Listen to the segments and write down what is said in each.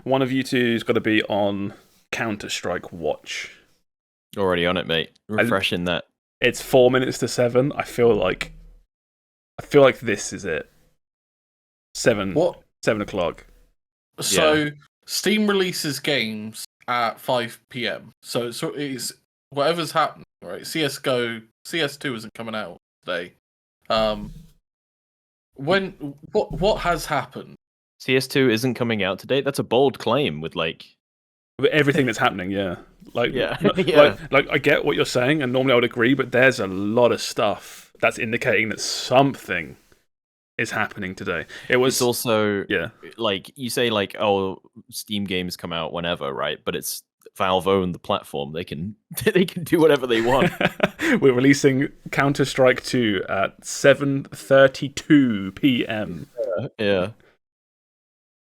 One of you two's got to be on Counter-Strike Watch. Already on it, mate. Refreshing that. It's 4 minutes to 7. I feel like this is it. 7 o'clock. So Steam releases games at 5 p.m. So it's whatever's happening, right? CS2 isn't coming out today. What has happened? CS2 isn't coming out today. That's a bold claim with With everything that's happening, yeah. Yeah. Like I get what you're saying, and normally I would agree, but there's a lot of stuff that's indicating that something is happening today. It's also yeah, like you say, like, oh, Steam games come out whenever, right? But it's Valve own the platform. They can do whatever they want. We're releasing Counter-Strike 2 at 7:32 p.m. Yeah.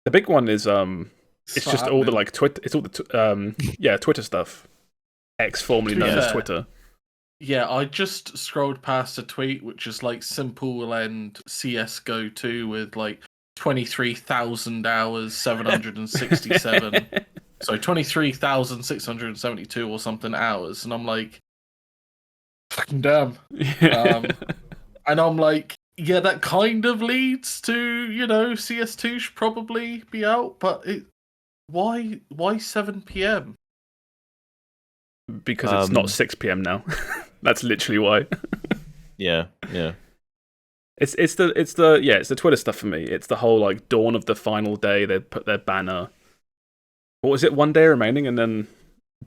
The big one is it's just all the like Twitter. It's all the Twitter stuff. X, formerly known as Twitter. Yeah, I just scrolled past a tweet which is like simple and CS:GO 2 with like 23,000 hours, 767. So 23,672 or something hours, and I'm like, fucking damn. And I'm like, yeah, that kind of leads to, CS2 should probably be out, but why 7 p.m? Because it's not 6 p.m. now. That's literally why. Yeah. It's the Twitter stuff for me. It's the whole like dawn of the final day. They put their banner. What was it? 1 day remaining, and then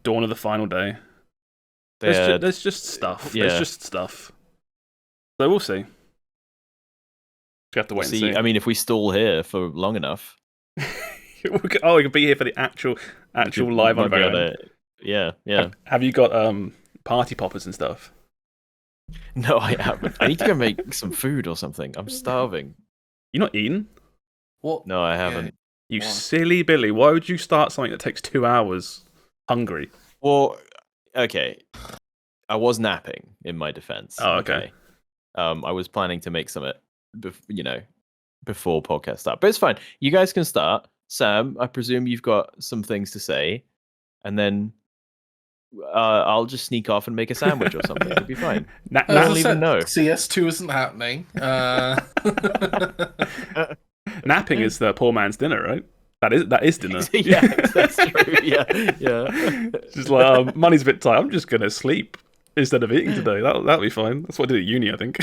dawn of the final day. There's just stuff. Yeah. There's just stuff. So we'll see. We have to wait and see. I mean, if we stall here for long enough, we could be here for the actual live unveiling. Yeah. Have you got party poppers and stuff? No, I haven't. I need to go make some food or something. I'm starving. You're not eating? What? No, I haven't. You silly Billy. Why would you start something that takes 2 hours hungry? Well, okay. I was napping, in my defense. Oh, okay. I was planning to make some, before podcast start. But it's fine. You guys can start. Sam, I presume you've got some things to say. And then I'll just sneak off and make a sandwich or something. It'll be fine. I don't even know. CS2 isn't happening. Napping is the poor man's dinner, right? That is dinner. Yeah, that's true. Yeah. Just like money's a bit tight. I'm just gonna sleep instead of eating today. That'll be fine. That's what I did at uni, I think.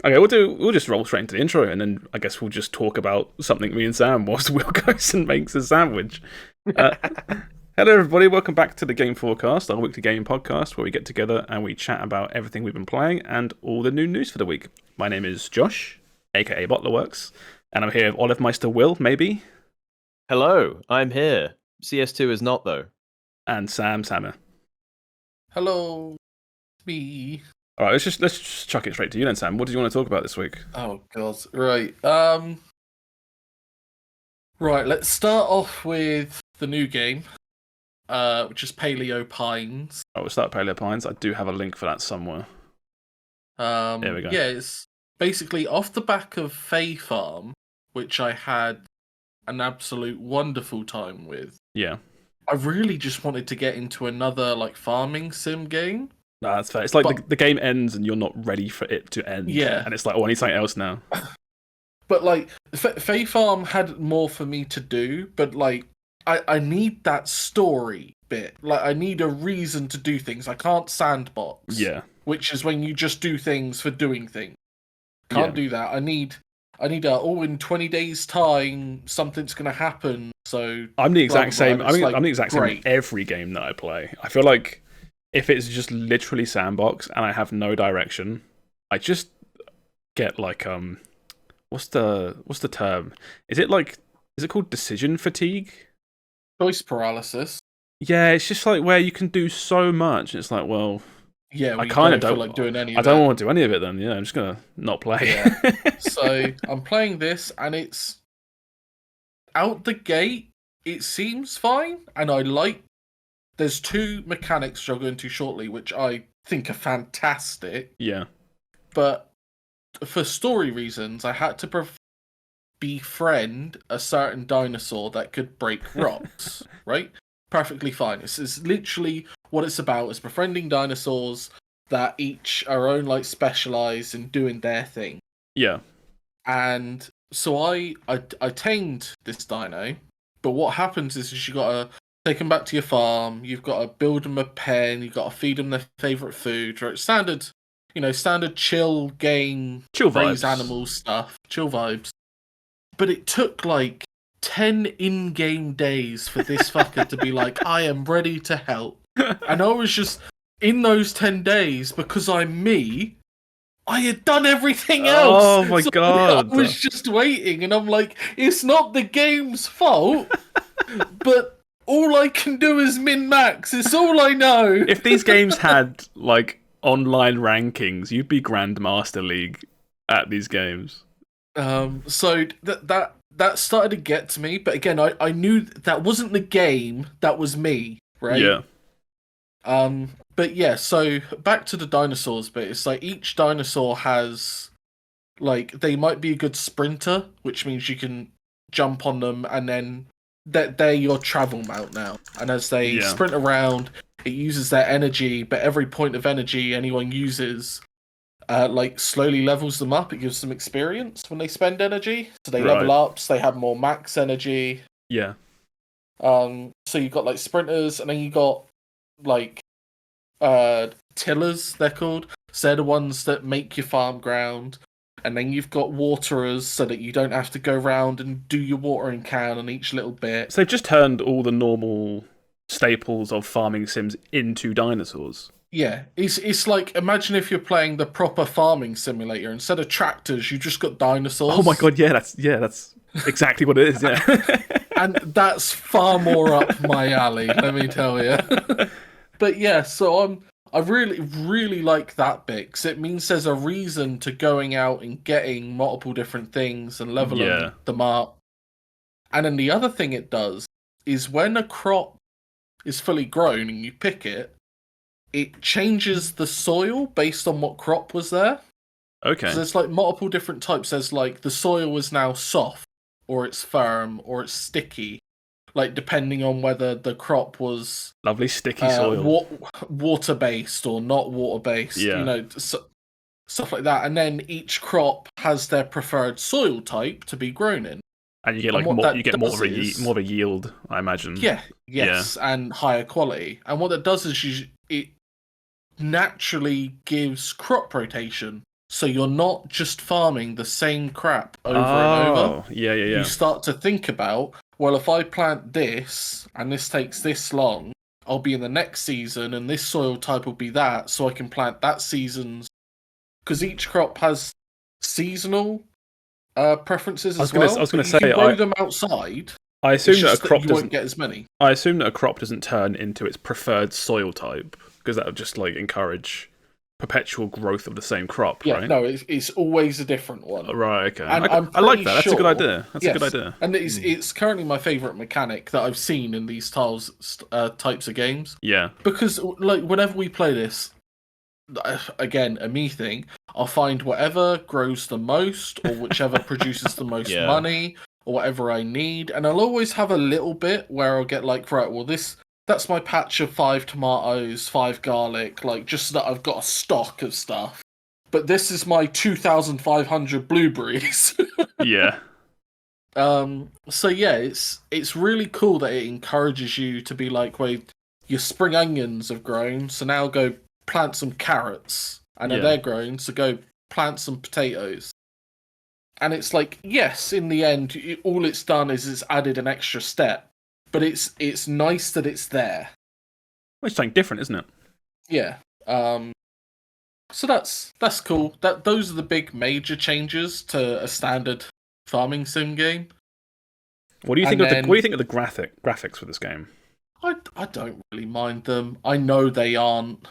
Okay, we'll just roll straight into the intro, and then I guess we'll just talk about something me and Sam whilst Will goes and makes a sandwich. Hello, everybody. Welcome back to the Game FourCast, our weekly game podcast where we get together and we chat about everything we've been playing and all the new news for the week. My name is Josh, aka BottlerWorks, and I'm here with Olive Meister Will, maybe. Hello, I'm here. CS2 is not, though. And Sammeh. Hello, me. All right, let's just chuck it straight to you then, Sam. What do you want to talk about this week? Oh God, right. Right. Let's start off with the new game, which is Paleo Pines. Oh, we'll start Paleo Pines. I do have a link for that somewhere. There we go. Yeah, it's basically off the back of Fae Farm, which I had an absolute wonderful time with. Yeah. I really just wanted to get into another like farming sim game. No, that's fair. It's like the game ends and you're not ready for it to end. Yeah. And it's like, oh, I need something else now. But like, Fae Farm had more for me to do, but like, I need that story bit. Like, I need a reason to do things. I can't sandbox. Yeah. Which is when you just do things for doing things. Can't do that. I need in 20 days time something's gonna happen. So I'm the exact same. I'm the exact same great. in every game that I play. I feel like if it's just literally sandbox and I have no direction, I just get like what's the term? Is it called decision fatigue? Choice paralysis. Yeah, it's just like where you can do so much. It's like, well, yeah, I kind of don't feel like doing any of I don't want to do any of it then. Yeah, I'm just gonna not play. Yeah. So I'm playing this, and it's out the gate. It seems fine, and I like. There's two mechanics I'll go into shortly, which I think are fantastic. Yeah. But for story reasons, I had to befriend a certain dinosaur that could break rocks, right? Perfectly fine. It's literally what it's about, is befriending dinosaurs that each are own, like, specialized in doing their thing. Yeah. And so I tamed this dino, but what happens is you gotta take them back to your farm, you've got to build them a pen, you've got to feed them their favorite food, right? Standard, standard chill game, Chill raise vibes. animals stuff, chill vibes. But it took like 10 in-game days for this fucker to be like, I am ready to help. And I was just, in those 10 days, because I'm me, I had done everything else. Oh my god. I was just waiting, and I'm like, it's not the game's fault, but all I can do is min-max. It's all I know. If these games had, like, online rankings, you'd be Grandmaster League at these games. So that started to get to me, but again, I knew that wasn't the game, that was me, right? Yeah. But yeah, so back to the dinosaurs bit. It's like each dinosaur has, like, they might be a good sprinter, which means you can jump on them, and then they're your travel mount now. And as they sprint around, it uses their energy, but every point of energy anyone uses, like, slowly levels them up. It gives them experience when they spend energy, so they level up, so they have more max energy. Yeah. So you've got, like, sprinters, and then you got, like, tillers, they're called. So they're the ones that make your farm ground. And then you've got waterers, so that you don't have to go around and do your watering can on each little bit. So they've just turned all the normal staples of farming sims into dinosaurs. Yeah, it's like, imagine if you're playing the proper farming simulator. Instead of tractors, you just got dinosaurs. Oh my god, yeah, that's exactly what it is, yeah. And that's far more up my alley, let me tell you. But yeah, so I really, really like that bit, because it means there's a reason to going out and getting multiple different things and leveling them up. And then the other thing it does is when a crop is fully grown and you pick it, it changes the soil based on what crop was there. Okay. So there's, like, multiple different types. There's, like, the soil is now soft, or it's firm, or it's sticky. Like, depending on whether the crop was lovely sticky soil, water-based or not water-based, stuff like that. And then each crop has their preferred soil type to be grown in. And you get, like, more of a yield, I imagine. And higher quality. And what that does is it naturally gives crop rotation. So you're not just farming the same crap over and over. Yeah. You start to think about, well, if I plant this, and this takes this long, I'll be in the next season, and this soil type will be that, so I can plant that season's... Because each crop has seasonal preferences as well. I was going to say... You can grow them outside. I assume that a crop you won't get as many. I assume that a crop doesn't turn into its preferred soil type, because that would just, like, encourage perpetual growth of the same crop, right? No, it's always a different one. Right, okay. And I like that. That's a good idea. That's a good idea. And it's currently my favourite mechanic that I've seen in these types of games. Yeah. Because, like, whenever we play this, again, a me thing, I'll find whatever grows the most, or whichever produces the most money, or whatever I need, and I'll always have a little bit where I'll get, like, right, well, that's my patch of 5 tomatoes, 5 garlic, like, just so that I've got a stock of stuff. But this is my 2,500 blueberries. Yeah. So yeah, it's really cool that it encourages you to be like, wait, your spring onions have grown, so now go plant some carrots. And then they're grown, so go plant some potatoes. And it's like, yes, in the end, all it's done is it's added an extra step. But it's nice that it's there. Well, it's something different, isn't it? Yeah. So that's cool. Those are the big major changes to a standard farming sim game. What do you think of the graphics for this game? I don't really mind them. I know they aren't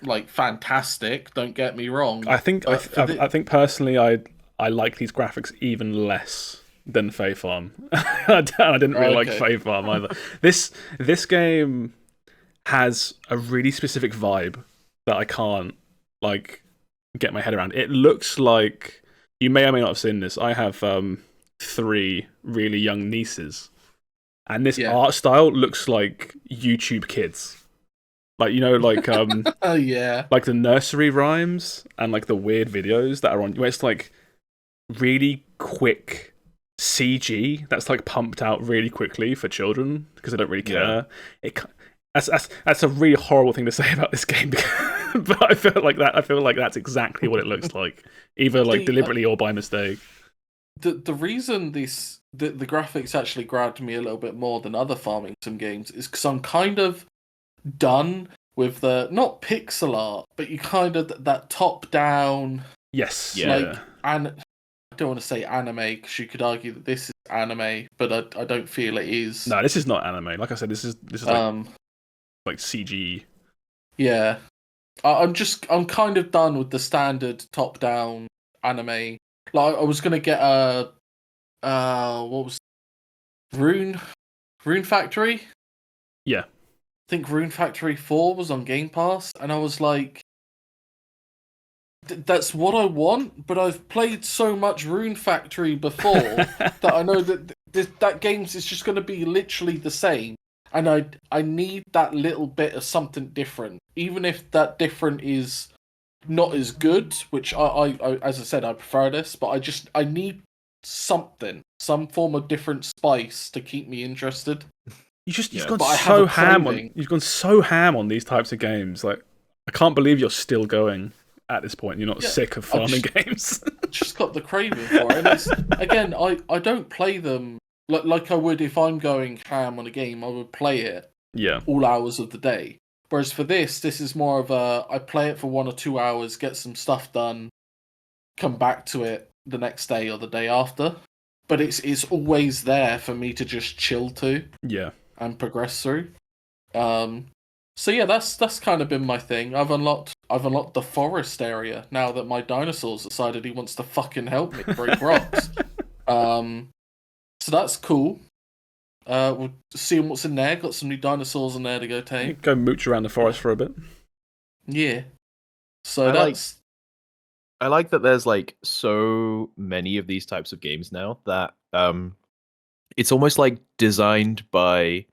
like fantastic. Don't get me wrong. I think personally, I like these graphics even less than Fae Farm. I didn't really like Fae Farm either. This game has a really specific vibe that I can't, like, get my head around. It looks like you may or may not have seen this. I have 3 really young nieces, and this art style looks like YouTube Kids. Like, like Oh yeah, like the nursery rhymes and like the weird videos that are on, where it's like really quick CG that's like pumped out really quickly for children because they don't really care. That's a really horrible thing to say about this game, but I feel like that's exactly what it looks like, either like deliberately or by mistake. The reason the graphics actually grabbed me a little bit more than other farming sim games is because I'm kind of done with the not pixel art, but you kind of that top down. Yes, like and I don't want to say anime because you could argue that this is anime, but I don't feel it is. No, this is not anime. Like I said, this is like CG. Yeah, I'm kind of done with the standard top down anime. Like I was gonna get what was Rune Factory? Yeah. I think Rune Factory 4 was on Game Pass, and I was like, that's what I want, but I've played so much Rune Factory before that I know that that game's is just going to be literally the same, and I need that little bit of something different, even if that different is not as good, which I as I said, I prefer this, but I need something, some form of different spice to keep me interested. You've gone so ham on. You've gone so ham on these types of games. Like, I can't believe you're still going at this point. You're not sick of farming games. Just got the craving for it. And again, I don't play them like I would if I'm going ham on a game. I would play it all hours of the day. Whereas for this is more of I play it for 1 or 2 hours, get some stuff done, come back to it the next day or the day after. But it's always there for me to just chill to. Yeah. And progress through. So yeah, that's kind of been my thing. I've unlocked the forest area now that my dinosaur's decided he wants to fucking help me break rocks. So that's cool. We'll see what's in there. Got some new dinosaurs in there to go tame. Go mooch around the forest for a bit. Yeah. So I like that there's like so many of these types of games now that it's almost like designed by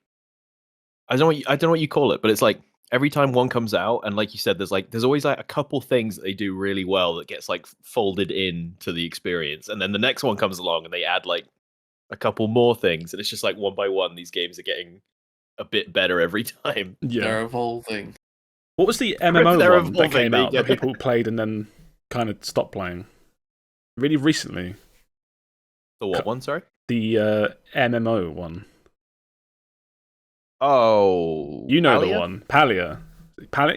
I don't know what you call it, but it's like every time one comes out, and like you said, there's always like a couple things that they do really well that gets like folded into the experience, and then the next one comes along and they add like a couple more things, and it's just like one by one these games are getting a bit better every time. Yeah, they're evolving. What was the MMO one that came out that people played and then kind of stopped playing? Really recently. The what one? Sorry. The MMO one. Oh, you know the one, Paleo.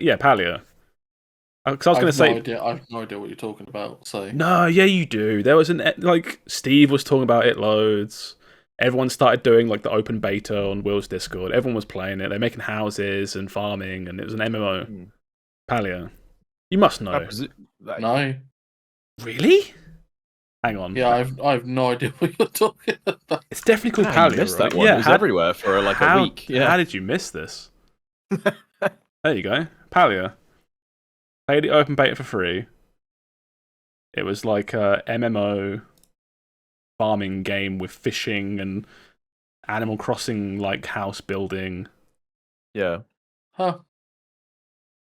Yeah, Paleo. Because I was going to say, I have no idea what you're talking about. So no, yeah, you do. There was Steve was talking about it loads. Everyone started doing like the open beta on Will's Discord. Everyone was playing it. They're making houses and farming, and it was an MMO. Paleo. You must know. No. Really? Hang on. Yeah, I have no idea what you're talking about. It's definitely called Paleo. Right? That one. Yeah, it was everywhere for like a week. Yeah. How did you miss this? There you go. Paleo. Played the open beta for free. It was like a MMO farming game with fishing and Animal Crossing like house building. Yeah. Huh.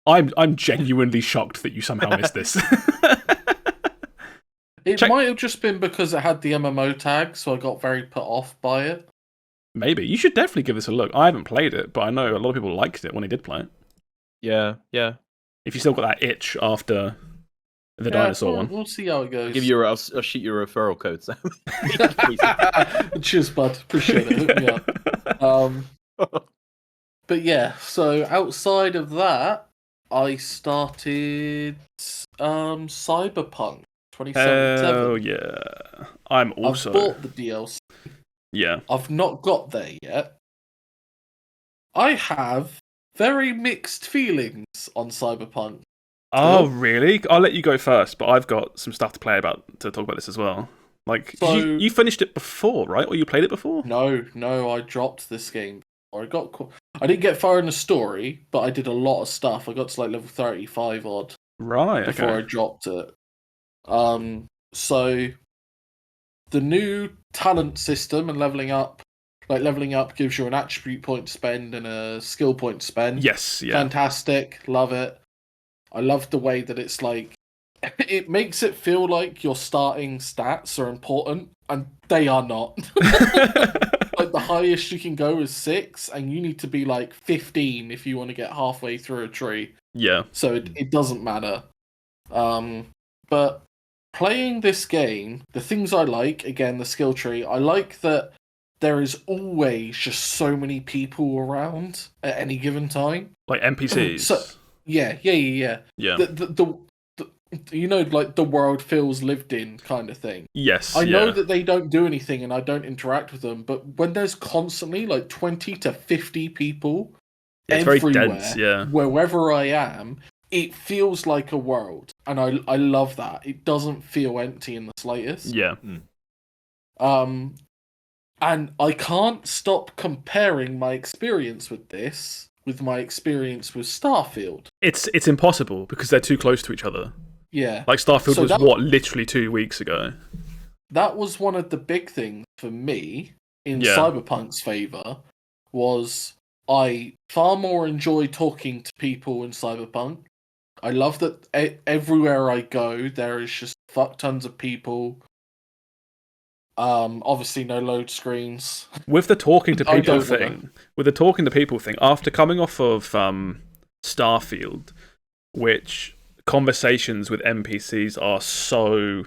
I'm genuinely shocked that you somehow missed this. It might have just been because it had the MMO tag, so I got very put off by it. Maybe. You should definitely give this a look. I haven't played it, but I know a lot of people liked it when they did play it. Yeah, yeah. If you still got that itch after the dinosaur one. We'll see how it goes. I'll shoot you a referral code, Sam. Cheers, bud. Appreciate it. Hook me up. But yeah, so outside of that, I started Cyberpunk 2077. Oh yeah. I've bought the DLC. Yeah. I've not got there yet. I have very mixed feelings on Cyberpunk. Oh, really? I'll let you go first, but I've got some stuff to talk about this as well. Like, so, you finished it before, right? Or you played it before? No, I dropped this game. I didn't get far in the story, but I did a lot of stuff. I got to like level 35 odd. Right, before I dropped it. So the new talent system and leveling up gives you an attribute point to spend and a skill point to spend. Yes, yeah. Fantastic, love it. I love the way that it's like, it makes it feel like your starting stats are important, and they are not. Like the highest you can go is 6, and you need to be like 15 if you want to get halfway through a tree. Yeah. So it doesn't matter. But playing this game, the things I like, again, the skill tree, I like that there is always just so many people around at any given time. Like NPCs. So, yeah. Yeah. The you know, like the world feels lived in kind of thing. Yes. I know that they don't do anything and I don't interact with them, but when there's constantly like 20 to 50 people it's everywhere, very dense, yeah. wherever I am, it feels like a world, and I love that. It doesn't feel empty in the slightest. Yeah. And I can't stop comparing my experience with this with my experience with Starfield. It's impossible because they're too close to each other. Yeah. Like Starfield was literally 2 weeks ago. That was one of the big things for me in Yeah. Cyberpunk's favour, was I far more enjoy talking to people in Cyberpunk. I love that everywhere I go, there is just fuck tons of people. Obviously no load screens. With the talking to people thing, after coming off of Starfield, which conversations with NPCs are so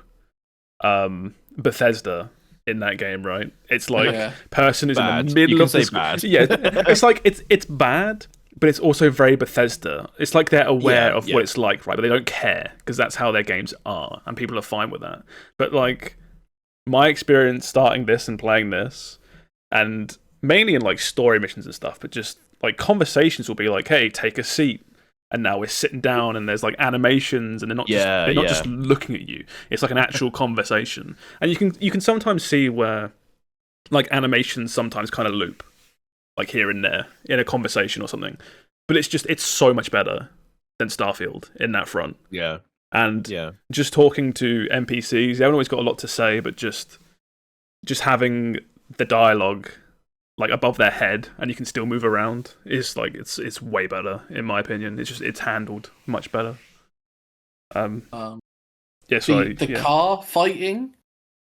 Bethesda in that game, right? It's like person is bad. in the middle of the bad. Yeah, it's like it's bad, but it's also very Bethesda. It's like they're aware of what it's like, right? But they don't care because that's how their games are, and people are fine with that. But like my experience starting this and playing this, and mainly in like story missions and stuff, but just like conversations will be like, "Hey, take a seat." And now we're sitting down, and there's like animations, and they're not just looking at you. It's like an actual conversation, and you can sometimes see where like animations sometimes kind of loop, like here and there in a conversation or something. But it's so much better than Starfield in that front. Yeah, and just talking to NPCs, they haven't always got a lot to say, but just having the dialogue like above their head, and you can still move around, is like it's way better in my opinion. It's handled much better. The car fighting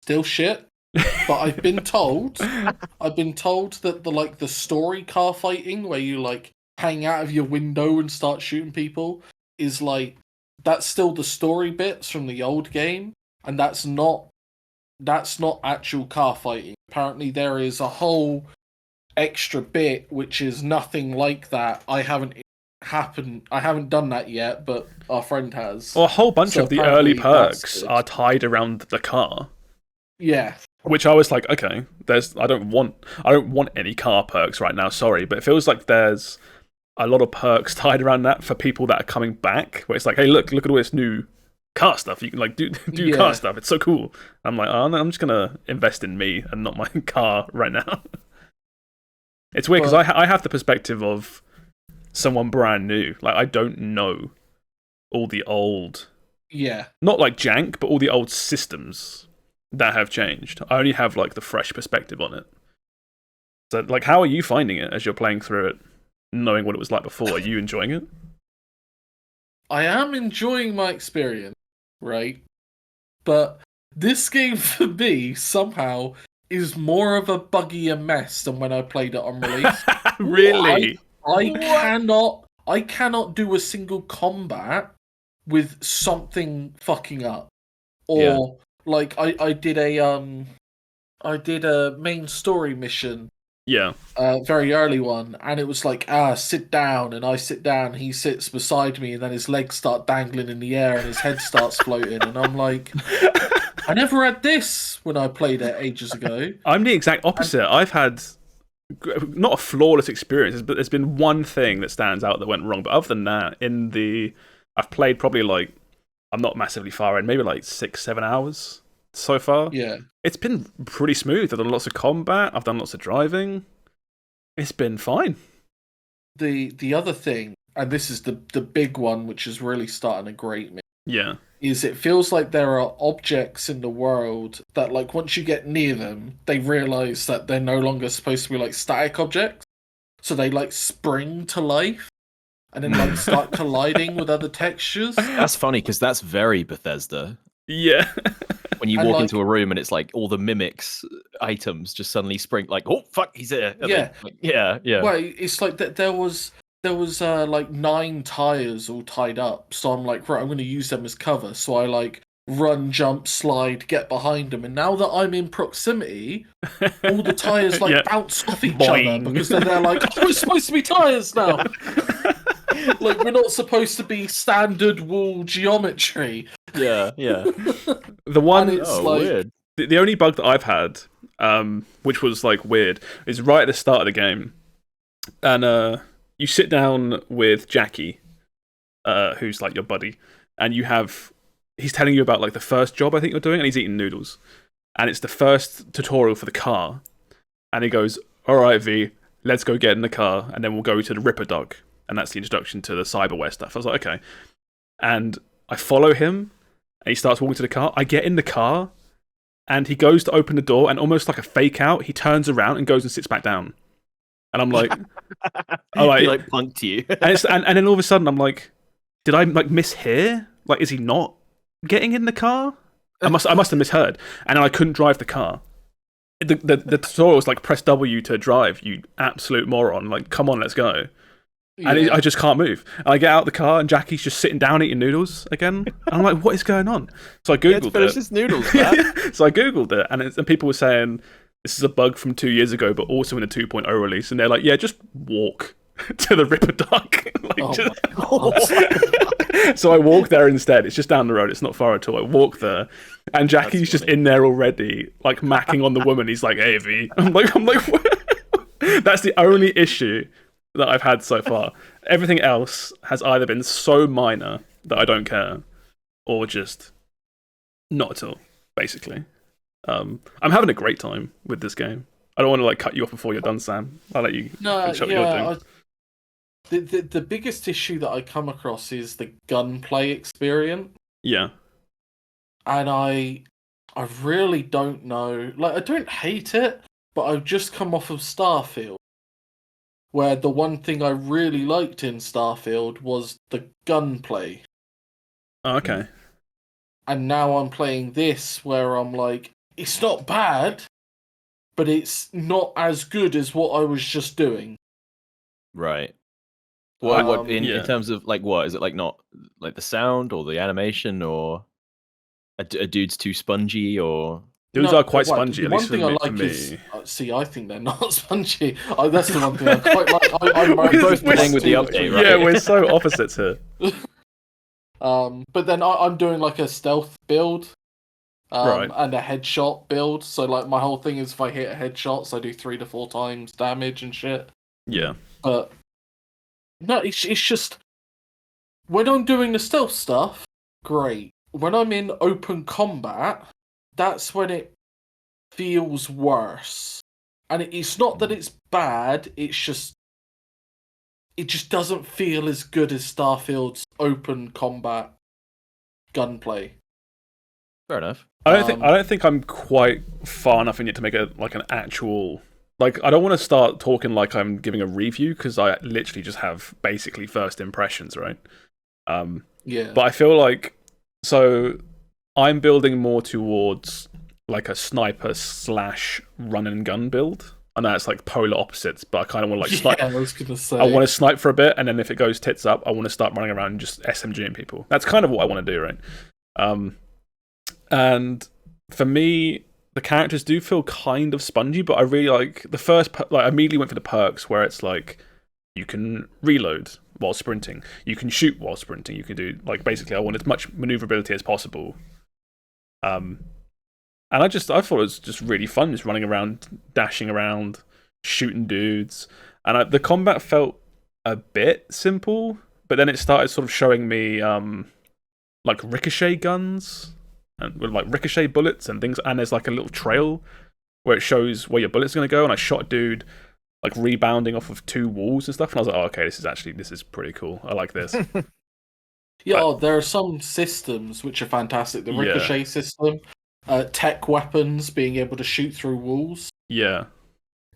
still shit, but I've been told that the story car fighting where you like hang out of your window and start shooting people is like, that's still the story bits from the old game, and that's not actual car fighting. Apparently there is a whole extra bit which is nothing like that. I haven't done that yet, but our friend has. Well, a whole bunch of the early perks are tied around the car. Yeah. Which I was like, okay, I don't want any car perks right now, sorry, but it feels like there's a lot of perks tied around that for people that are coming back, where it's like, hey, look at all this new car stuff. You can like do car stuff. It's so cool. I'm like, oh, no, I'm just gonna invest in me and not my car right now. It's weird because I have the perspective of someone brand new. Like, I don't know all the old, not like jank, but all the old systems that have changed. I only have like the fresh perspective on it. So, like, how are you finding it as you're playing through it, knowing what it was like before? Are you enjoying it? I am enjoying my experience, right? But this game for me somehow is more of a buggier mess than when I played it on release. Really? I cannot do a single combat with something fucking up. Or like I did a main story mission. Yeah. Very early one, and it was like, sit down, and I sit down, he sits beside me, and then his legs start dangling in the air and his head starts floating, and I'm like, I never had this when I played it ages ago. I'm the exact opposite. I've had not a flawless experience, but there's been one thing that stands out that went wrong. But other than that, I've played probably like, I'm not massively far in, maybe like 6-7 hours so far. Yeah. It's been pretty smooth. I've done lots of combat, I've done lots of driving. It's been fine. The other thing, and this is the big one, which is really starting to grate me. Yeah. is it feels like there are objects in the world that, like, once you get near them, they realize that they're no longer supposed to be like static objects, so they like spring to life and then like start colliding with other textures. That's funny because that's very Bethesda. Yeah. When you And, walk like- into a room and it's like all the mimics items just suddenly spring, like, oh fuck, he's there. And Yeah. yeah. Well, it's like that. There was like 9 tires all tied up, so I'm like, right, I'm going to use them as cover. So I like run, jump, slide, get behind them, and now that I'm in proximity, all the tires like Yeah. bounce off each Boing. other because they're like, oh, we're supposed to be tires now. Like, we're not supposed to be standard wall geometry. Yeah. The one, And it's Oh, like, weird. the only bug that I've had, which was like weird, is right at the start of the game, and you sit down with Jackie, who's like your buddy, and he's telling you about like the first job I think you're doing, and he's eating noodles, and it's the first tutorial for the car, and he goes, "All right, V, let's go get in the car, and then we'll go to the Ripper Dog," and that's the introduction to the cyberware stuff. I was like, okay, and I follow him, and he starts walking to the car. I get in the car, and he goes to open the door, and almost like a fake out, he turns around and goes and sits back down. And I'm like, He like punked you. and then all of a sudden I'm like, did I like mishear? Like, is he not getting in the car? I must have misheard. And then I couldn't drive the car. The tutorial was like, press W to drive, you absolute moron. Like, come on, let's go. And I just can't move. And I get out of the car, and Jackie's just sitting down eating noodles again. And I'm like, what is going on? So I googled Finish it. his noodles, man. So I googled it, and people were saying this is a bug from 2 years ago, but also in the 2.0 release. And they're like, yeah, just walk to the Ripper Duck. So I walk there instead. It's just down the road. It's not far at all. I walk there, and Jackie's just in there already, like macking on the woman. He's like, "Hey, V." I'm like, that's the only issue that I've had so far. Everything else has either been so minor that I don't care, or just not at all. Basically, I'm having a great time with this game. I don't want to like cut you off before you're done, Sam. I'll let you finish up what you're doing. The biggest issue that I come across is the gunplay experience. Yeah. And I really don't know. Like, I don't hate it, but I've just come off of Starfield, where the one thing I really liked in Starfield was the gunplay. Oh, okay. And now I'm playing this, where I'm like, it's not bad, but it's not as good as what I was just doing. Right. What in Yeah. terms of like what is it like? Not like the sound or the animation, or a dude's too spongy, or Dudes No, are quite well, spongy. the At one least thing for I me. like for is, me. see, I think they're not spongy. That's the one thing I quite like. I'm both playing with the update, right? Yeah, we're so opposites here. But then I'm doing like a stealth build, Right. and a headshot build. So like my whole thing is if I hit a headshot, so I do 3 to 4 times damage and shit. Yeah. But no, it's just when I'm doing the stealth stuff, great. When I'm in open combat, that's when it feels worse. And it's not that it's bad, it just doesn't feel as good as Starfield's open combat gunplay. fair enough. I don't think I'm quite far enough in it to make an actual. Like, I don't want to start talking like I'm giving a review, because I literally just have basically first impressions, right? Yeah. But I feel like, so I'm building more towards like a sniper / run and gun build. I know it's like polar opposites, but I kind of want to like snipe. I was gonna say. I want to snipe for a bit, and then if it goes tits up, I want to start running around and just SMGing people. That's kind of what I want to do, right? And for me, the characters do feel kind of spongy, but I really like the first. I immediately went for the perks where it's like you can reload while sprinting, you can shoot while sprinting, you can do like basically I want as much maneuverability as possible. And I thought it was just really fun, just running around, dashing around, shooting dudes, and the combat felt a bit simple, but then it started sort of showing me like ricochet guns and with like ricochet bullets and things, and there's like a little trail where it shows where your bullet's going to go, and I shot a dude like rebounding off of 2 walls and stuff, and I was like, oh, okay, this is pretty cool. I like this. Yeah, there are some systems which are fantastic. The Yeah. ricochet system, tech weapons, being able to shoot through walls. Yeah.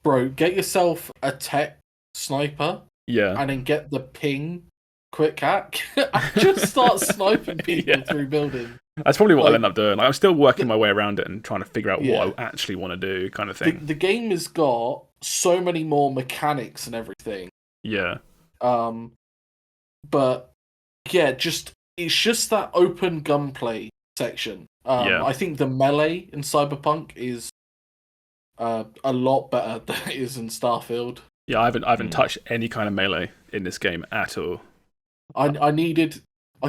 Bro, get yourself a tech sniper Yeah. and then get the ping quick hack and just start sniping people through buildings. That's probably what I'll end up doing. Like, I'm still working my way around it and trying to figure out what I actually want to do, kind of thing. The game has got so many more mechanics and everything. Yeah. But yeah, it's just that open gunplay section. I think the melee in Cyberpunk is a lot better than it is in Starfield. Yeah, I haven't touched any kind of melee in this game at all. I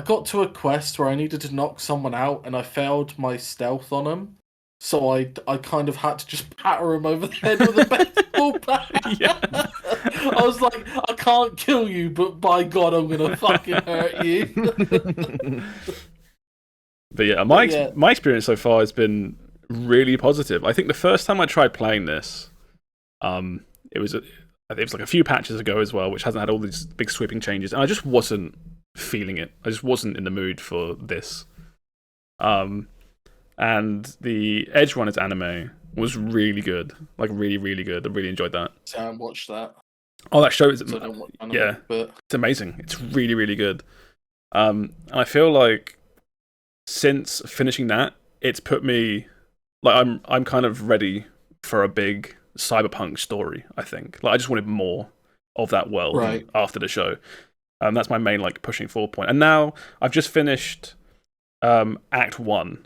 got to a quest where I needed to knock someone out and I failed my stealth on them. So I kind of had to just patter him over the head with a baseball bat. I was like, I can't kill you, but by God, I'm gonna fucking hurt you. But yeah, my experience so far has been really positive. I think the first time I tried playing this, it was like a few patches ago as well, which hasn't had all these big sweeping changes, and I just wasn't feeling it. I just wasn't in the mood for this. And the Edge Runners anime was really good, like really, really good. I really enjoyed that. Sam watched that. Oh, that show is anime, but it's amazing. It's really, really good. And I feel like since finishing that, it's put me like I'm kind of ready for a big cyberpunk story. I think I just wanted more of that world after the show. That's my main pushing forward point. And now I've just finished Act 1.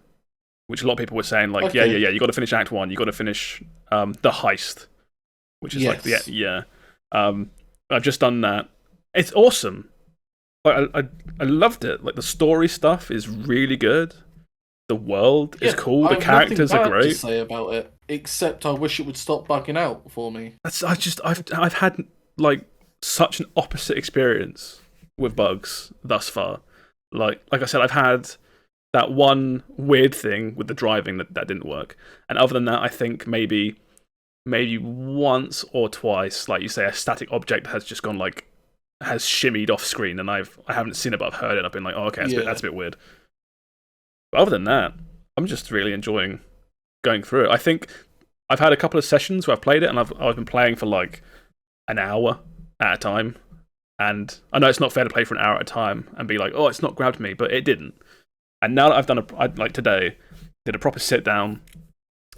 Which a lot of people were saying, you got to finish Act 1. You got to finish the heist, which is I've just done that. It's awesome. I loved it. Like the story stuff is really good. The world is cool. The characters are great. To say about it, except I wish it would stop bugging out for me. I've had such an opposite experience with bugs thus far. Like I said, I've had that one weird thing with the driving that didn't work. And other than that, I think maybe once or twice, like you say, a static object has just gone has shimmied off screen, and I haven't seen it, but I've heard it. I've been like, oh, okay, that's a bit weird. But other than that, I'm just really enjoying going through it. I think I've had a couple of sessions where I've played it, and I've been playing for an hour at a time. And I know it's not fair to play for an hour at a time and be like, oh, it's not grabbed me, but it didn't. And now that I've done today, did a proper sit down.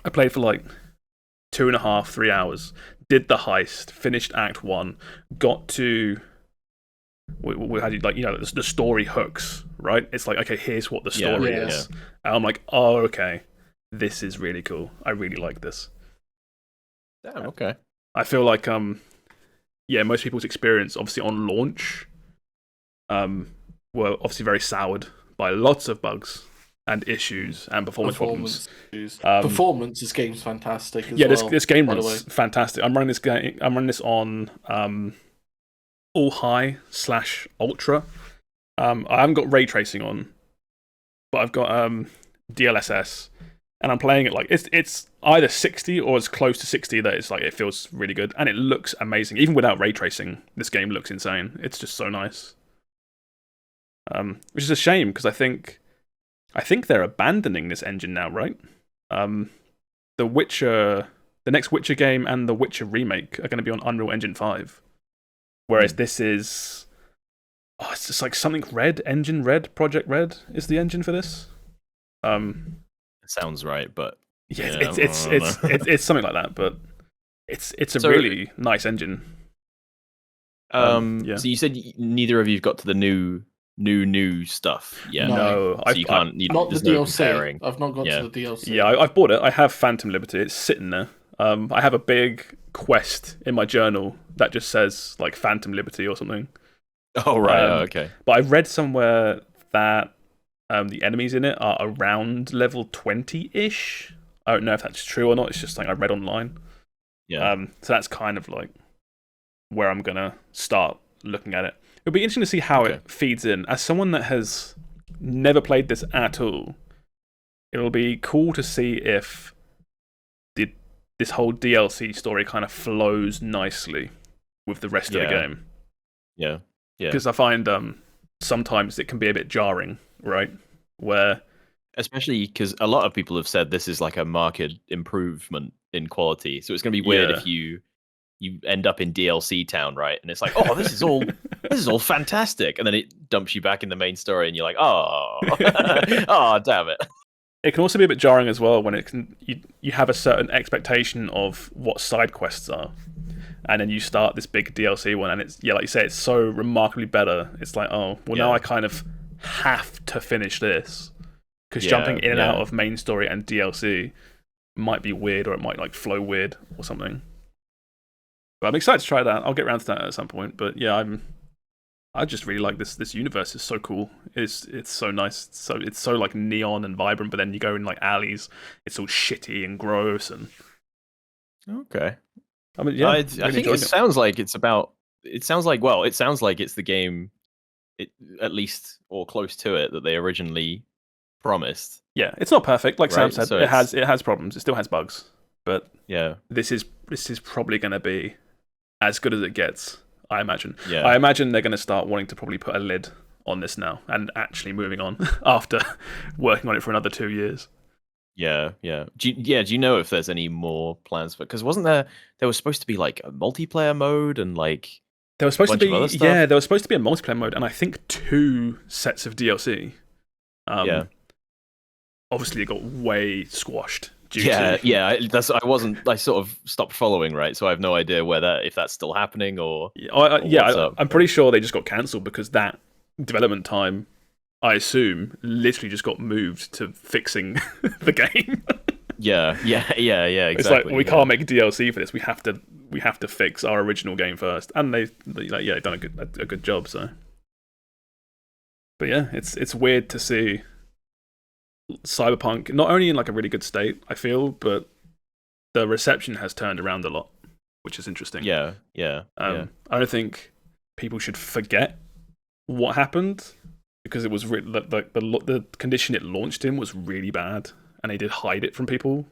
I played for 2.5, 3 hours. Did the heist, finished Act 1, got to how do you the story hooks, right? It's like, okay, here's what the story is. And I'm like, oh, okay, this is really cool. I really like this. Damn, okay. I feel like most people's experience, obviously on launch, were obviously very soured by lots of bugs and issues and performance problems. Performance, this game's fantastic as well. This game runs fantastic. I'm running this on all high / ultra. I haven't got ray tracing on, but I've got DLSS, and I'm playing it it's either 60 or as close to 60 that it's it feels really good, and it looks amazing. Even without ray tracing, this game looks insane. It's just so nice. Which is a shame, because I think they're abandoning this engine now, right? The next Witcher game and the Witcher remake are going to be on Unreal Engine 5. Whereas this is... it's just something Red, Engine Red, Project Red is the engine for this. It sounds right, but... Yeah, it's something like that, but it's a really nice engine. So you said neither of you got to the new stuff yet. No, so you can't. Not the DLC. Comparing. I've not got to the DLC. Yeah, I've bought it. I have Phantom Liberty. It's sitting there. I have a big quest in my journal that just says Phantom Liberty or something. Oh right, okay. But I read somewhere that the enemies in it are around level 20-ish. I don't know if that's true or not. It's just something I read online. Yeah. So that's kind of where I'm gonna start looking at it. It'll be interesting to see how it feeds in. As someone that has never played this at all, it'll be cool to see if this whole DLC story kind of flows nicely with the rest of the game. Yeah. Because I find sometimes it can be a bit jarring, right? Where Especially because a lot of people have said this is like a marked improvement in quality. So it's going to be weird if you end up in DLC town, right? And it's like, oh, this is all fantastic, and then it dumps you back in the main story, and you're like, oh, oh, damn it. it can also be a bit jarring as well when you have a certain expectation of what side quests are, and then you start this big DLC one, and it's like you say, it's so remarkably better. It's like, oh, well, now I kind of have to finish this because jumping in and out of main story and DLC might be weird, or it might like flow weird or something. But I'm excited to try that. I'll get around to that at some point. But yeah, I just really like this universe. Is so cool. It's so nice. It's so like neon and vibrant. But then you go in like alleys, it's all shitty and gross and. Okay. I mean, yeah, I think it sounds like it's about. It sounds like it's the game, at least or close to it, that they originally promised. Yeah, it's not perfect. Like Sam Right, said, so it has problems. It still has bugs. But Yeah. this is probably going to be as good as it gets. I imagine. Yeah. I imagine they're going to start wanting to probably put a lid on this now and actually moving on after working on it for another 2 years. Yeah. Do you know if there's any more plans for? Because wasn't there was supposed to be like a multiplayer mode and like There was supposed to bunch of be other stuff? there was supposed to be a multiplayer mode and I think 2 sets of DLC. Yeah. Obviously, it got way squashed. I sort of stopped following, right? So I have no idea if that's still happening or. I'm pretty sure they just got cancelled because that development time, I assume, literally just got moved to fixing the game. Yeah, exactly. It's like we can't make DLC for this. We have to fix our original game first, and they've done a good job. So, but yeah, it's weird to see Cyberpunk not only in like a really good state, I feel, but the reception has turned around a lot, which is interesting. Yeah. I don't think people should forget what happened because it was the condition it launched in was really bad, and they did hide it from people.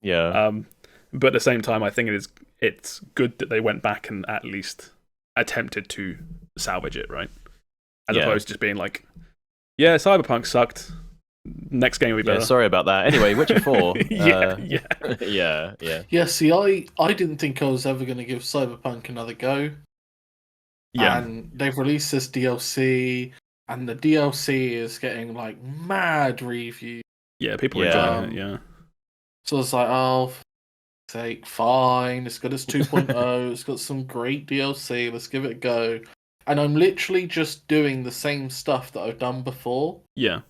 Yeah. But at the same time, I think it's good that they went back and at least attempted to salvage it, right? As opposed to just being like, yeah, Cyberpunk sucked. Next game will be better. Yeah, sorry about that. Anyway, Witcher 4. Yeah. Yeah, see, I didn't think I was ever going to give Cyberpunk another go. Yeah. And they've released this DLC, and the DLC is getting like mad reviews. Yeah, people are enjoying it, yeah. So it's like, oh, for sake, fine. It's got its 2.0. It's got some great DLC. Let's give it a go. And I'm literally just doing the same stuff that I've done before. Yeah.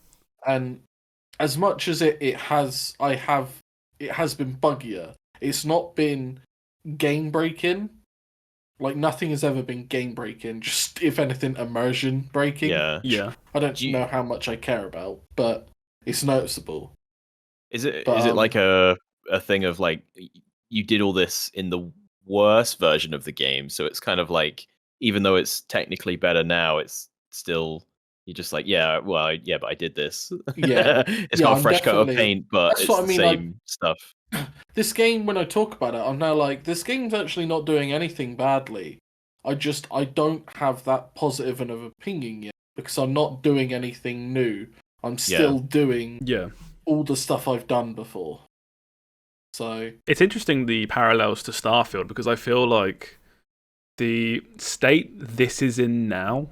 And as much as it has been buggier. It's not been game breaking. Like nothing has ever been game breaking. Just if anything, immersion breaking. Yeah. I don't know how much I care about, but it's noticeable. Is it like a thing of like you did all this in the worst version of the game, so it's kind of like even though it's technically better now, it's still. You're just like, but I did this. Yeah. It's got a fresh coat of paint, but it's the same stuff. This game, when I talk about it, I'm now like, this game's actually not doing anything badly. I don't have that positive of an opinion yet, because I'm not doing anything new. I'm still doing all the stuff I've done before. So it's interesting the parallels to Starfield, because I feel like the state this is in now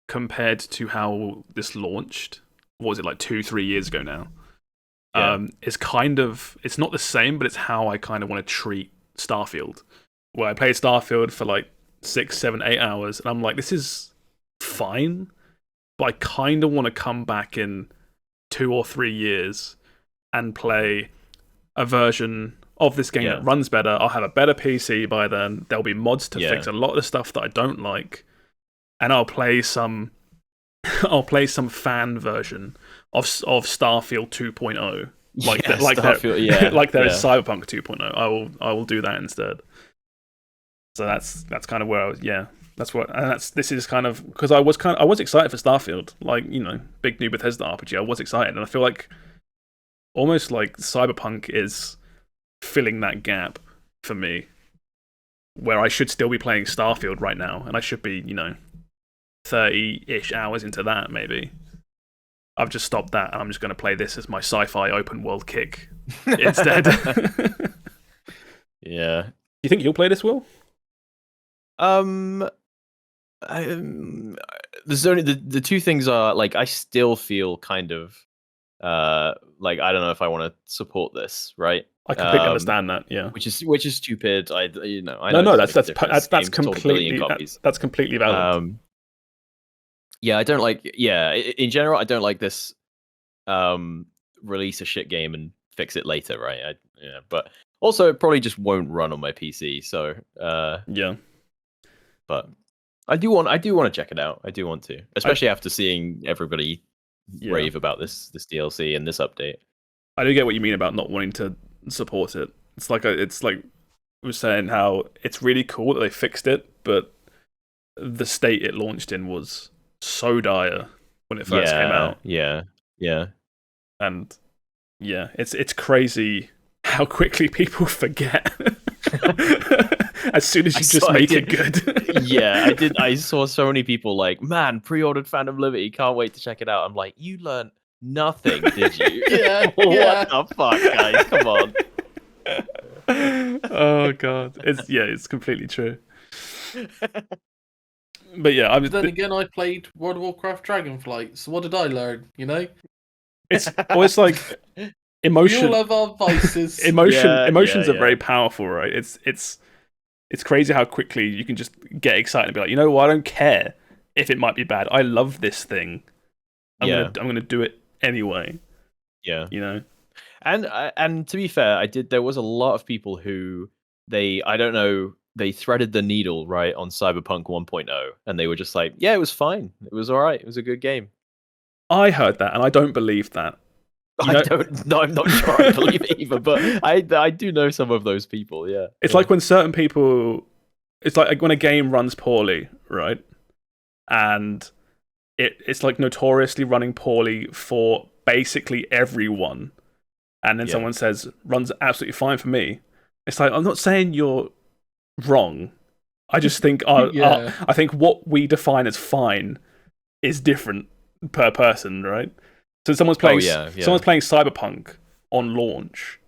compared to how this launched, what was it, like 2-3 years ago now? It's kind of, it's not the same, but it's how I kind of want to treat Starfield. Where I played Starfield for like 6, 7, 8 hours, and I'm like, this is fine, but I kind of want to come back in 2 or 3 years and play a version of this game that runs better. I'll have a better PC by then. There'll be mods to fix a lot of the stuff that I don't like. And I'll play some fan version of Starfield 2.0, like there is Cyberpunk 2.0. I will do that instead. So that's kind of where I was. Yeah, this is kind of because I was excited for Starfield, like, you know, big new Bethesda RPG. I was excited, and I feel like almost like Cyberpunk is filling that gap for me, where I should still be playing Starfield right now, and I should be, you know, 30-ish hours into that, maybe. I've just stopped that, and I'm just going to play this as my sci-fi open world kick instead. Yeah. Do you think you'll play this, Will? There's only the two things are like I still feel kind of like I don't know if I want to support this, right? I completely understand that. Yeah, which is stupid. I know. No, it's that's completely that's completely valid. Yeah, I don't like. Yeah, in general, I don't like this. Release a shit game and fix it later, right? But also it probably just won't run on my PC. So yeah. But I do want to check it out. I do want to, especially after seeing everybody rave about this DLC and this update. I do get what you mean about not wanting to support it. It's like we were saying how it's really cool that they fixed it, but the state it launched in was so dire when it first came out. Yeah. And yeah, it's crazy how quickly people forget. As soon as you just make it good. Yeah, I saw so many people like, man, pre-ordered Phantom Liberty, can't wait to check it out. I'm like, you learned nothing, did you? Yeah. What the fuck, guys? Come on. Oh god, it's completely true. But yeah, then again, I played World of Warcraft Dragonflight. So what did I learn? You know, it's always like emotion. We all have our vices. Emotions are very powerful, right? It's crazy how quickly you can just get excited and be like, you know what? I don't care if it might be bad. I love this thing. I'm gonna do it anyway. Yeah, you know. And to be fair, there was a lot of people who they threaded the needle right on Cyberpunk 1.0, and they were just like, yeah, it was fine. It was all right. It was a good game. I heard that, and I don't believe that. I'm not sure I believe it either, but I do know some of those people, yeah. It's like when certain people... It's like when a game runs poorly, right? And it's like notoriously running poorly for basically everyone. And then someone says, runs absolutely fine for me. It's like, I'm not saying you're wrong. I just think I think what we define as fine is different per person, right? So someone's playing Cyberpunk on launch,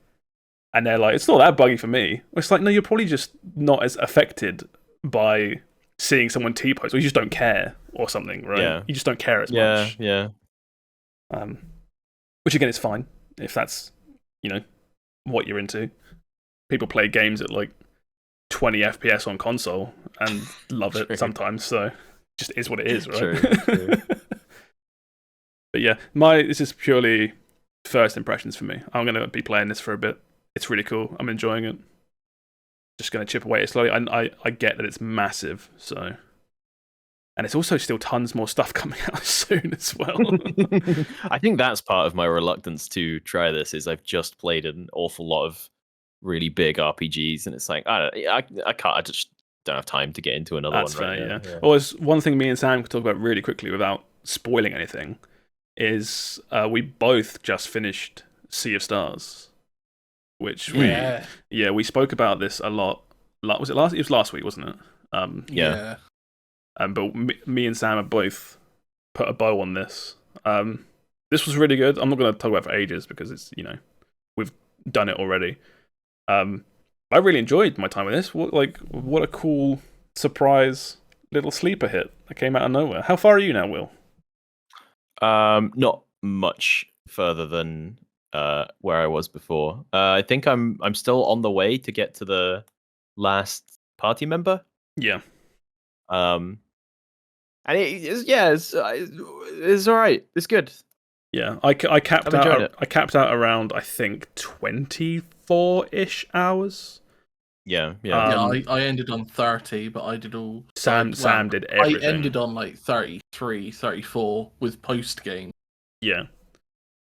and they're like, it's not that buggy for me. It's like, no, you're probably just not as affected by seeing someone T-post, or you just don't care, or something, right? Yeah. You just don't care as much. Yeah. Which again is fine if that's what you're into. People play games at like 20 FPS on console and love it sometimes, so it just is what it is, right? True. But yeah, this is purely first impressions for me. I'm going to be playing this for a bit. It's really cool. I'm enjoying it. Just going to chip away slowly. I get that it's massive, so... And it's also still tons more stuff coming out soon as well. I think that's part of my reluctance to try this, is I've just played an awful lot of really big RPGs, and it's like, I just don't have time to get into another That's one right fair, now. yeah. Well, there's one thing me and Sam could talk about really quickly without spoiling anything, is we both just finished Sea of Stars, which we spoke about this a lot. Was it last? It was last week, wasn't it? Yeah. But me and Sam have both put a bow on this. This was really good. I'm not going to talk about it for ages because it's we've done it already. I really enjoyed my time with this. What a cool surprise little sleeper hit that came out of nowhere. How far are you now, Will? Not much further than where I was before. I think I'm still on the way to get to the last party member. Yeah. And it's all right. It's good. Yeah, I capped out around, I think, 24-ish hours. Yeah. I ended on 30, but I did all... Sam did everything. I ended on like 33, 34 with post-game. Yeah.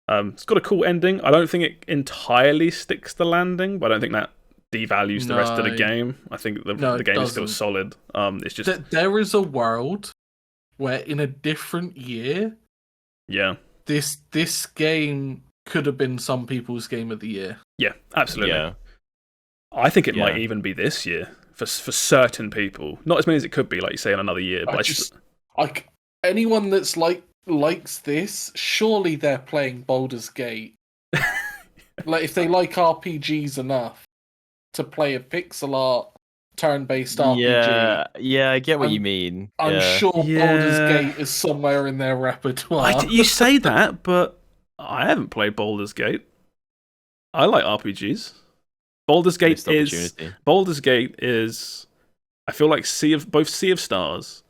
It's got a cool ending. I don't think it entirely sticks the landing, but I don't think that devalues the rest of the game. I think the game is still solid. It's just... There is a world where in a different year... Yeah. This game could have been some people's game of the year. Yeah, absolutely. Yeah. I think it might even be this year for certain people. Not as many as it could be, like you say, in another year. But anyone that's likes this, surely they're playing Baldur's Gate. Like, if they like RPGs enough to play a pixel art turn-based RPG, Yeah, I get what you mean. I'm Yeah. sure Baldur's Gate is somewhere in their repertoire. You say that, but I haven't played Baldur's Gate. I like RPGs. Baldur's Gate is. I feel like both Sea of Stars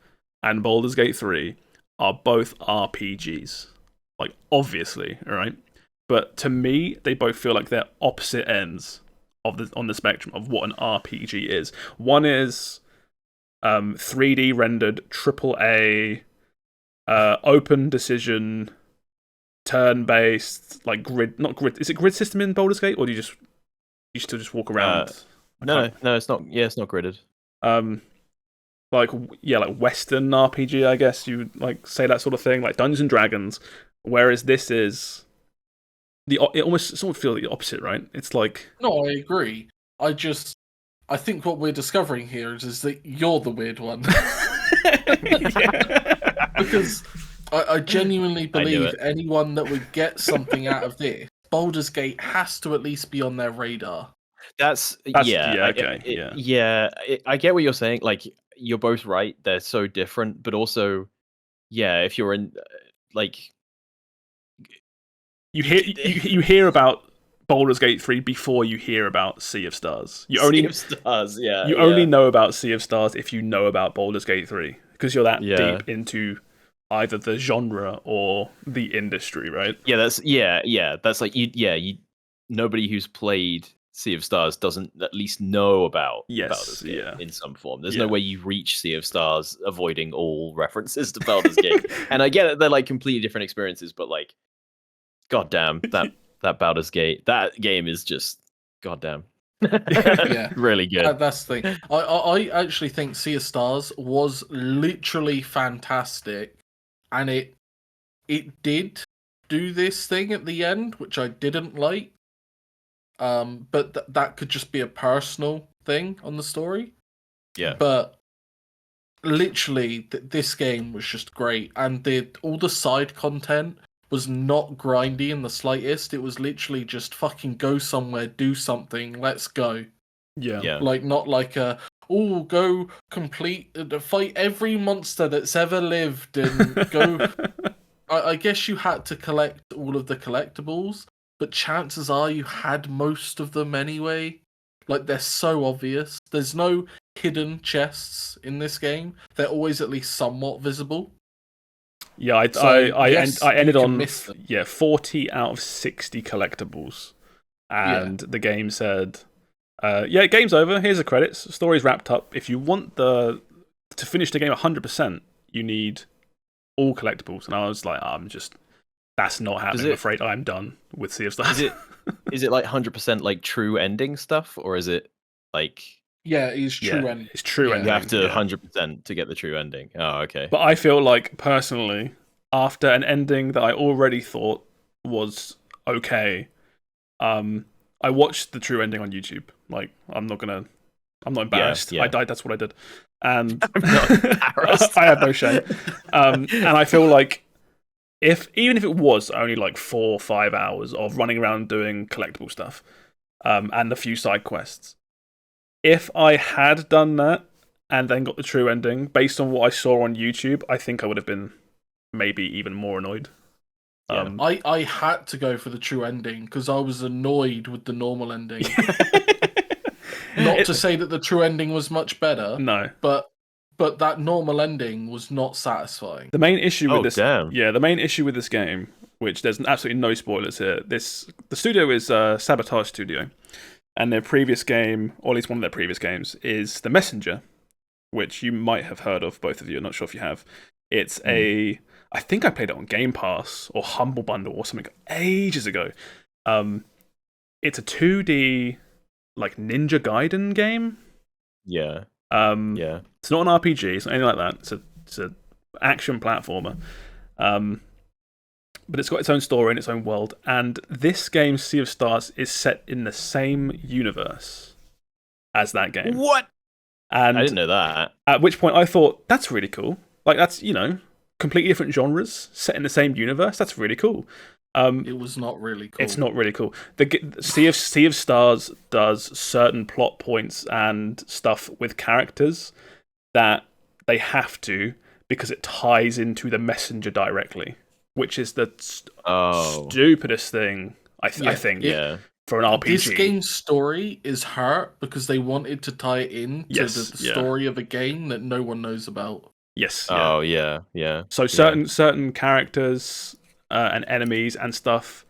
and Baldur's Gate 3 are both RPGs. Like, obviously, right? But to me, they both feel like they're opposite ends on the spectrum of what an RPG is. One is 3D rendered AAA open decision turn-based, like not grid. Is it grid system in Baldur's Gate, or do you still just walk around? No, it's not. Yeah, it's not gridded. Like Western RPG, I guess you would like say that sort of thing, like Dungeons and Dragons. Whereas this is it almost sort of feels the opposite, right? It's like No, I agree. I think what we're discovering here is that you're the weird one. Because I genuinely believe anyone that would get something out of this, Baldur's Gate has to at least be on their radar. That's yeah, okay. I get what you're saying. Like, you're both right. They're so different, but also, yeah, if you're in, like, you hear about Baldur's Gate 3 before you hear about Sea of Stars. Sea of Stars, yeah. You only know about Sea of Stars if you know about Baldur's Gate 3, because you're that deep into either the genre or the industry, right? Yeah, that's like nobody who's played Sea of Stars doesn't at least know about Baldur's Gate in some form. There's no way you reach Sea of Stars avoiding all references to Baldur's Gate. And I get it, they're like completely different experiences, but like, goddamn, that Baldur's Gate, that game is just goddamn. Really good. That's the thing. I actually think Sea of Stars was literally fantastic, and it did do this thing at the end, which I didn't like. But that could just be a personal thing on the story. Yeah. But literally, this game was just great, and all the side content was not grindy in the slightest. It was literally just fucking go somewhere, do something, let's go. Yeah. Like, not like go fight every monster that's ever lived and go. I guess you had to collect all of the collectibles, but chances are you had most of them anyway. Like, they're so obvious. There's no hidden chests in this game. They're always at least somewhat visible. Yeah, I ended on 40 out of 60 collectibles, and the game said, game's over. Here's the credits. Story's wrapped up. If you want to finish the game 100%, you need all collectibles. And I was like, that's not happening. I'm afraid I'm done with Sea of Stars. Is it like 100% like true ending stuff, or is it like? Yeah, it's true ending. It's true ending. You have to 100% to get the true ending. Oh, okay. But I feel like, personally, after an ending that I already thought was okay, I watched the true ending on YouTube. Like, I'm not embarrassed. Yeah. I died, that's what I did. And I'm not embarrassed. I have no shame. And I feel like, even if it was only like 4 or 5 hours of running around doing collectible stuff, and a few side quests, if I had done that and then got the true ending, based on what I saw on YouTube, I think I would have been maybe even more annoyed. I had to go for the true ending because I was annoyed with the normal ending. Not to say that the true ending was much better. No. But that normal ending was not satisfying. The main issue with the main issue with this game, which there's absolutely no spoilers here. The studio is Sabotage Studio, and their previous game, or at least one of their previous games, is The Messenger, which you might have heard of, both of you. I'm not sure if you have. It's I think I played it on Game Pass or Humble Bundle or something ages ago. It's a 2D like Ninja Gaiden game. Yeah. It's not an RPG. It's not anything like that. It's a action platformer. But it's got its own story and its own world. And this game, Sea of Stars, is set in the same universe as that game. What? And I didn't know that. At which point I thought, that's really cool. Like, that's, completely different genres set in the same universe. That's really cool. It was not really cool. It's not really cool. The Sea of Stars does certain plot points and stuff with characters that they have to, because it ties into the messenger directly, which is the stupidest thing I think for an RPG. This game's story is hurt because they wanted to tie it in to the story of a game that no one knows about. Yes. Oh yeah. So certain characters and enemies and stuff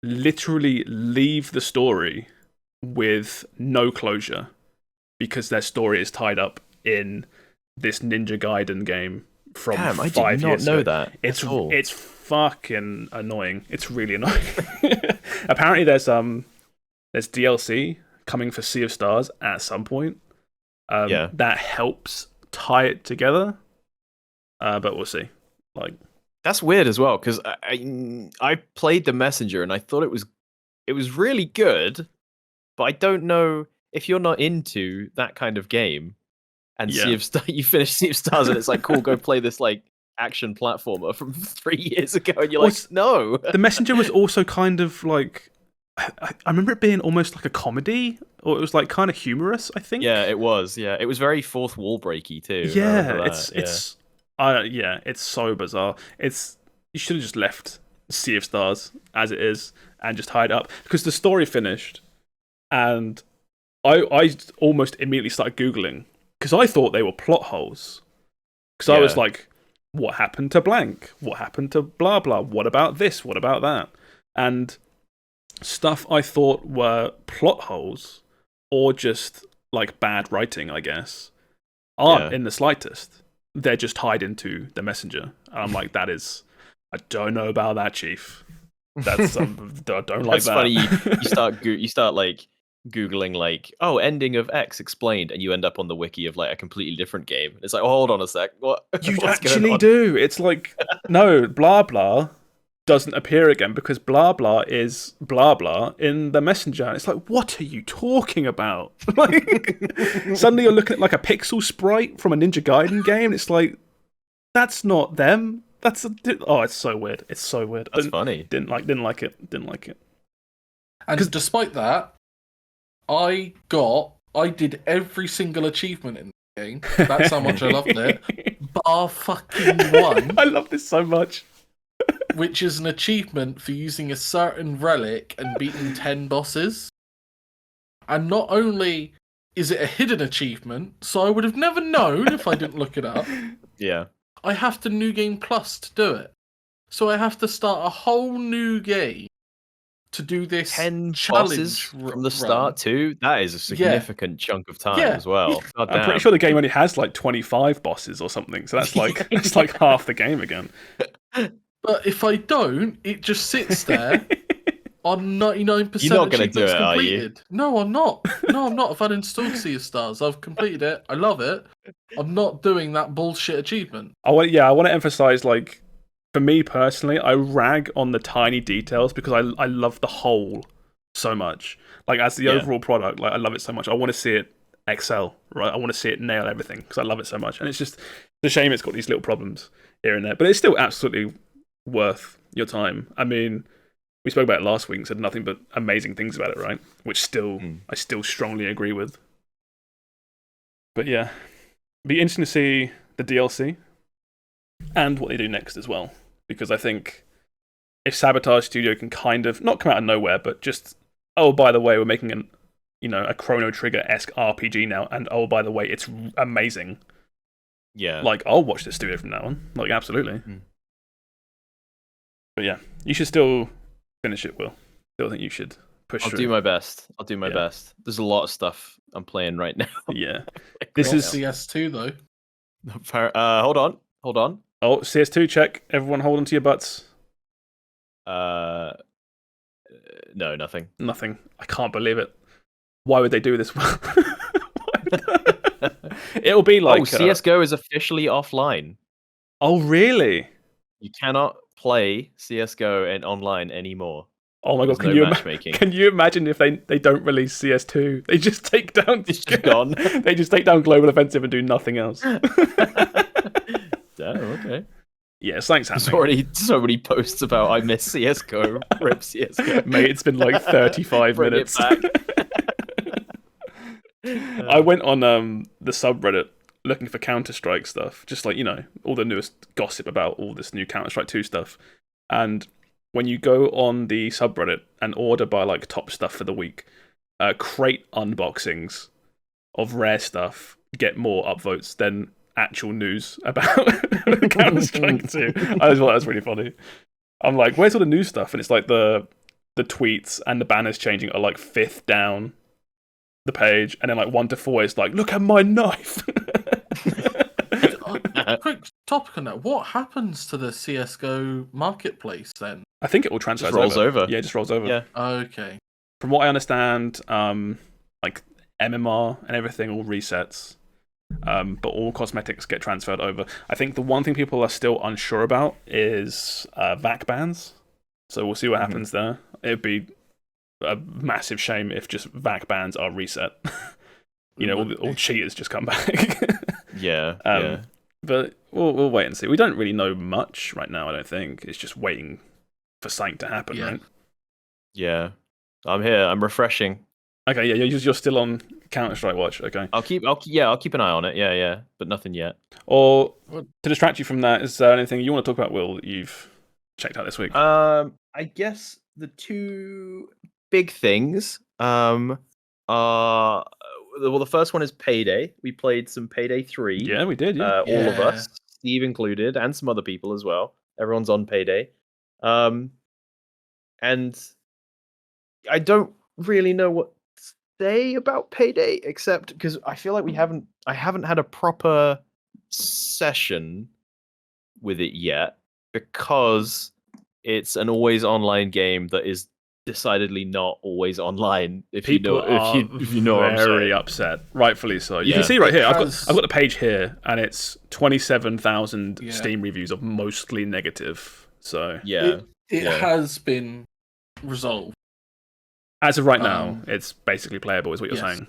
literally leave the story with no closure because their story is tied up in this Ninja Gaiden game from 5 years ago. I did not know that. It's fucking annoying. It's really annoying. Apparently there's DLC coming for Sea of Stars at some point. That helps tie it together. But we'll see. That's weird as well, because I played the Messenger and I thought it was really good, but I don't know if you're not into that kind of game. And you finish Sea of Stars and it's like, cool, go play this action platformer from 3 years ago, and you're no. The Messenger was also kind of I remember it being almost like a comedy, or it was kind of humorous, I think. Yeah, it was. Yeah, it was very fourth wall breaky too. Yeah, it's so bizarre. You should have just left Sea of Stars as it is and just tied it up, because the story finished, and I almost immediately started Googling because I thought they were plot holes. Because I was like, what happened to blank? What happened to blah blah? What about this? What about that? And stuff I thought were plot holes or just bad writing, I guess, aren't in the slightest. They're just tied into the Messenger. And I'm like, I don't know about that, Chief. That's I don't like That's that. Funny. You start Googling ending of X explained, and you end up on the wiki of a completely different game. It's hold on a sec, what? You actually do. It's no, blah blah doesn't appear again because blah blah is blah blah in the Messenger. And it's what are you talking about? Suddenly you're looking at a pixel sprite from a Ninja Gaiden game. It's that's not them. It's so weird. It's so weird. That's funny. Didn't like it. And despite that, I did every single achievement in the game. That's how much I loved it. Bar fucking one. I love this so much. Which is an achievement for using a certain relic and beating 10 bosses. And not only is it a hidden achievement, so I would have never known if I didn't look it up. Yeah. I have to New Game Plus to do it. So I have to start a whole new game to do this 10 challenge bosses from the start too. That is a significant chunk of time as well. I'm pretty sure the game only has 25 bosses or something. So that's that's half the game again. But if I don't, it just sits there on 99%. You're not going to do it, completed. are you? No, I'm not. No, I'm not. I've uninstalled Sea of Stars. I've completed it. I love it. I'm not doing that bullshit achievement. I want to emphasize, for me personally, I rag on the tiny details because I love the whole so much. As the overall product, I love it so much. I want to see it excel, right? I want to see it nail everything because I love it so much. And it's just a shame it's got these little problems here and there. But it's still absolutely worth your time. I mean, we spoke about it last week and said nothing but amazing things about it, right? Which I still strongly agree with. But yeah, be interesting to see the DLC and what they do next as well. Because I think if Sabotage Studio can kind of not come out of nowhere, but just, oh, by the way, we're making a Chrono Trigger-esque RPG now, and oh, by the way, it's amazing. Yeah. I'll watch this studio from now on. Absolutely. But yeah, you should still finish it, Will. Still think you should push through. I'll do my best. There's a lot of stuff I'm playing right now. Yeah. This is CS2 though. Hold on. Oh, CS2 check. Everyone hold on to your butts. No, nothing. Nothing. I can't believe it. Why would they do this? It'll be CSGO is officially offline. Oh, really? You cannot play CSGO and online anymore. Oh my god, can you imagine if they don't release CS2? They just take down It's just gone. They just take down Global Offensive and do nothing else. Damn, okay. Yeah, something's There's happening. already so many posts about I miss CS:GO, rip CS:GO. Mate, it's been like 35 Bring minutes. it back. I went on the subreddit looking for Counter-Strike stuff, just like, all the newest gossip about all this new Counter-Strike 2 stuff. And when you go on the subreddit and order by like top stuff for the week, crate unboxings of rare stuff get more upvotes than actual news about Counter-Strike 2. I just thought that was really funny. I'm like, where's all the new stuff? And it's like the tweets and the banners changing are like 5th down the page, and then like 1 to 4 is like, look at my knife. Quick topic on that. What happens to the CS:GO marketplace then? I think it all transfers Just rolls over. Yeah, it just rolls over. Yeah. Okay. From what I understand, like MMR and everything all resets, but all cosmetics get transferred over. I think the one thing people are still unsure about is VAC bans. So we'll see what happens there. It'd be a massive shame if just VAC bans are reset. All cheaters just come back. Yeah. But we'll wait and see. We don't really know much right now, I don't think. It's just waiting for something to happen, right? Yeah. I'm here. I'm refreshing. Okay, yeah, you're still on Counter-Strike Watch, okay. I'll keep an eye on it. Yeah. But nothing yet. Or to distract you from that, is there anything you want to talk about, Will, that you've checked out this week? I guess the two big things are the first one is Payday. We played some Payday 3. Yeah, we did, yeah. All of us, Steve included, and some other people as well. Everyone's on Payday. And I don't really know what to say about Payday, except because I feel like I haven't had a proper session with it yet, because it's an always online game that is decidedly not always online. If you know what I'm saying. Very upset, rightfully so. You can see right here. I've got the page here, and it's 27,000 Steam reviews of mostly negative. So it has been resolved. As of right now, it's basically playable, is what you're saying.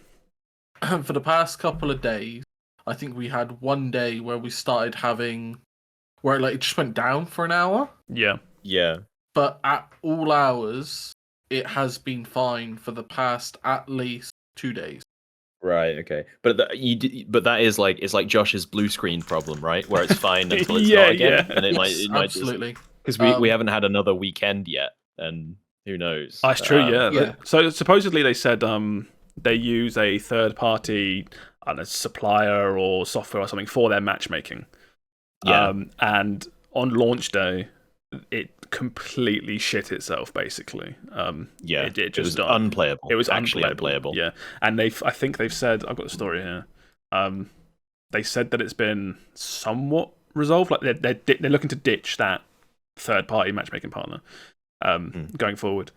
For the past couple of days, I think we had one day where we started having where it just went down for an hour. Yeah. But at all hours, it has been fine for the past at least 2 days. Right. Okay. But that is like, it's like Josh's blue screen problem, right? Where it's fine until it's not again, and it might absolutely, because we haven't had another weekend yet, and who knows? That's true. Yeah. So supposedly they said they use a third party, supplier or software or something for their matchmaking. Yeah. And on launch day, it completely shit itself, basically. It just was unplayable. It was actually unplayable. Yeah, and I think they've said, I've got the story here. They said that it's been somewhat resolved. Like they're looking to ditch that third party matchmaking partner going forward.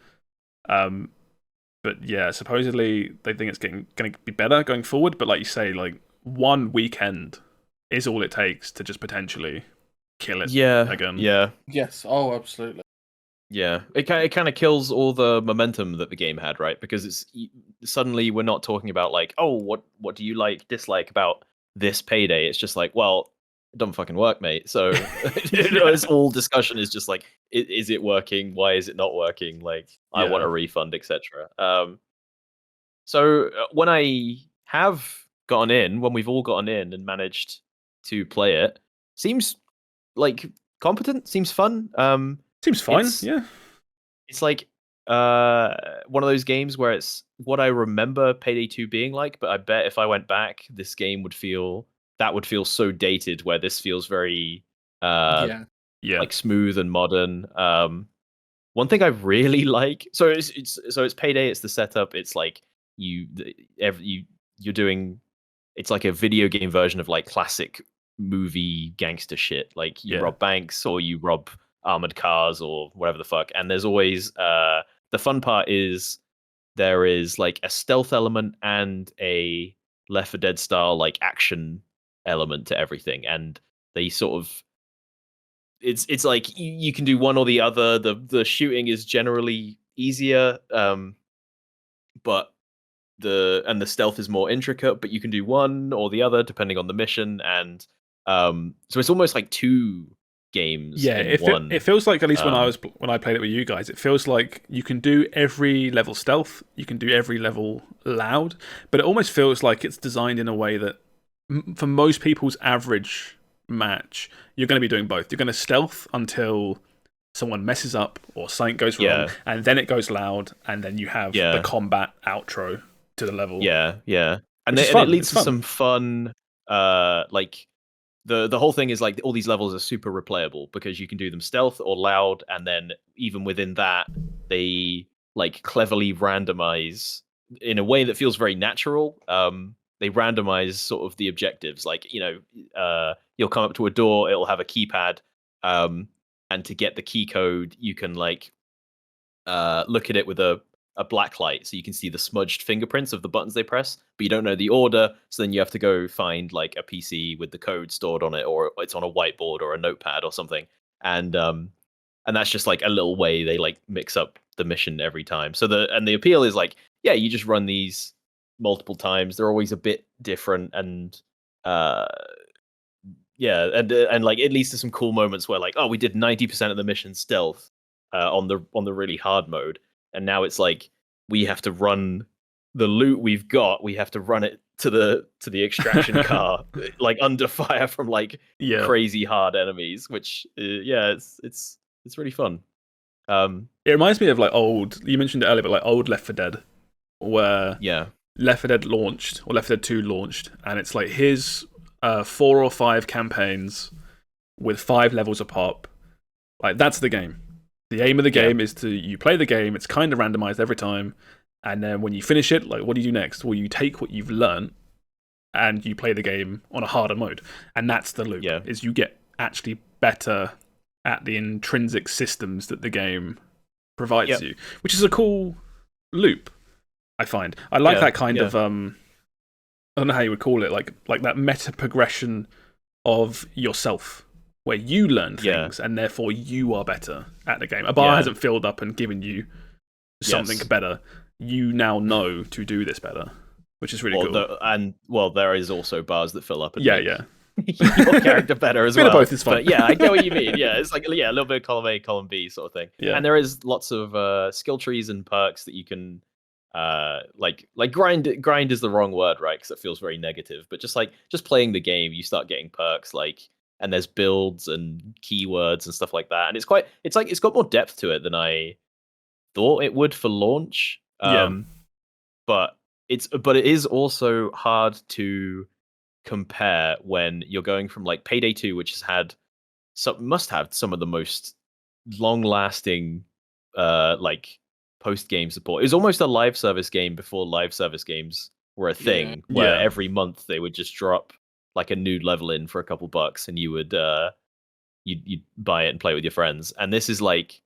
But yeah, supposedly they think it's going to be better going forward. But like you say, like one weekend is all it takes to just potentially kill it again. Yeah. Yes. Oh, absolutely. Yeah. It kind of kills all the momentum that the game had, right? Because it's suddenly we're not talking about like, oh, what do you dislike about this Payday? It's just like, well, it doesn't fucking work, mate. So this whole discussion is just like, is it working? Why is it not working? Like, I want a refund, etc. So when I have gotten in, when we've all gotten in and managed to play it, seems like competent, seems fun. Seems fine, It's like one of those games where it's what I remember Payday 2 being like, but I bet if I went back, this game would feel so dated, where this feels very like smooth and modern. One thing I really like, so it's Payday, it's the setup, it's like you're doing, it's like a video game version of like classic movie gangster shit, like you rob banks or you rob armored cars or whatever the fuck. And there's always the fun part is there is like a stealth element and a Left 4 Dead style like action element to everything, and they sort of it's like you can do one or the other. The shooting is generally easier, but the stealth is more intricate, but you can do one or the other depending on the mission. And so it's almost like two games Yeah, in one. it feels like, at least when I played it with you guys, it feels like you can do every level stealth, you can do every level loud, but it almost feels like it's designed in a way that for most people's average match, you're going to be doing both. You're going to stealth until someone messes up or something goes wrong, and then it goes loud, and then you have the combat outro to the level. Yeah, and Which is it fun. leads It's to fun. some fun, like the whole thing is like all these levels are super replayable because you can do them stealth or loud, and then even within that, they like cleverly randomize in a way that feels very natural. They randomize sort of the objectives, like, you know, you'll come up to a door, it'll have a keypad, and to get the key code, you can like look at it with a black light, so you can see the smudged fingerprints of the buttons they press, but you don't know the order, so then you have to go find like a PC with the code stored on it, or it's on a whiteboard or a notepad or something, and that's just like a little way they like mix up the mission every time. So the appeal is like, yeah, you just run these multiple times, they're always a bit different, and yeah, and like it leads to some cool moments where like, oh, we did 90% of the mission stealth on the really hard mode, and now it's like we have to run the loot we've got, we have to run it to the extraction car, like under fire from like crazy hard enemies, which it's really fun. It reminds me of like you mentioned it earlier, but like old Left 4 Dead, where Left 4 Dead launched, or Left 4 Dead 2 launched, and it's like here's 4 or 5 campaigns with 5 levels apart. Like, that's the game. The aim of the game is you play the game, it's kind of randomized every time, and then when you finish it, like, what do you do next? Well, you take what you've learned and you play the game on a harder mode. And that's the loop, is you get actually better at the intrinsic systems that the game provides you, which is a cool loop, I find. I like that kind of, I don't know how you would call it, like that meta progression of yourself, where you learn things and therefore you are better at the game. A bar hasn't filled up and given you something better. You now know to do this better, which is really cool. There is also bars that fill up and make your character better as well. Bit of both is fun. But yeah, I get what you mean. Yeah, it's like a little bit of column A, column B sort of thing. Yeah. And there is lots of skill trees and perks that you can like grind is the wrong word, right? Because it feels very negative. But just playing the game, you start getting perks, like, and there's builds and keywords and stuff like that. And it's got more depth to it than I thought it would for launch. But it is also hard to compare when you're going from like Payday 2, which must have some of the most long-lasting like post-game support. It was almost a live service game before live service games were a thing, where every month they would just drop like a new level in for a couple bucks, and you would you'd buy it and play with your friends. And this is like,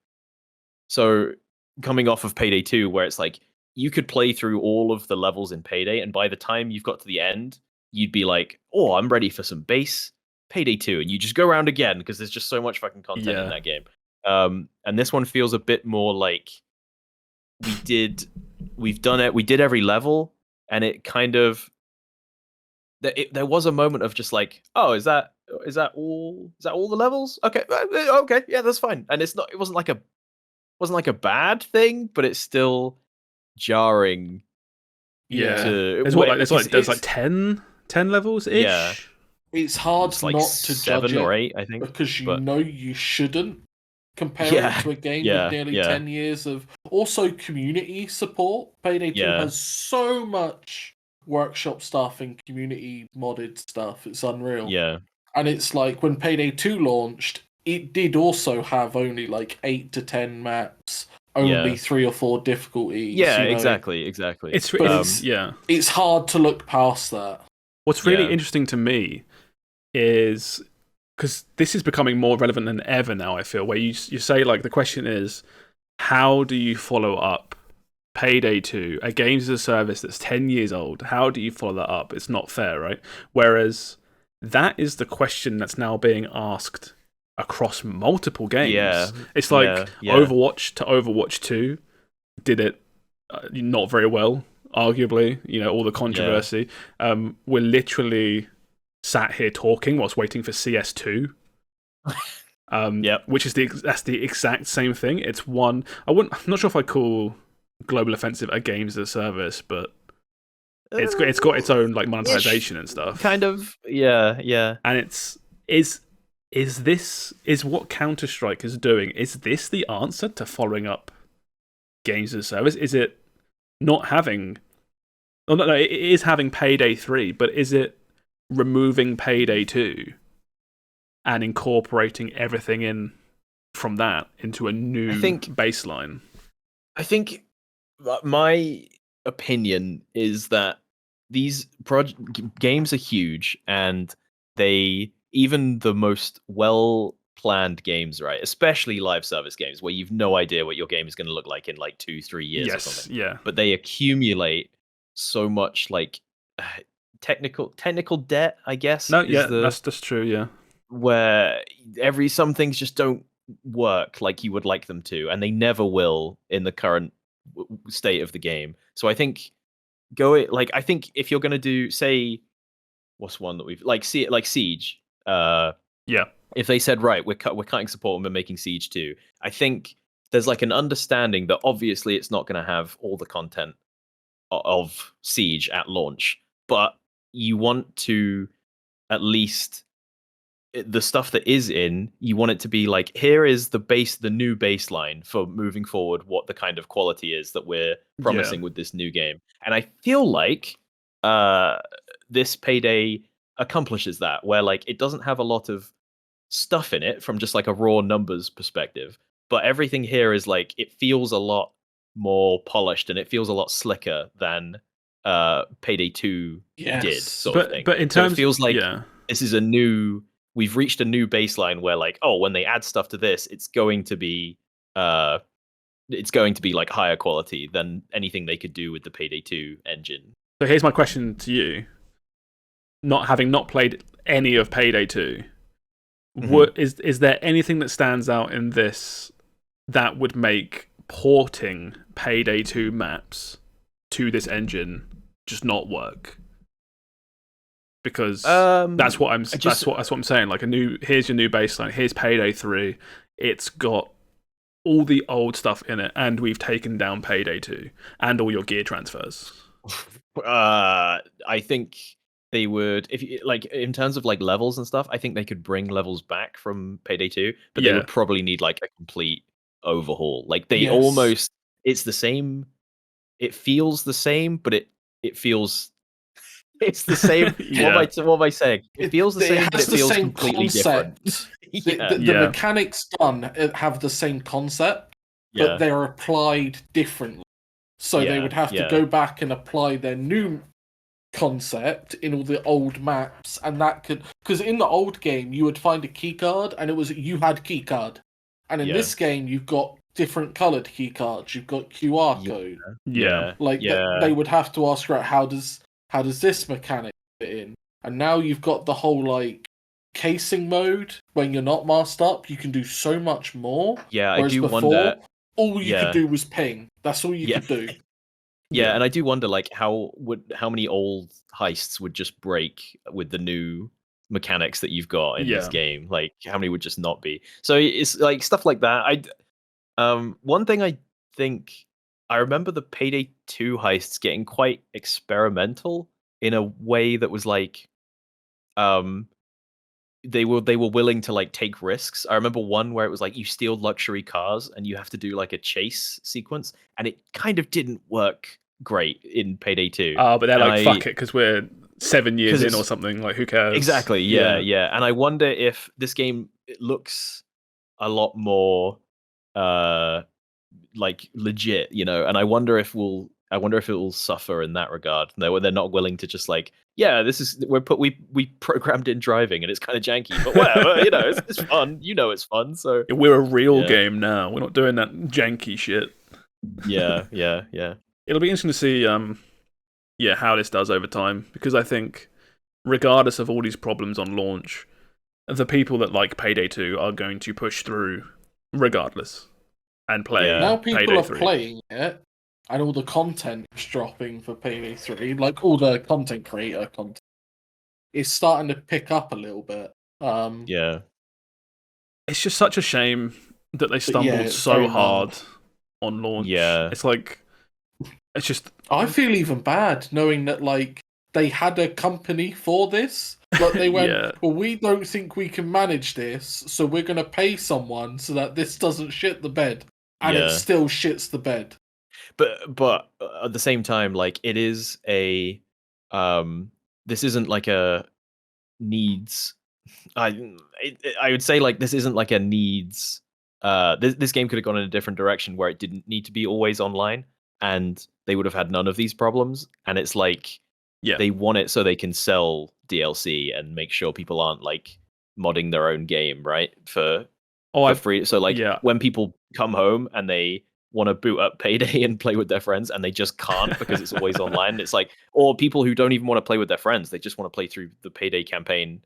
so coming off of Payday 2, where it's like you could play through all of the levels in Payday, and by the time you've got to the end, you'd be like, oh, I'm ready for some base Payday 2, and you just go around again because there's just so much fucking content in that game. And this one feels a bit more like we did every level, and it kind of there was a moment of just like, oh, is that all the levels? Okay, yeah, that's fine. And it wasn't like a bad thing, but it's still jarring. There's like 10 levels ish. Yeah, it's hard like not to 7 judge or 8, I think, because you know you shouldn't compare it to a game with nearly 10 years of also community support. Payday 2 has so much workshop stuff and community modded stuff. It's unreal. Yeah. And it's like when Payday 2 launched, it did also have only like 8 to 10 maps, only 3 or 4 difficulties. Yeah, exactly. It's hard to look past that. What's really interesting to me is, because this is becoming more relevant than ever now, I feel, where you say, like, the question is, how do you follow up Payday 2, a games as a service that's 10 years old? How do you follow that up? It's not fair, right? Whereas that is the question that's now being asked across multiple games. Yeah. It's like Overwatch to Overwatch 2 did it not very well, arguably, all the controversy. We're literally sat here talking whilst waiting for CS2. Yep. Which is that's the exact same thing. It's one. I'm not sure if I call Global Offensive a games as a service, but it's got its own like monetization and stuff. Kind of, yeah. And is what Counter-Strike is doing? Is this the answer to following up games as a service? Is it not having? Oh no, it is having Payday 3, but is it removing Payday 2 and incorporating everything in from that into a new baseline? I think my opinion is that these games are huge, and even the most well-planned games, right? Especially live service games where you've no idea what your game is going to look like in like 2-3 years or something. Yeah. But they accumulate so much like technical debt, I guess. No, yeah, that's true, yeah. Where some things just don't work like you would like them to, and they never will in the current state of the game. So I think I think if you're going to do, say, what's one that we've like Siege, yeah, if they said, right, we're cutting support and we're making Siege 2, I think there's like an understanding that obviously it's not going to have all the content of Siege at launch, but you want to at least the stuff that is in, you want it to be like, here is the new baseline for moving forward, what the kind of quality is that we're promising with this new game. And I feel like this Payday accomplishes that, where like it doesn't have a lot of stuff in it from just like a raw numbers perspective, but everything here is like, it feels a lot more polished and it feels a lot slicker than Payday 2 did, sort of thing. But in terms, so it feels like this is we've reached a new baseline where like, oh, when they add stuff to this, it's going to be like higher quality than anything they could do with the Payday 2 engine. So here's my question to you. Having not played any of Payday 2, is there anything that stands out in this that would make porting Payday 2 maps to this engine just not work? Because that's what I'm saying. Like here's your new baseline. Here's Payday 3. It's got all the old stuff in it, and we've taken down Payday 2 and all your gear transfers. I think they would, if you, like in terms of like levels and stuff, I think they could bring levels back from Payday 2, but they would probably need like a complete overhaul. Like they almost, it's the same. It feels the same, but it feels. It's the same. What am I saying? It feels the same, but it feels completely different. The mechanics have the same concept, but they're applied differently. So they would have to go back and apply their new concept in all the old maps, and that could, because in the old game you would find a key card, and it was you had key card, and in this game you've got different coloured key cards. You've got QR code. They would have to ask, right, how does this mechanic fit in? And now you've got the whole like casing mode. When you're not masked up, you can do so much more. Yeah, I do wonder. All you could do was ping. That's all you could do. Yeah, and I do wonder like how many old heists would just break with the new mechanics that you've got in this game. Like how many would just not be? So it's like stuff like that. One thing I think, I remember the Payday 2 heists getting quite experimental in a way that was like, they were willing to like take risks. I remember one where it was like you steal luxury cars and you have to do like a chase sequence, and it kind of didn't work great in Payday 2. Oh, but they're like, fuck it, because we're 7 years in or something. Like, who cares? Exactly. Yeah. And I wonder if this game, it looks a lot more like legit, you know, and I wonder if it will suffer in that regard. They're not willing to just like, we programmed in driving and it's kind of janky, but whatever, you know, it's fun. You know, it's fun. So we're a real game now. We're not doing that janky shit. Yeah. It'll be interesting to see, how this does over time, because I think, regardless of all these problems on launch, the people that like Payday 2 are going to push through regardless and play. Now people Payday are 3. playing it, and all the content is dropping for Payday 3, like all the content creator content, is starting to pick up a little bit. it's just such a shame that they stumbled it's so very hard mild. on launch. Yeah. It's like, it's just. I feel even bad knowing that like they had a company for this. Like they went, Yeah. well, we don't think we can manage this, so we're gonna pay someone so that this doesn't shit the bed, and it Yeah. still shits the bed. But at the same time, like it is a this isn't like a needs. I would say like this isn't like a needs. This game could have gone in a different direction where it didn't need to be always online, and they would have had none of these problems. And it's like Yeah. they want it so they can sell DLC and make sure people aren't like modding their own game, right? For free. So like when people come home and they want to boot up Payday and play with their friends and they just can't because it's always online. It's like, or people who don't even want to play with their friends, they just want to play through the Payday campaign,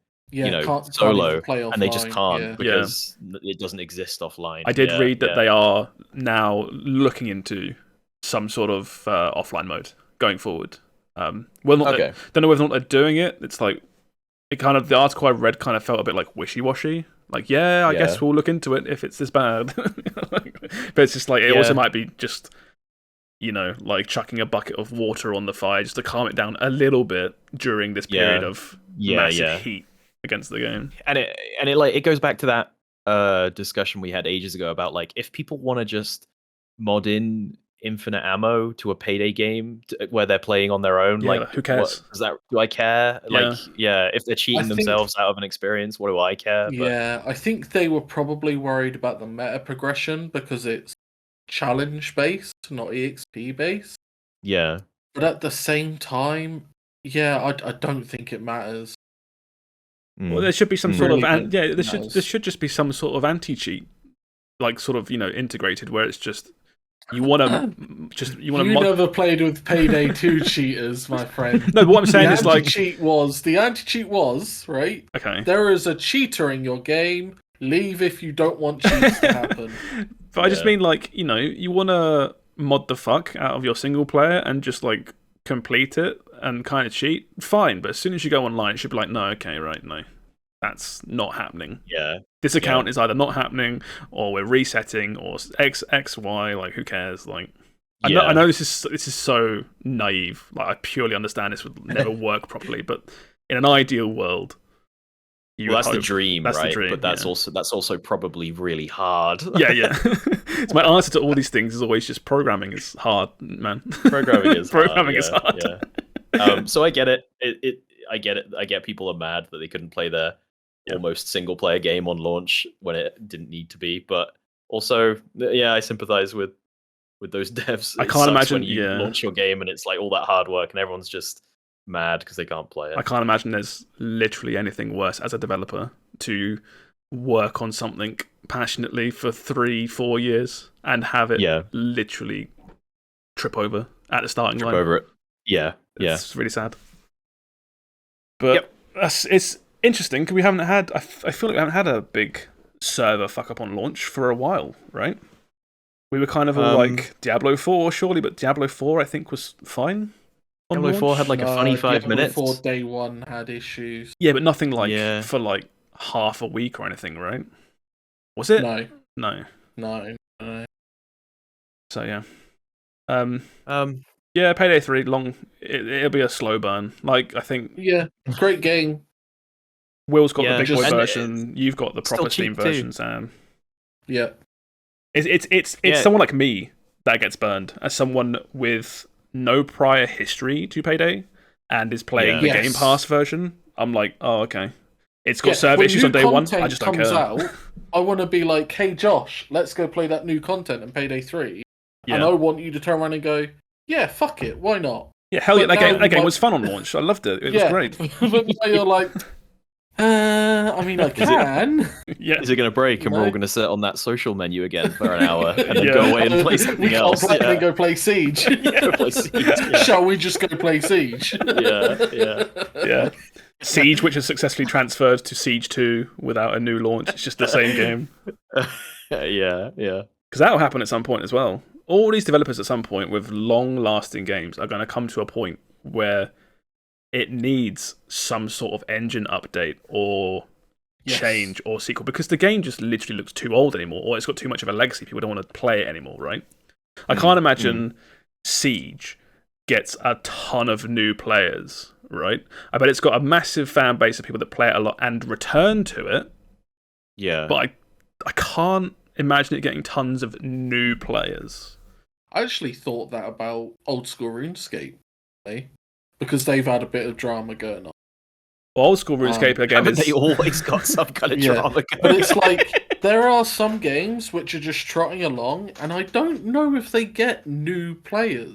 solo, and they just can't because it doesn't exist offline. I did read that they are now looking into some sort of offline mode going forward. Don't know whether or not they're doing it. It's like the article I read kind of felt a bit like wishy-washy. Like, I guess we'll look into it if it's this bad. But it's just like, it also might be just, like chucking a bucket of water on the fire just to calm it down a little bit during this period of massive heat against the game. And it goes back to that discussion we had ages ago about like, if people want to just mod in infinite ammo to a Payday game where they're playing on their own, like who cares? Do I care? Like, if they're cheating themselves out of an experience, what do I care? I think they were probably worried about the meta progression because it's challenge based, not EXP based. Yeah, but at the same time, I don't think it matters. Well, there should be some sort of there should just be some sort of anti-cheat, like sort of integrated where it's just. You never played with Payday 2 cheaters, my friend. No, but what I'm saying is like the anti-cheat was right. Okay. There is a cheater in your game. Leave if you don't want cheats to happen. But I just mean like you want to mod the fuck out of your single player and just like complete it and kind of cheat. Fine, but as soon as you go online, it should be like no, that's not happening. Yeah. This account is either not happening, or we're resetting, or X, Y. Like, who cares? Like, I know this is so naive. Like, I purely understand this would never work properly. But in an ideal world, that's the dream, that's right? The dream, but that's also probably really hard. Yeah. It's my answer to all these things is always just programming is hard, man. Programming is hard. Yeah. So I get it. I get it. I get people are mad that they couldn't play their almost single player game on launch when it didn't need to be, but also I sympathize with those devs. I can't imagine when you launch your game and it's like all that hard work and everyone's just mad because they can't play it. I can't imagine there's literally anything worse as a developer to work on something passionately for 3-4 years and have it literally trip over at the starting line. Over it. It's really sad. But it's interesting because we haven't had. I feel like we haven't had a big server fuck up on launch for a while, right? We were kind of all like Diablo 4, surely, but Diablo 4 I think was fine. Diablo 4 had like a funny 5 minutes. Diablo 4 day one had issues. Yeah, but nothing like for like half a week or anything, right? Was it? No. So yeah. Yeah, Payday 3 long. It'll be a slow burn. Like I think. Yeah, great game. Will's got the big boy version. You've got the proper Steam version, Sam. Yeah. It's someone like me that gets burned, as someone with no prior history to Payday and is playing the Game Pass version. I'm like, oh okay. It's got server issues on day one. I just don't care. Out, I want to be like, hey Josh, let's go play that new content in Payday 3. And I want you to turn around and go, yeah, fuck it, why not? Yeah, hell yeah, that game was fun on launch. I loved it. It was great. But now you're like, I mean, I can. Is it going to break and we're all going to sit on that social menu again for an hour and then go away and play something else? We can't play and go play Siege. Play Siege. Shall we just go play Siege? Yeah. Siege, which has successfully transferred to Siege 2 without a new launch. It's just the same game. Yeah. Because that'll happen at some point as well. All these developers at some point with long-lasting games are going to come to a point where it needs some sort of engine update or Yes. change or sequel, because the game just literally looks too old anymore, or it's got too much of a legacy. People don't want to play it anymore, right? I can't imagine Siege gets a ton of new players, right? I bet it's got a massive fan base of people that play it a lot and return to it. Yeah. But I can't imagine it getting tons of new players. I actually thought that about old school RuneScape, because they've had a bit of drama going on. Old school RuneScape again Haven't is they always got some kind of drama going But it's like, there are some games which are just trotting along, and I don't know if they get new players.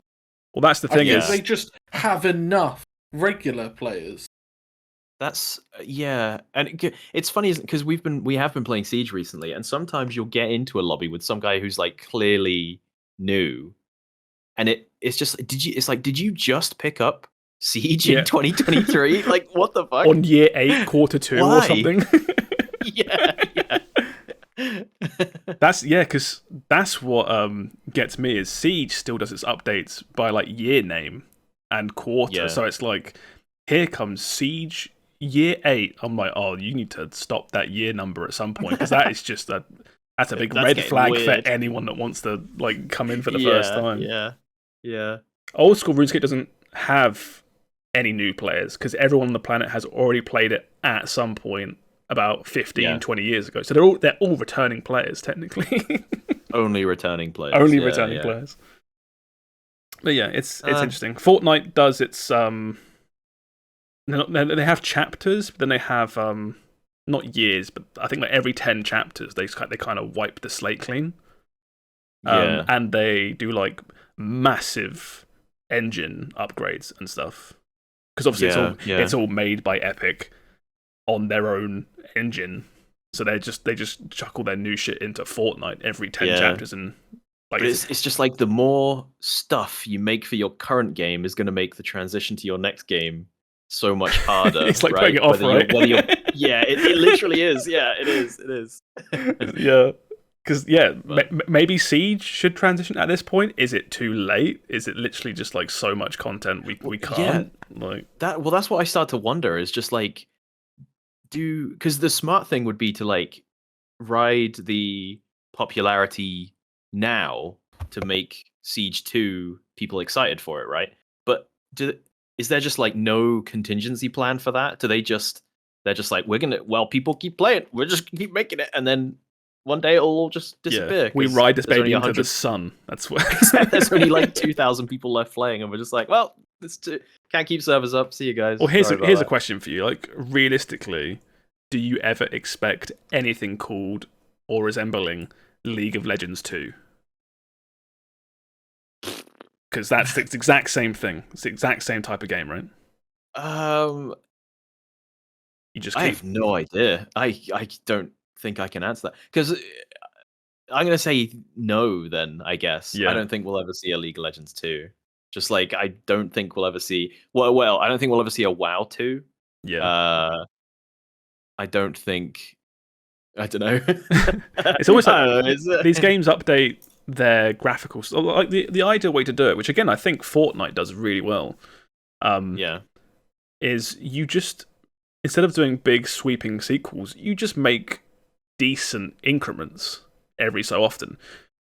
well, that's the thing I think is they just have enough regular players. That's and it's funny because we have been playing Siege recently, and sometimes you'll get into a lobby with some guy who's like clearly new, and it's just did you just pick up Siege in 2023? Like, what the fuck? on year 8, quarter 2 or Why? something. yeah. Because that's what gets me is Siege still does its updates by like year name and quarter. Yeah. So it's like, here comes Siege year 8. I'm like, oh, you need to stop that year number at some point, because that is just that's a big That's red getting flag weird. for anyone that wants to like come in for the first time. Yeah. Old school RuneScape doesn't have any new players because everyone on the planet has already played it at some point about 15, 20 years ago. So they're all returning players, technically. Only returning players. Only returning players. But yeah, it's interesting. Fortnite does its they have chapters, but then they have not years, but I think like every 10 chapters they kind of wipe the slate clean. And they do like massive engine upgrades and stuff, because obviously it's all made by Epic on their own engine, so they just chuck all their new shit into Fortnite every 10 chapters, and like but it's just like the more stuff you make for your current game is going to make the transition to your next game so much harder. It's like right? putting it off, right? It literally is. Yeah, it is. Yeah. Because, maybe Siege should transition at this point. Is it too late? Is it literally just, like, so much content we can't? That's what I start to wonder, is just, like, because the smart thing would be to, like, ride the popularity now to make Siege 2 people excited for it, right? But is there just, like, no contingency plan for that? They're just like, people keep playing, we'll just keep making it, and then one day it'll all just disappear. Yeah. We ride this baby into the sun. That's what. There's only like 2,000 people left playing, and we're just like, well, can't keep servers up. See you guys. Well, here's a question for you. Like, realistically, do you ever expect anything called or resembling League of Legends 2? Because that's the exact same thing. It's the exact same type of game, right? I have no idea. I don't think I can answer that, because I'm gonna say no. Then I guess I don't think we'll ever see a League of Legends 2. Just like I don't think we'll ever see. Well, I don't think we'll ever see a WoW 2. Yeah. I don't think. I don't know. It's almost like these games update their graphical. Like the ideal way to do it, which again I think Fortnite does really well. Is you just, instead of doing big sweeping sequels, you just make decent increments every so often,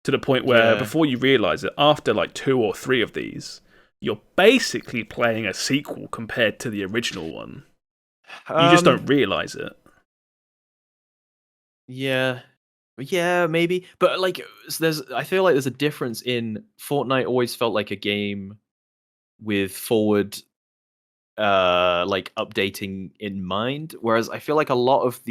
to the point where before you realize it, after like 2 or 3 of these, you're basically playing a sequel compared to the original one. You just don't realize it. Yeah, maybe. But like, I feel like there's a difference in Fortnite. Always felt like a game with forward, like updating in mind, whereas I feel like a lot of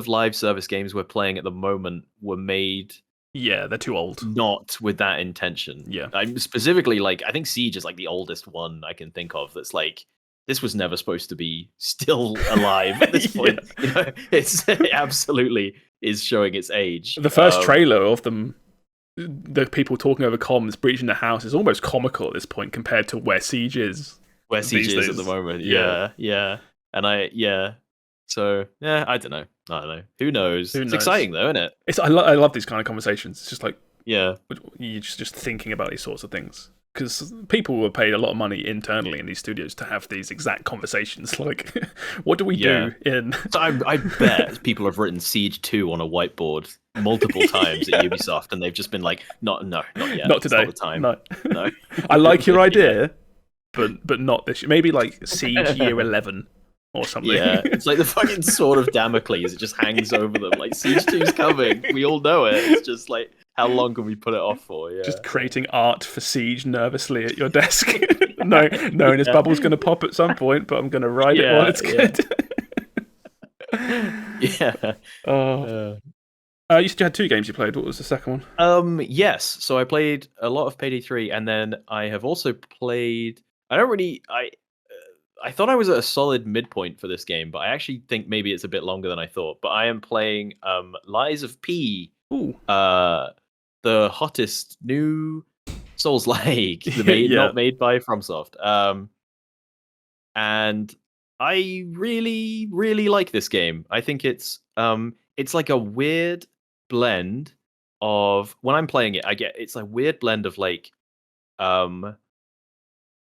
live service games we're playing at the moment were made. Yeah, they're too old. Not with that intention. Yeah. I'm specifically like, I think Siege is like the oldest one I can think of that's like, this was never supposed to be still alive at this point. You know, it absolutely is showing its age. The first trailer of them, the people talking over comms breaching the house, is almost comical at this point compared to where Siege is. Where Siege is at the moment. Yeah. And so, I don't know. Who knows? It's exciting though, isn't it? I love these kind of conversations. It's just like, you're just thinking about these sorts of things. because people were paid a lot of money internally in these studios to have these exact conversations. Like, what do we do in? So I bet people have written Siege 2 on a whiteboard multiple times at Ubisoft, and they've just been like, not yet. Not today. It's not the time. No. I like your idea, but not this year. Maybe like Siege Year 11 or something. Yeah, it's like the fucking sword of Damocles. It just hangs over them. Like, Siege 2's coming. We all know it. It's just like, how long can we put it off for? Yeah. Just creating art for Siege nervously at your desk. knowing his bubble's going to pop at some point, but I'm going to ride it while it's good. You said you had 2 games you played. What was the second one? Yes. So I played a lot of Payday 3, and then I have also played. I thought I was at a solid midpoint for this game, but I actually think maybe it's a bit longer than I thought. But I am playing Lies of P. Ooh. The hottest new Souls-like, not made by FromSoft. And I really, really like this game. I think it's like a weird blend of, when I'm playing it, it's a weird blend of like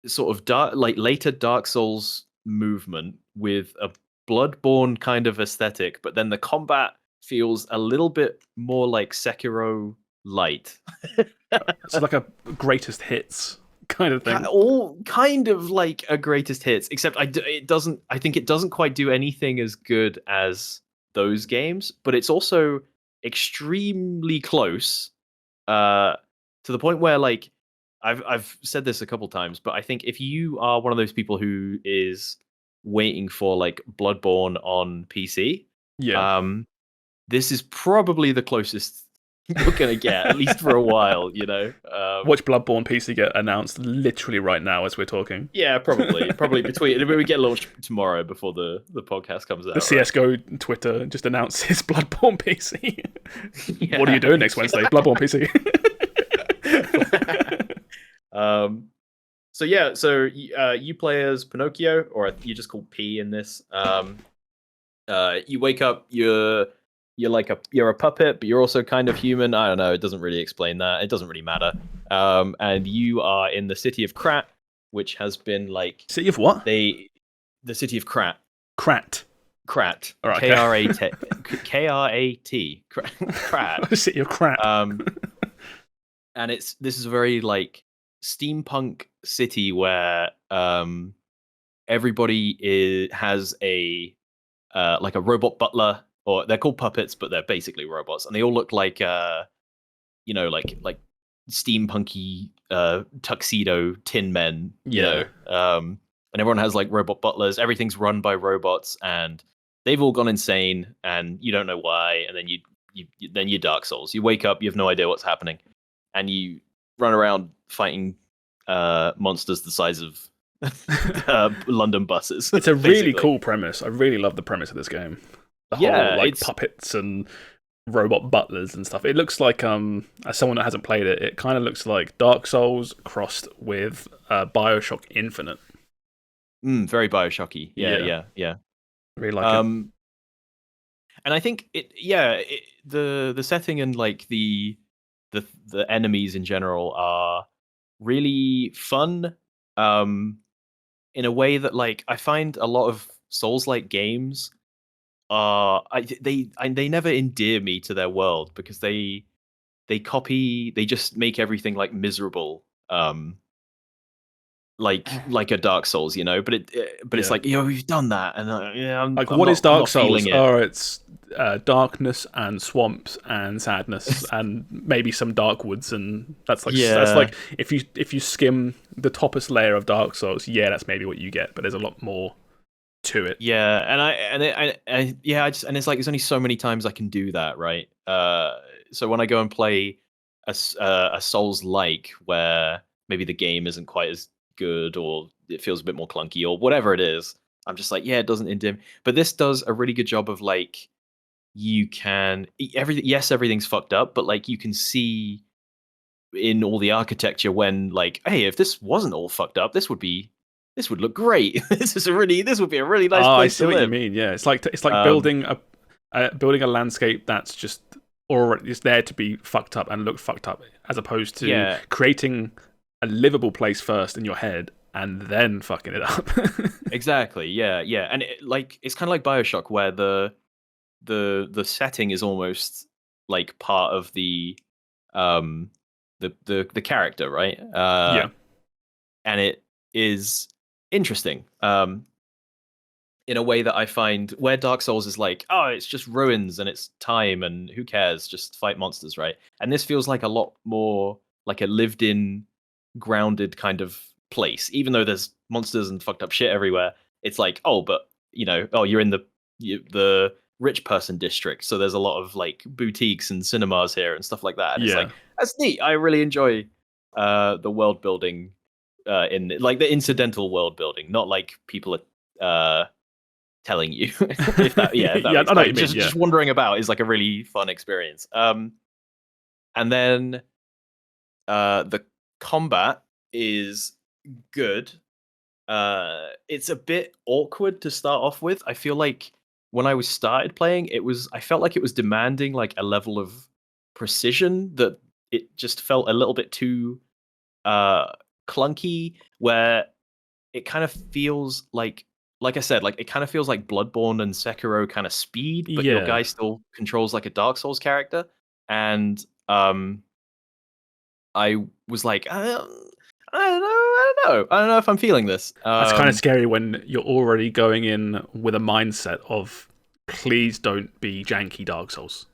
sort of dark, like later Dark Souls movement with a Bloodborne kind of aesthetic, but then the combat feels a little bit more like Sekiro light. It's like a greatest hits kind of thing. All kind of like a greatest hits, except I think it doesn't quite do anything as good as those games, but it's also extremely close to the point where, like, I've said this a couple times, but I think if you are one of those people who is waiting for like Bloodborne on PC, this is probably the closest you're gonna get, at least for a while, you know. Watch Bloodborne PC get announced literally right now as we're talking. Yeah, probably between we get launched tomorrow before the podcast comes out. The CS:GO Twitter just announces Bloodborne PC. What are you doing next Wednesday? Bloodborne PC. So you play as Pinocchio, or you just called P in this. You wake up, you're a puppet, but you're also kind of human. I don't know. It doesn't really explain that. It doesn't really matter. And you are in the city of Krat, which has been like city of what? The city of Krat. Krat. All right, K-R-A-T. Krat. The city of Krat. And this is a very like steampunk city where everybody has a like a robot butler, or they're called puppets, but they're basically robots, and they all look like like steampunky tuxedo tin men, you know. And everyone has like robot butlers. Everything's run by robots, and they've all gone insane, and you don't know why. And then you Dark Souls. You wake up, you have no idea what's happening, and you run around fighting monsters the size of London buses. It's a really cool premise. I really love the premise of this game. The whole like puppets and robot butlers and stuff. It looks like as someone that hasn't played it, it kind of looks like Dark Souls crossed with BioShock Infinite. Very BioShocky. Yeah. I really like it. And I think the setting and like the enemies in general are really fun in a way that, like, I find a lot of Souls-like games they never endear me to their world, because they just make everything like miserable, like a Dark Souls, you know. But it's like, we've done that, and I'm what is Dark Souls? It. Oh, it's darkness and swamps and sadness and maybe some dark woods, and that's like if you skim the toppest layer of Dark Souls, that's maybe what you get. But there's a lot more to it. Yeah, and it's like there's only so many times I can do that, right? So when I go and play a Souls-like where maybe the game isn't quite as good, or it feels a bit more clunky, or whatever it is, I'm just like, it doesn't endear me. But this does a really good job of, like, you can everything's fucked up, but like you can see in all the architecture when, like, hey, if this wasn't all fucked up, this would look great. this would be a really nice place to live. I see what you mean. Yeah, it's like building a landscape that's just already is there to be fucked up and look fucked up, as opposed to creating a livable place first in your head and then fucking it up. Exactly. Yeah. And it's kind of like BioShock, where the setting is almost like part of the character, right? Yeah. And it is interesting. In a way that I find where Dark Souls is like, oh, it's just ruins and it's time and who cares, just fight monsters, right? And this feels like a lot more like a lived-in, grounded kind of place. Even though there's monsters and fucked up shit everywhere, it's like, oh, but you're in the rich person district, so there's a lot of like boutiques and cinemas here and stuff like that. And it's like, that's neat. I really enjoy the world building in like the incidental world building, not like people are telling you if that just wandering about is like a really fun experience. And then the combat is good. It's a bit awkward to start off with. I feel like when I started playing, I felt like it was demanding like a level of precision that it just felt a little bit too clunky, where it kind of feels like I said, like it kind of feels like Bloodborne and Sekiro kind of speed, but your guy still controls like a Dark Souls character. And I was like, I don't know if I'm feeling this. That's kind of scary when you're already going in with a mindset of please don't be janky Dark Souls.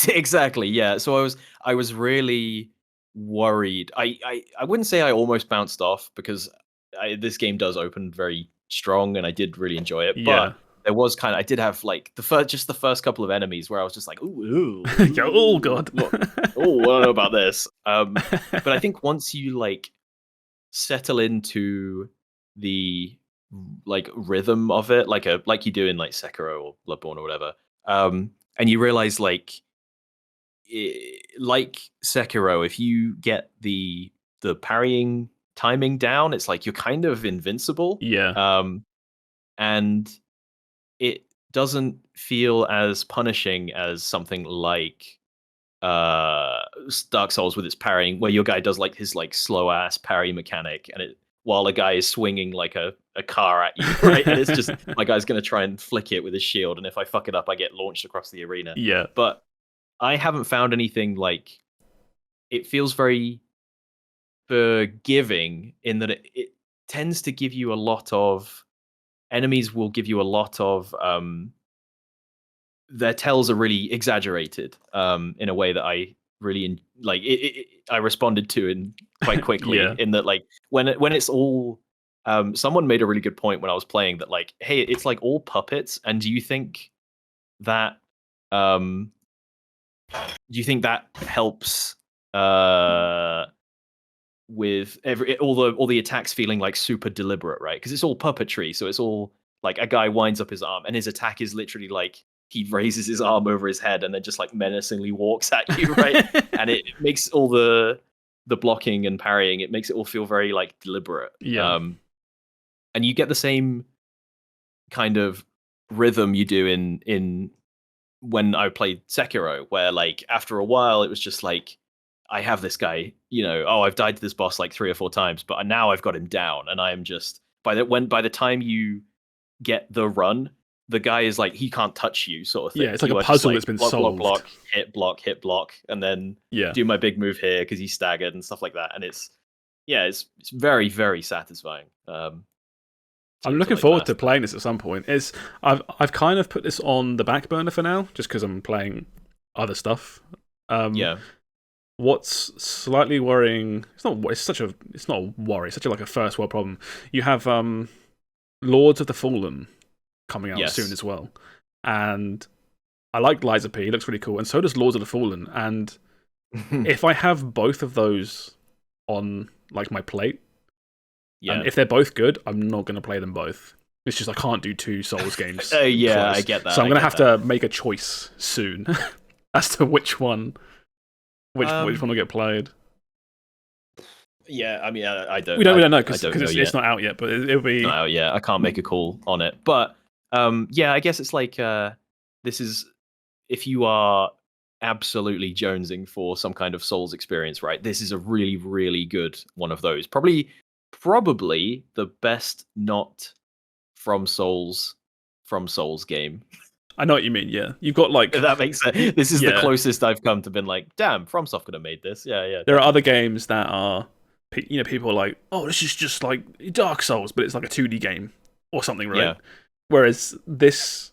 Exactly, yeah. So I was really worried. I wouldn't say I almost bounced off, because this game does open very strong and I did really enjoy it. But there was I did have like the first couple of enemies where I was just like, ooh oh god, I don't know about this. But I think once you like settle into the like rhythm of it, like you do in like Sekiro or Bloodborne or whatever, and you realize like Sekiro, if you get the parrying timing down, it's like you're kind of invincible. And it doesn't feel as punishing as something like Dark Souls with its parrying, where your guy does like his like slow ass parry mechanic, and while a guy is swinging like a car at you, right? And it's just my guy's gonna try and flick it with his shield, and if I fuck it up, I get launched across the arena. But I haven't found anything like it feels very forgiving in that it tends to give you a lot of enemies will give you a lot of their tells are really exaggerated in a way that I really like. I responded to in quite quickly in that like when it's all someone made a really good point when I was playing that like, hey, it's like all puppets, and do you think that helps with all the attacks feeling like super deliberate, right? Because it's all puppetry, so it's all like a guy winds up his arm and his attack is literally like he raises his arm over his head and then just like menacingly walks at you, right? And it makes all the blocking and parrying, it makes it all feel very like deliberate. And you get the same kind of rhythm you do in when I played Sekiro, where like after a while it was just like, I have this guy, I've died to this boss like 3 or 4 times, but now I've got him down, and I am just by the time you get the run, the guy is like, he can't touch you, sort of thing. It's like a puzzle that's been solved. Block, hit block, and then do my big move here because he's staggered and stuff like that. And it's very, very satisfying. I'm looking forward to playing this at some point. I've kind of put this on the back burner for now, just because I'm playing other stuff. What's slightly worrying? It's not a worry. It's such like a first world problem. You have Lords of the Fallen coming out soon as well, and I like Lies of P. It looks really cool, and so does Lords of the Fallen. And if I have both of those on like my plate, and if they're both good, I'm not going to play them both. It's just I can't do 2 Souls games. I get that. So I'm going to have to make a choice soon as to which one. Which one will get played? Yeah, I mean, I don't. We don't know because it's not out yet. But it'll be not out yet. I can't make a call on it. But I guess it's like this is if you are absolutely jonesing for some kind of Souls experience, right? This is a really, really good one of those. Probably the best not from Souls game. I know what you mean. Yeah, you've got like If that makes sense. This is the Yeah. closest I've come to been like, damn, FromSoft could have made this. Yeah, yeah. there are other games that are, people are like, oh, this is just like Dark Souls, but it's like a 2D game or something, right? Yeah. Whereas this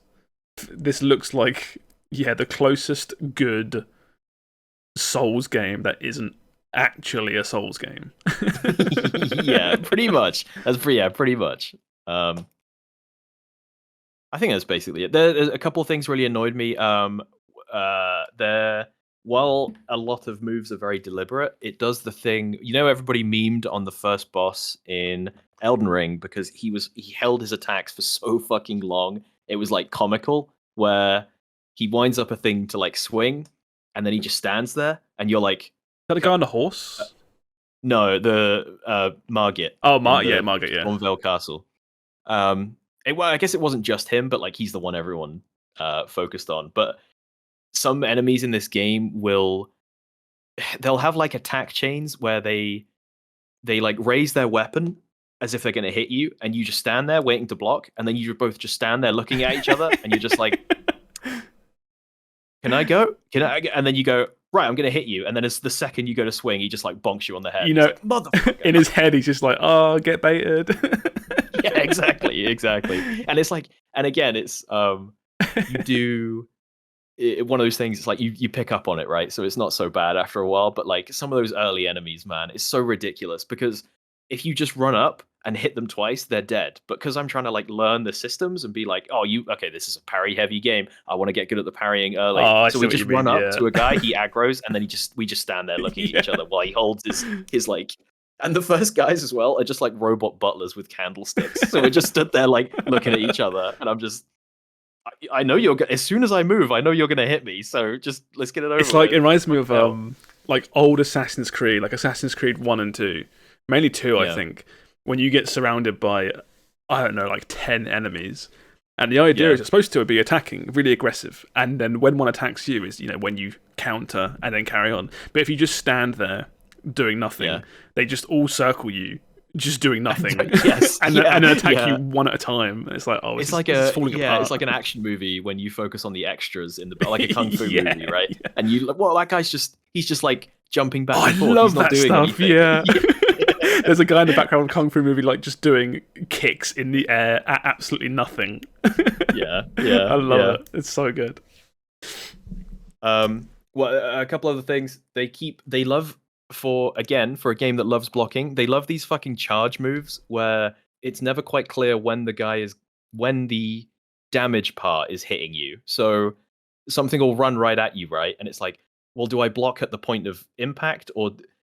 looks like the closest good Souls game that isn't actually a Souls game. Yeah, pretty much. Pretty much. I think that's basically it. There's a couple of things really annoyed me. While a lot of moves are very deliberate, it does the thing. Everybody memed on the first boss in Elden Ring because he held his attacks for so fucking long. It was like comical, where he winds up a thing to like swing, and then he just stands there, and you're like, Is that a guy on a horse? no, the Margit. Oh, Margit, yeah. Stormvale Castle. I guess it wasn't just him, but like he's the one everyone focused on. But some enemies in this game they'll have like attack chains where they like raise their weapon as if they're going to hit you, and you just stand there waiting to block, and then you both just stand there looking at each other, and you're just like, can I go? And then you go, right, I'm going to hit you, and then as the second you go to swing, he just like bonks you on the head. Like, motherfucker. In his head, he's just like, oh, get baited. Yeah, exactly. And it's like, and again, it's you do one of those things. It's like you pick up on it, right? So it's not so bad after a while. But like some of those early enemies, man, it's so ridiculous because if you just run up and hit them twice, they're dead. But because I'm trying to like learn the systems and be like, okay, this is a parry heavy game. I want to get good at the parrying early. So we just run up to a guy, he aggroes, and then we just stand there looking at each other while he holds his like. And the first guys as well are just like robot butlers with candlesticks. So we're just stood there like looking at each other, and I'm just, I know as soon as I move, I know you're gonna hit me. So just let's get it over. It's like it reminds me of like old Assassin's Creed, like Assassin's Creed 1 and 2, mainly 2, I think. When you get surrounded by, I don't know, like 10 enemies, and the idea is it's supposed to be attacking, really aggressive, and then when one attacks you is when you counter and then carry on. But if you just stand there doing nothing, they just all circle you, just doing nothing. Yes, and then attack you one at a time. It's like, it's like falling apart. It's like an action movie when you focus on the extras in like a kung fu movie, right? And you, well, that guy's he's just like jumping back and forth. I love he's not that doing stuff. anything. Yeah. There's a guy in the background of a kung fu movie like just doing kicks in the air at absolutely nothing. Yeah. I love it. It's so good. Well, a couple other things they love. For a game that loves blocking, they love these fucking charge moves where it's never quite clear when the damage part is hitting you. So something will run right at you, right? And it's like, well, do I block at the point of impact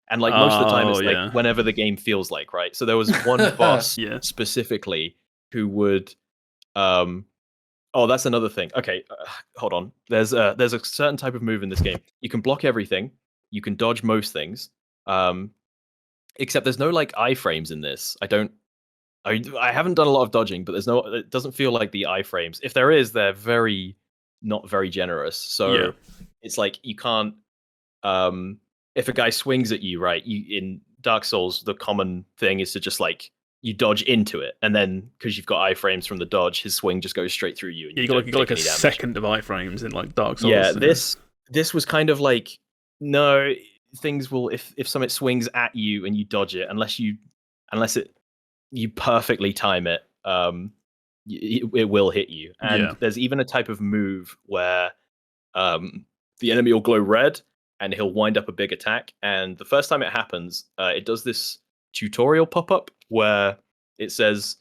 and like most of the time it's like whenever the game feels like, right? So there was one boss specifically who would that's another thing. Okay, hold on. There's a certain type of move in this game. You can block everything. You can dodge most things. Except there's no like iframes in this. I haven't done a lot of dodging, but it doesn't feel like the iframes. If there is, they're not very generous. So it's like you can't if a guy swings at you, right? In Dark Souls, the common thing is to just like you dodge into it, and then because you've got iframes from the dodge, his swing just goes straight through you. And you got like a second of iframes in like Dark Souls. Yeah, this was kind of like no. Things will if something swings at you and you dodge it, unless you perfectly time it, it will hit you. And there's even a type of move where the enemy will glow red and he'll wind up a big attack. And the first time it happens, it does this tutorial pop up where it says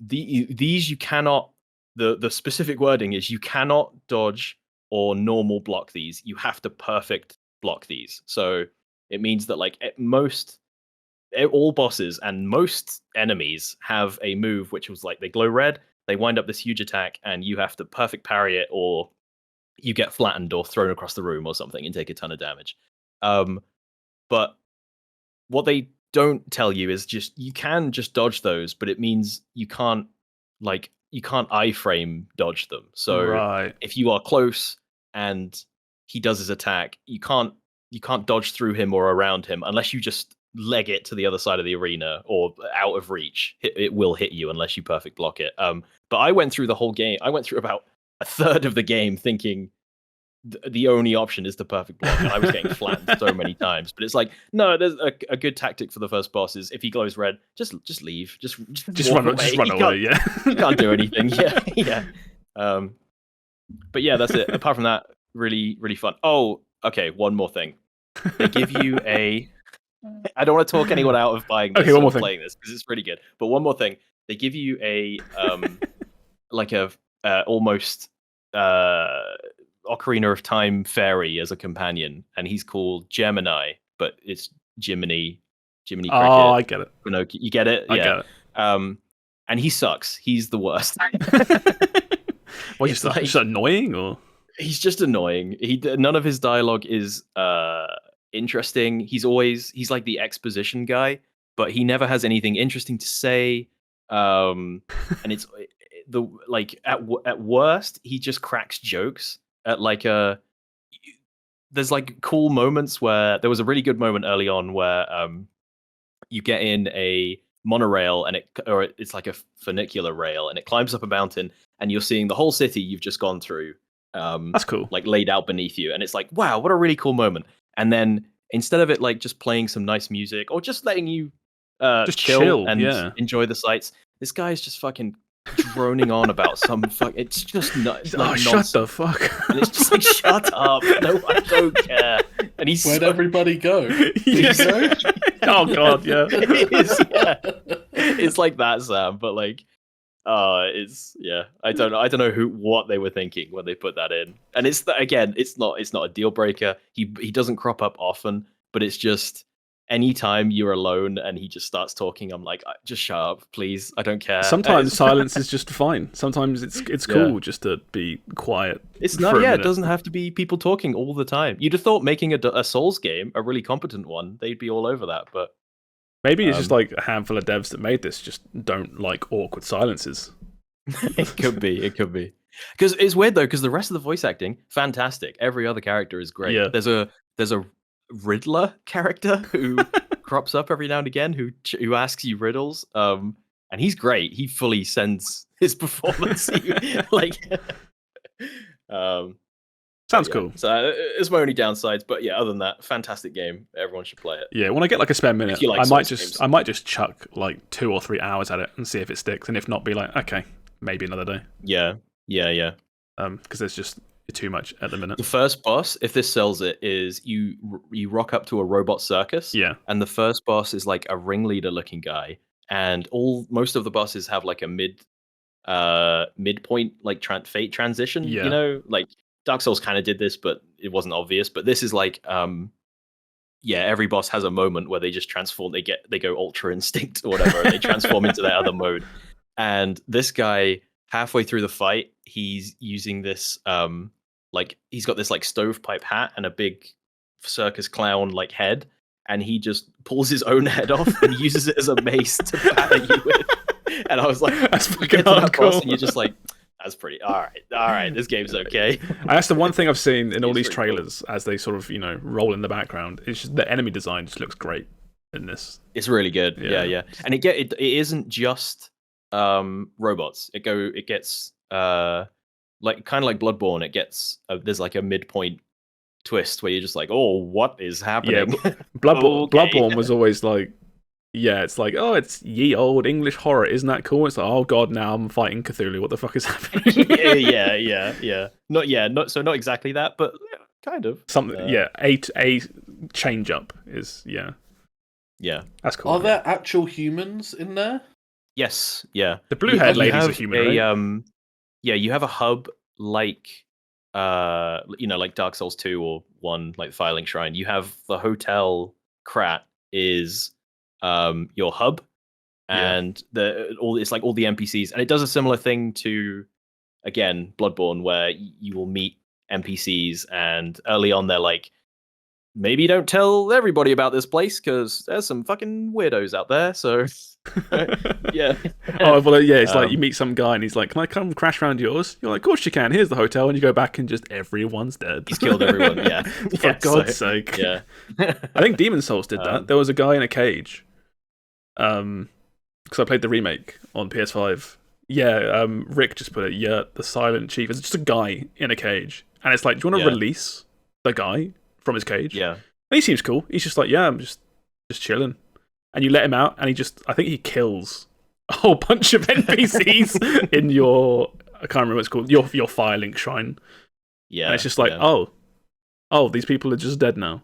these you cannot. The specific wording is you cannot dodge or normal block these. You have to perfect block these. So it means that like all bosses and most enemies have a move which was like they glow red, they wind up this huge attack, and you have to perfect parry it, or you get flattened or thrown across the room or something and take a ton of damage. But what they don't tell you is just you can just dodge those, but it means you can't iframe dodge them. So if you are close and he does his attack, you can't dodge through him or around him unless you just leg it to the other side of the arena or out of reach. It will hit you unless you perfect block it. But I went through the whole game. I went through about a third of the game thinking the only option is the perfect block, and I was getting flattened so many times. But it's like, no, there's a good tactic for the first boss is if he glows red, just leave, just run away. Yeah, you can't do anything. Yeah. But yeah, that's it. Apart from that, really, really fun. Oh, okay. One more thing. They give you a. I don't want to talk anyone out of buying this or playing this because it's pretty good. But one more thing, they give you a like a almost Ocarina of Time fairy as a companion, and he's called Gemini, but it's Jiminy Cricket. Oh, I get it. You get it? I get it. And he sucks. He's the worst. What, just annoying, or he's just annoying. None of his dialogue is interesting. He's like the exposition guy, but he never has anything interesting to say. And it's at worst, he just cracks jokes at there's like cool moments where there was a really good moment early on where you get in a monorail and it's like a funicular rail and it climbs up a mountain and you're seeing the whole city you've just gone through. That's cool. Like laid out beneath you, and it's like, wow, what a really cool moment. And then instead of it like just playing some nice music or just letting you just chill and enjoy the sights, this guy's just fucking droning on about some it's just nonsense. Shut the fuck. And it's just like, shut up. No, I don't care. And where'd everybody go? Oh god, yeah. It is, yeah. It's like that, Sam, but like it's I don't know what they were thinking when they put that in. And it's not a deal breaker. He doesn't crop up often, but it's just anytime you're alone and he just starts talking, I'm like, just shut up, please. I don't care. Sometimes silence is just fine. Sometimes it's cool just to be quiet. It's not. Yeah, it doesn't have to be people talking all the time. You'd have thought making a Souls game, a really competent one, they'd be all over that. But maybe it's just like a handful of devs that made this just don't like awkward silences. It could be. Because it's weird though, because the rest of the voice acting, fantastic. Every other character is great. Yeah. There's a Riddler character who crops up every now and again who asks you riddles, and he's great. He fully sends his performance. Sounds cool. So it's my only downsides, but yeah, other than that, fantastic game. Everyone should play it. Yeah, when I get like a spare minute, like I might just chuck like 2 or 3 hours at it and see if it sticks, and if not, be like, okay, maybe another day. Yeah. Because there's just too much at the minute. The first boss, if this sells it, is you rock up to a robot circus. Yeah. And the first boss is like a ringleader looking guy, and most of the bosses have like a midpoint like fate transition. Yeah. You know, like Dark Souls kind of did this, but it wasn't obvious. But this is like every boss has a moment where they just transform. They go Ultra Instinct or whatever, and they transform into their other mode. And this guy, halfway through the fight, he's using this he's got this like stovepipe hat and a big circus clown like head, and he just pulls his own head off and uses it as a mace to batter you with. And I was like, that's fucking hardcore. And you're just like, that's pretty all right, this game's okay. That's the one thing I've seen in all these trailers as they sort of roll in the background. It's just the enemy design just looks great in this. It's really good. Yeah. And it isn't just robots. It gets like kind of like Bloodborne. It gets there's like a midpoint twist where you're just like, oh, what is happening? Yeah, Bloodborne was always like, it's like, oh, it's ye old English horror, isn't that cool? It's like, oh god, now I'm fighting Cthulhu. What the fuck is happening? yeah. Not exactly that, but kind of something. A change up is that's cool. Are there actual humans in there? Yes, yeah. The blue-haired lady's a human, right? You have a hub like like Dark Souls 2 or 1, like Filing Shrine. You have the Hotel Krat is your hub, and it's like all the NPCs, and it does a similar thing to, again, Bloodborne, where you will meet NPCs, and early on they're like, maybe don't tell everybody about this place because there's some fucking weirdos out there. So, yeah. Oh, well, yeah, it's like you Um, meet some guy and he's like, "Can I come crash around yours?" You're like, "Of course you can. Here's the hotel." And you go back and just everyone's dead. He's killed everyone, yeah. For Yeah, God's so- sake. yeah. I think Demon's Souls did that. There was a guy in a cage. Because I played the remake on PS5. Yeah, Rick just put it. Yeah, the Silent Chief is just a guy in a cage, and it's like, do you want to Yeah. release the guy from his cage? Yeah. And he seems cool. He's just like, yeah, I'm just chilling. And you let him out, and I think he kills a whole bunch of NPCs in your, I can't remember what it's called, your Firelink shrine. Yeah. And it's just like, yeah. oh, these people are just dead now.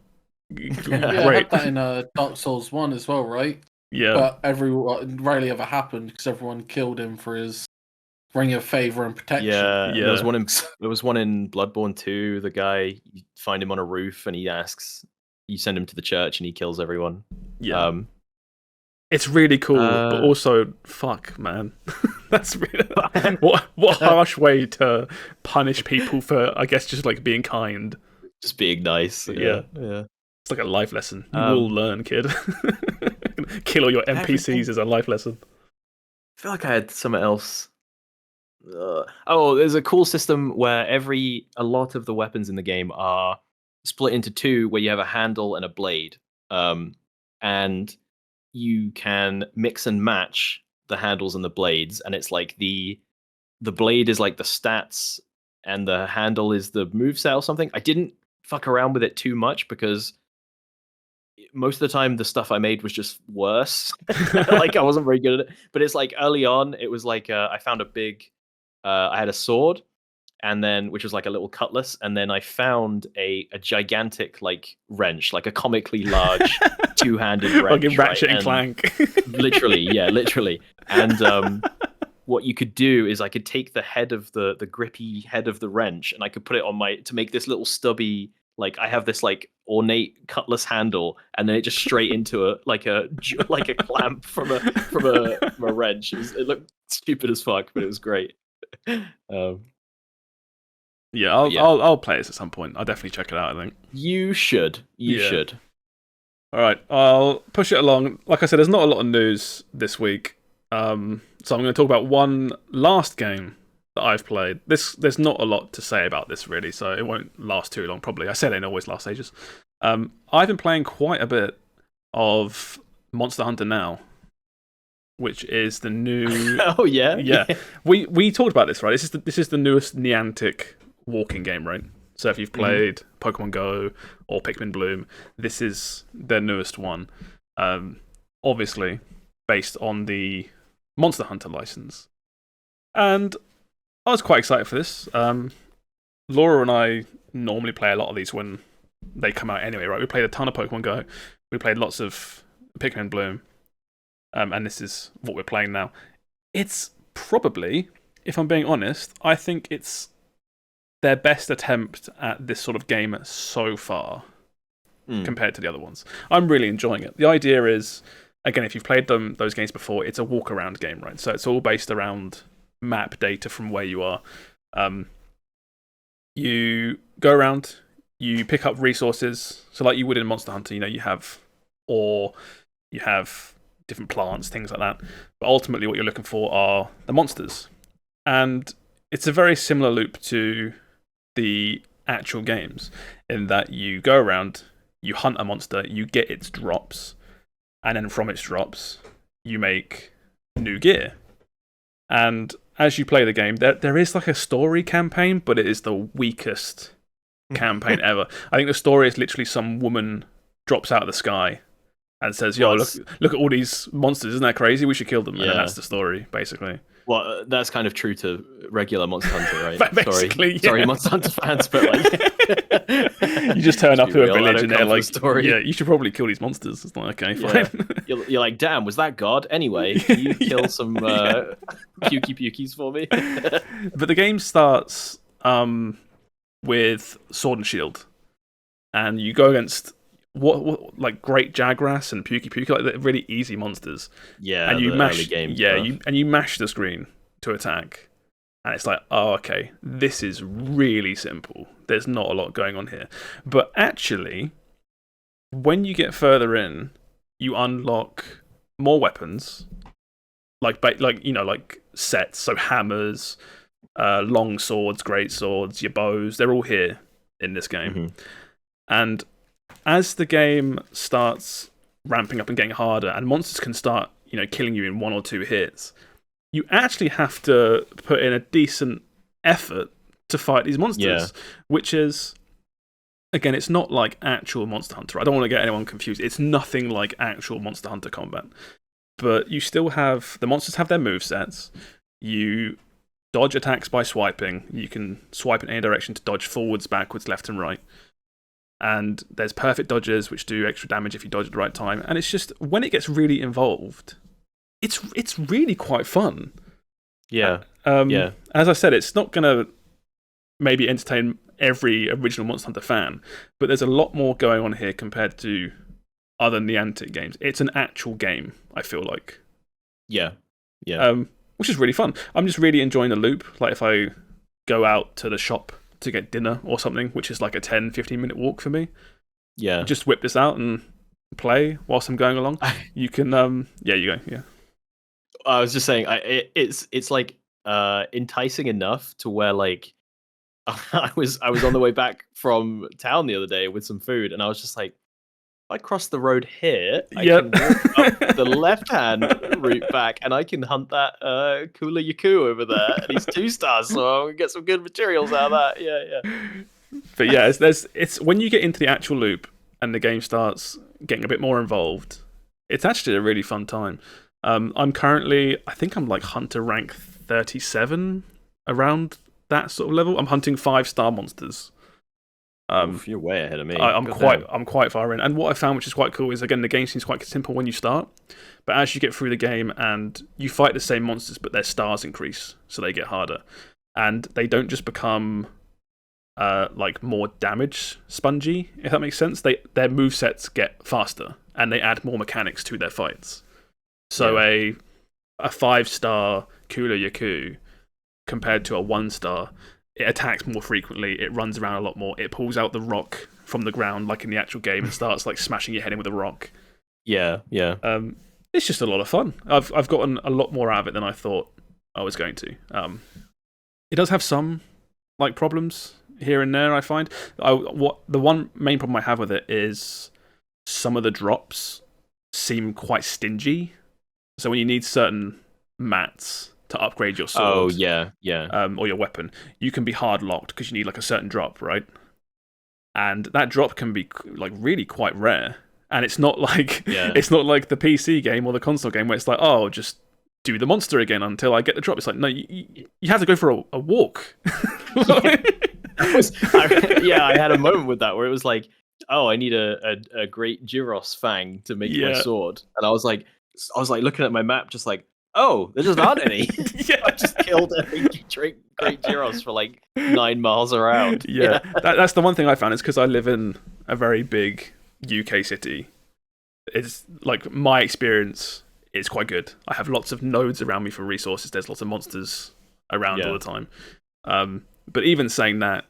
Yeah, I Great. had that in Dark Souls 1 as well, right? Yeah. But it rarely ever happened because everyone killed him for his ring of favor and protection. Yeah, Yeah. There was one in Bloodborne 2. The guy, you find him on a roof and he asks, you send him to the church and he kills everyone. Yeah. It's really cool, but uh, also, fuck, man. That's really, what harsh way to punish people for, I guess, just like being kind. Just being nice. Yeah. Yeah. It's like a life lesson. You will learn, kid. Kill all your NPCs Everything. is a life lesson. I feel like I had something else. Oh, there's a cool system where a lot of the weapons in the game are split into two, where you have a handle and a blade, and you can mix and match the handles and the blades, and it's like the blade is like the stats, and the handle is the moveset or something. I didn't fuck around with it too much because most of the time the stuff I made was just worse. Like I wasn't very good at it. But it's like early on, it was like I found a big. I had a sword, and then which was like a little cutlass, and then I found a gigantic like wrench, like a comically large two-handed wrench. Like in Ratchet right? and Clank. literally. And what you could do is I could take the head of the grippy head of the wrench, and I could put it on to make this little stubby. Like I have this like ornate cutlass handle, and then it just straight into a clamp from a wrench. It looked stupid as fuck, but it was great. Yeah, I'll play this at some point. I'll definitely check it out, I think. You should. You should. All right, I'll push it along. Like I said, there's not a lot of news this week. So I'm going to talk about one last game that I've played. There's not a lot to say about this, really, so it won't last too long, probably. I said it always lasts ages. I've been playing quite a bit of Monster Hunter Now, which is the new... Oh, yeah? Yeah. We talked about this, right? This is the newest Niantic walking game, right? So if you've played Pokemon Go or Pikmin Bloom, this is their newest one. Obviously, based on the Monster Hunter license. And I was quite excited for this. Laura and I normally play a lot of these when they come out anyway, right? We played a ton of Pokemon Go. We played lots of Pikmin Bloom. And this is what we're playing now. It's probably, if I'm being honest, I think it's their best attempt at this sort of game so far compared to the other ones. I'm really enjoying it. The idea is, again, if you've played those games before, it's a walk-around game, right? So it's all based around map data from where you are. You go around, you pick up resources. So like you would in Monster Hunter, you have ore, you have different plants, things like that. But ultimately what you're looking for are the monsters. And it's a very similar loop to the actual games in that you go around, you hunt a monster, you get its drops, and then from its drops, you make new gear. And as you play the game, there is like a story campaign, but it is the weakest campaign ever. I think the story is literally some woman drops out of the sky and says, "Yo, look at all these monsters! Isn't that crazy? We should kill them." And then that's the story, basically. Well, that's kind of true to regular Monster Hunter, right? Basically, Sorry, Monster Hunter fans, but like, you just turn up to a village and they're like, story. "Yeah, you should probably kill these monsters." It's like, okay, fine. You're like, "Damn, was that God?" Anyway, can you kill some pukies for me? But the game starts with Sword and Shield, and you go against what like Great Jagras and Puki, like the really easy monsters. Yeah, and you mash game you mash the screen to attack, and it's like, oh, okay, this is really simple. There's not a lot going on here, but actually, when you get further in, you unlock more weapons, like sets, so hammers, long swords, great swords, your bows. They're all here in this game, and as the game starts ramping up and getting harder, and monsters can start killing you in 1 or 2 hits, you actually have to put in a decent effort to fight these monsters, which is, again, it's not like actual Monster Hunter. I don't want to get anyone confused. It's nothing like actual Monster Hunter combat. But you still have, the monsters have their movesets. You dodge attacks by swiping. You can swipe in any direction to dodge forwards, backwards, left, and right. And there's perfect dodges, which do extra damage if you dodge at the right time. And it's just, when it gets really involved, it's really quite fun. Yeah. As I said, it's not going to maybe entertain every original Monster Hunter fan, but there's a lot more going on here compared to other Niantic games. It's an actual game, I feel like. Yeah. Which is really fun. I'm just really enjoying the loop. Like if I go out to the shop to get dinner or something, which is like a 10-15 minute walk for me. Yeah. Just whip this out and play whilst I'm going along. You can you go. Yeah. I was just saying, it's like enticing enough to where like I was on the way back from town the other day with some food, and I was just like, if I cross the road here, I can walk up the left-hand route back, and I can hunt that Kula Yaku over there, and he's 2 stars, so I'll get some good materials out of that. Yeah. But yeah, it's when you get into the actual loop and the game starts getting a bit more involved, it's actually a really fun time. I'm currently, I think I'm like Hunter rank 37, around that sort of level. I'm hunting 5-star monsters. You're way ahead of me. I'm quite far in. And what I found, which is quite cool, is again the game seems quite simple when you start, but as you get through the game and you fight the same monsters, but their stars increase, so they get harder, and they don't just become like more damage spongy, if that makes sense. Their movesets get faster and they add more mechanics to their fights. So a 5-star Kula Yaku compared to a 1-star, it attacks more frequently, it runs around a lot more, it pulls out the rock from the ground like in the actual game and starts like smashing your head in with a rock. Yeah. It's just a lot of fun. I've gotten a lot more out of it than I thought I was going to. It does have some like problems here and there, I find. The one main problem I have with it is some of the drops seem quite stingy. So when you need certain mats to upgrade your sword, or your weapon, you can be hard locked because you need like a certain drop, right? And that drop can be like really quite rare. And it's not like it's not like the PC game or the console game where it's like, oh, just do the monster again until I get the drop. It's like, no, you have to go for a walk. I had a moment with that where it was like, oh, I need a great Gyros fang to make my sword, and I was like looking at my map, just like, oh, there just aren't any. I just killed every great Gyros for like 9 miles around. That's the one thing I found, is because I live in a very big UK city. It's like my experience is quite good. I have lots of nodes around me for resources. There's lots of monsters around all the time. But even saying that,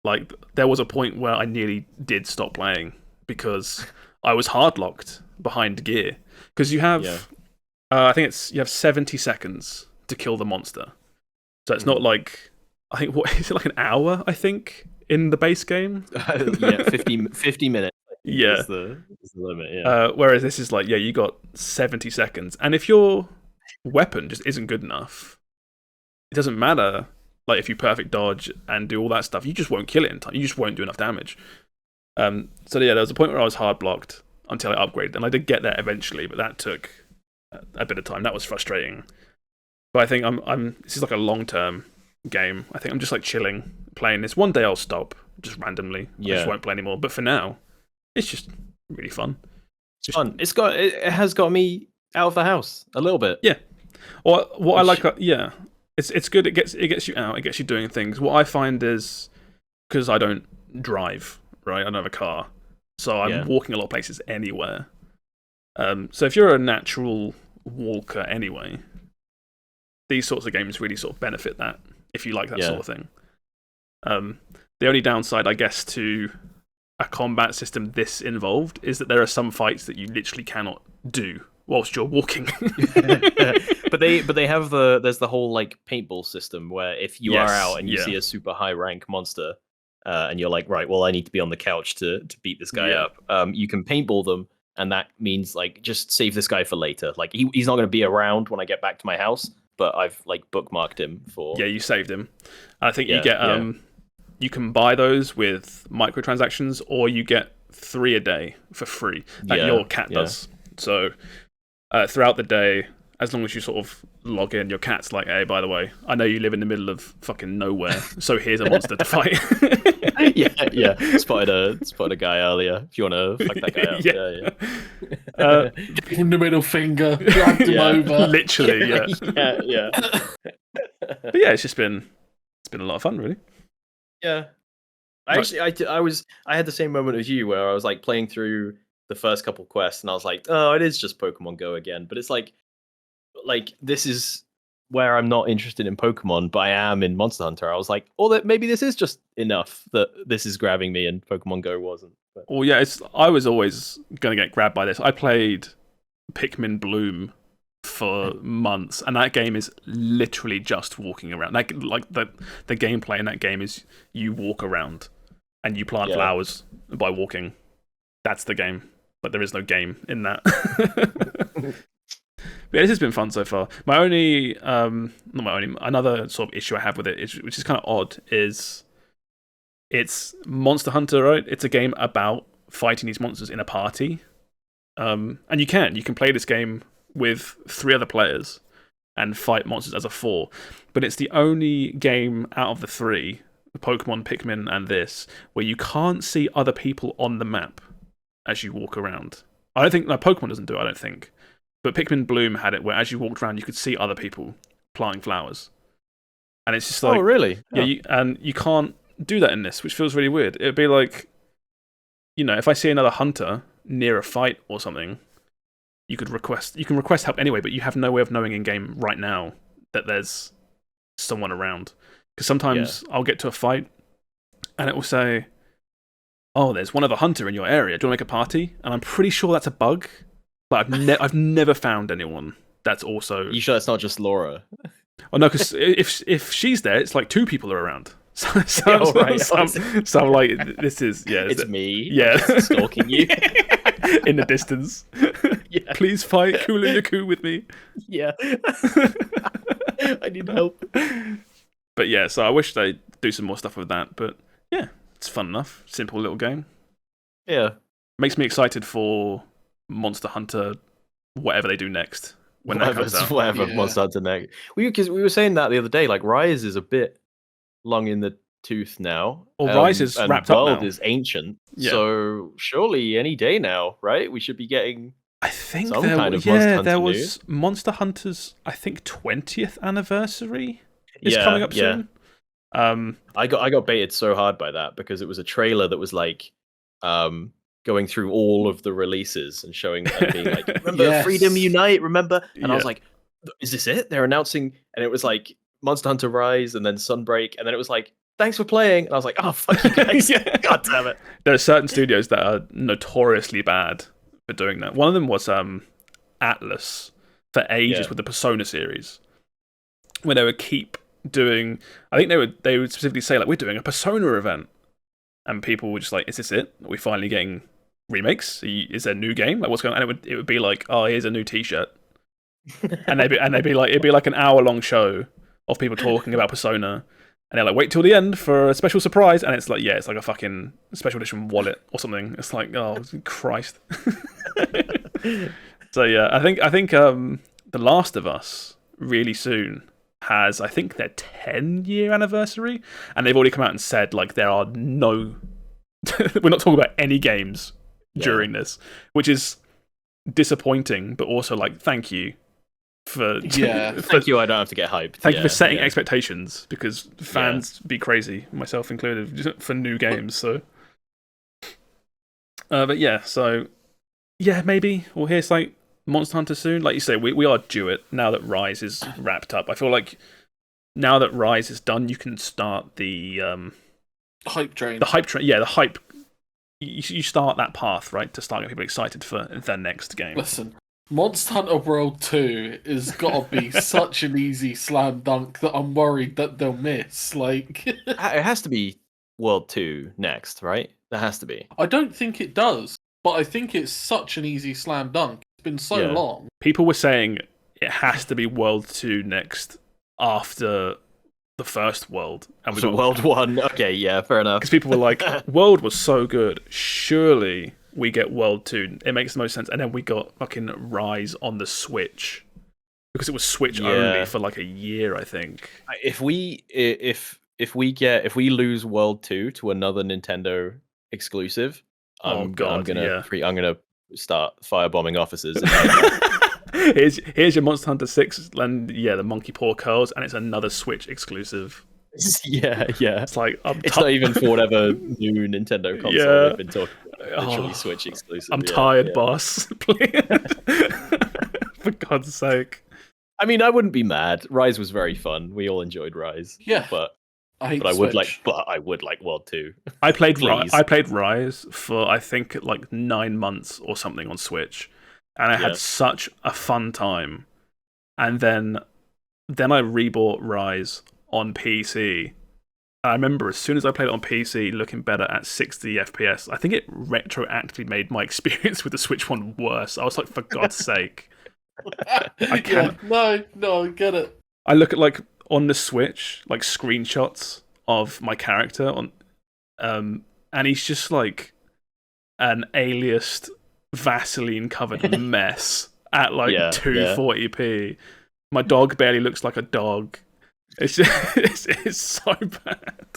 like, there was a point where I nearly did stop playing because I was hard locked behind gear. Because you have, I think you have 70 seconds to kill the monster. So it's not like, I think, what is it, like an hour, I think, in the base game? 50 minutes. Yeah. Is the limit, whereas this is like, you got 70 seconds. And if your weapon just isn't good enough, it doesn't matter. Like, if you perfect dodge and do all that stuff, you just won't kill it in time. You just won't do enough damage. So there was a point where I was hard blocked until I upgraded, and I did get there eventually, but that took a bit of time. That was frustrating. But I think this is like a long-term game. I think I'm just like chilling, playing this. One day I'll stop, just randomly. I just won't play anymore. But for now, it's just really fun. It's fun. It has got me out of the house a little bit. Yeah. Or what I like, it's good. It gets you out. It gets you doing things. What I find is, because I don't drive, right? I don't have a car, so I'm walking a lot of places anywhere. So if you're a natural walker anyway, these sorts of games really sort of benefit that, if you like that sort of thing. The only downside, I guess, to a combat system this involved is that there are some fights that you literally cannot do whilst you're walking. but they have there's the whole like paintball system where if you are out and you see a super high rank monster, and you're like, right, well, I need to be on the couch to beat this guy up. You can paintball them, and that means like just save this guy for later. Like he's not going to be around when I get back to my house, but I've like bookmarked him for. Yeah, you saved him. I think you get you can buy those with microtransactions, or you get 3 a day for free. Like your cat does. So throughout the day, as long as you sort of log in, your cat's like, hey, by the way, I know you live in the middle of fucking nowhere, so here's a monster to fight. Spotted a guy earlier. If you want to fuck that guy up. Give him the middle finger, dragged him over. Literally, yeah. But yeah, it's been a lot of fun, really. Yeah. I had the same moment as you where I was like playing through the first couple quests and I was like, oh, it is just Pokemon Go again. But it's like this is where I'm not interested in Pokemon, but I am in Monster Hunter. I was like, oh, that maybe this is just enough that this is grabbing me and Pokemon Go wasn't. But... Well, yeah, I was always going to get grabbed by this. I played Pikmin Bloom for months, and that game is literally just walking around. Like the gameplay in that game is you walk around and you plant flowers by walking. That's the game, but there is no game in that. But yeah, this has been fun so far. Another sort of issue I have with it, which is kind of odd, is it's Monster Hunter, right? It's a game about fighting these monsters in a party, and you can play this game with 3 other players and fight monsters as a 4. But it's the only game out of the 3, Pokemon, Pikmin, and this, where you can't see other people on the map as you walk around. I don't think Pokemon doesn't do it, I don't think. But Pikmin Bloom had it where as you walked around, you could see other people planting flowers. And it's just like... Oh, really? Yeah, and you can't do that in this, which feels really weird. It'd be like, if I see another hunter near a fight or something, you can request help anyway, but you have no way of knowing in game right now that there's someone around. Because sometimes I'll get to a fight and it will say, oh, there's one other hunter in your area. Do you want to make a party? And I'm pretty sure that's a bug, but I've never found anyone that's also... You sure that's not just Laura? Oh no, because if she's there, it's like 2 people are around. So I'm like, this is... Yeah, it's me. Yeah. Stalking you. In the distance. Yeah. Please fight Kulu Yaku with me. Yeah. I need help. But yeah, so I wish they'd do some more stuff with that. But yeah, it's fun enough. Simple little game. Yeah. Makes me excited for Monster Hunter, whatever they do next. When that comes out. Whatever Monster Hunter next. Because we were saying that the other day, like Rise is a bit long in the tooth now. Well, Rise is wrapped up now. World is ancient. Yeah. So surely any day now, right? We should be getting... I think some kind of Monster Hunter there was Monster Hunter's, I think, 20th anniversary is coming up soon. I got baited so hard by that because it was a trailer that was like going through all of the releases and showing and being like, remember Freedom Unite, remember? And I was like, is this it? They're announcing, and it was like Monster Hunter Rise and then Sunbreak, and then it was like, thanks for playing. And I was like, oh, fuck you guys. God damn it. There are certain studios that are notoriously bad for doing that. One of them was Atlas for ages with the Persona series, where they would keep doing... I think they would specifically say, like, we're doing a Persona event. And people were just like, is this it? Are we finally getting remakes? Is there a new game? Like, what's going on? And it would be like, oh, here's a new T-shirt. and they'd be like, it'd be like an hour-long show of people talking about Persona. And they're like, wait till the end for a special surprise. And it's like, it's like a fucking special edition wallet or something. It's like, oh, Christ. So yeah, I think The Last of Us really soon has, I think, their 10-year anniversary. And they've already come out and said, like, there are no... we're not talking about any games during this, which is disappointing, but also like, thank you. Thank you. I don't have to get hyped. Thank you for setting expectations, because fans be crazy, myself included, for new games. So, but yeah, so maybe we'll hear like Monster Hunter soon. Like you say, we are due it now that Rise is wrapped up. I feel like now that Rise is done, you can start the hype train. The hype train, the hype you start that path, right, to start getting people excited for their next game. Listen, Monster Hunter World 2 is gotta be such an easy slam dunk that I'm worried that they'll miss. Like, It has to be World 2 next, right? That has to be. I don't think it does, but I think it's such an easy slam dunk. It's been so Yeah. long. People were saying it has to be World 2 next after the first World. And we So got World 1, okay, yeah, fair enough. because people were like, World was so good, surely we get World 2. It makes the most sense. And then we got fucking Rise on the Switch. Because it was Switch only for like a year, I think. If we lose World 2 to another Nintendo exclusive, I'm gonna start firebombing offices. Here's your Monster Hunter 6 and the Monkey Paw Curls, and it's another Switch exclusive. Yeah. It's like It's not even for whatever new Nintendo console they've been talking about. Literally Switch exclusive. I'm tired, boss. For God's sake. I mean, I wouldn't be mad. Rise was very fun. We all enjoyed Rise. Yeah, but I would like World 2. I played Rise for I think like 9 months or something on Switch, and I had such a fun time. And then I rebought Rise on PC. I remember as soon as I played it on PC, looking better at 60 FPS. I think it retroactively made my experience with the Switch one worse. I was like, for God's sake. I can't. Yeah, no, I get it. I look at like on the Switch, like screenshots of my character on, and he's just like an aliased, Vaseline covered mess at like 240p. My dog barely looks like a dog. It's just, it's so bad.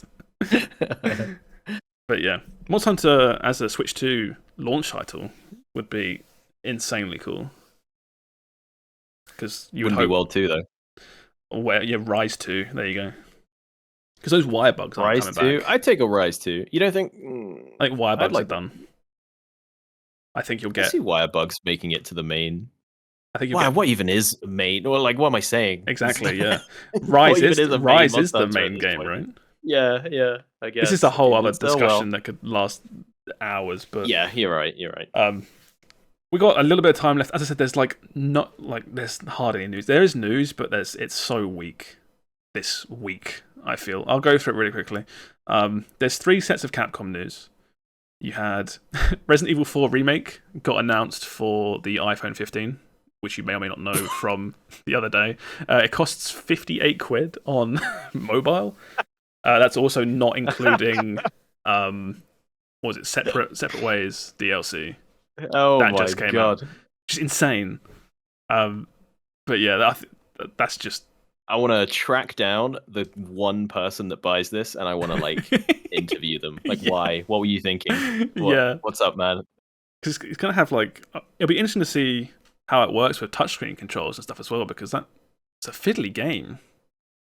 But yeah, Monster Hunter as a Switch 2 launch title would be insanely cool. Because you wouldn't be World 2 though. Rise 2. There you go. Because those wire bugs aren't Rise coming 2? back. I'd take a Rise 2. You don't think? I think wire bugs are done. I think you'll get. I see wire bugs making it to the main. I think what even is main? Or like, what am I saying? Exactly. Yeah. Rise is the main game, right? Yeah. I guess this is a whole other discussion that could last hours. But yeah, you're right. We got a little bit of time left. As I said, there's hardly any news. There is news, but it's so weak this week, I feel. I'll go through it really quickly. There's 3 sets of Capcom news. You had Resident Evil 4 Remake got announced for the iPhone 15, which you may or may not know from the other day. It costs 58 quid on mobile. That's also not including Separate Ways DLC. Oh that my just came god, out. Just insane. But yeah, that's just. I want to track down the one person that buys this, and I want to like interview them. Like, why? What were you thinking? What's up, man? Because it's gonna have like. It'll be interesting to see how it works with touchscreen controls and stuff as well, because it's a fiddly game.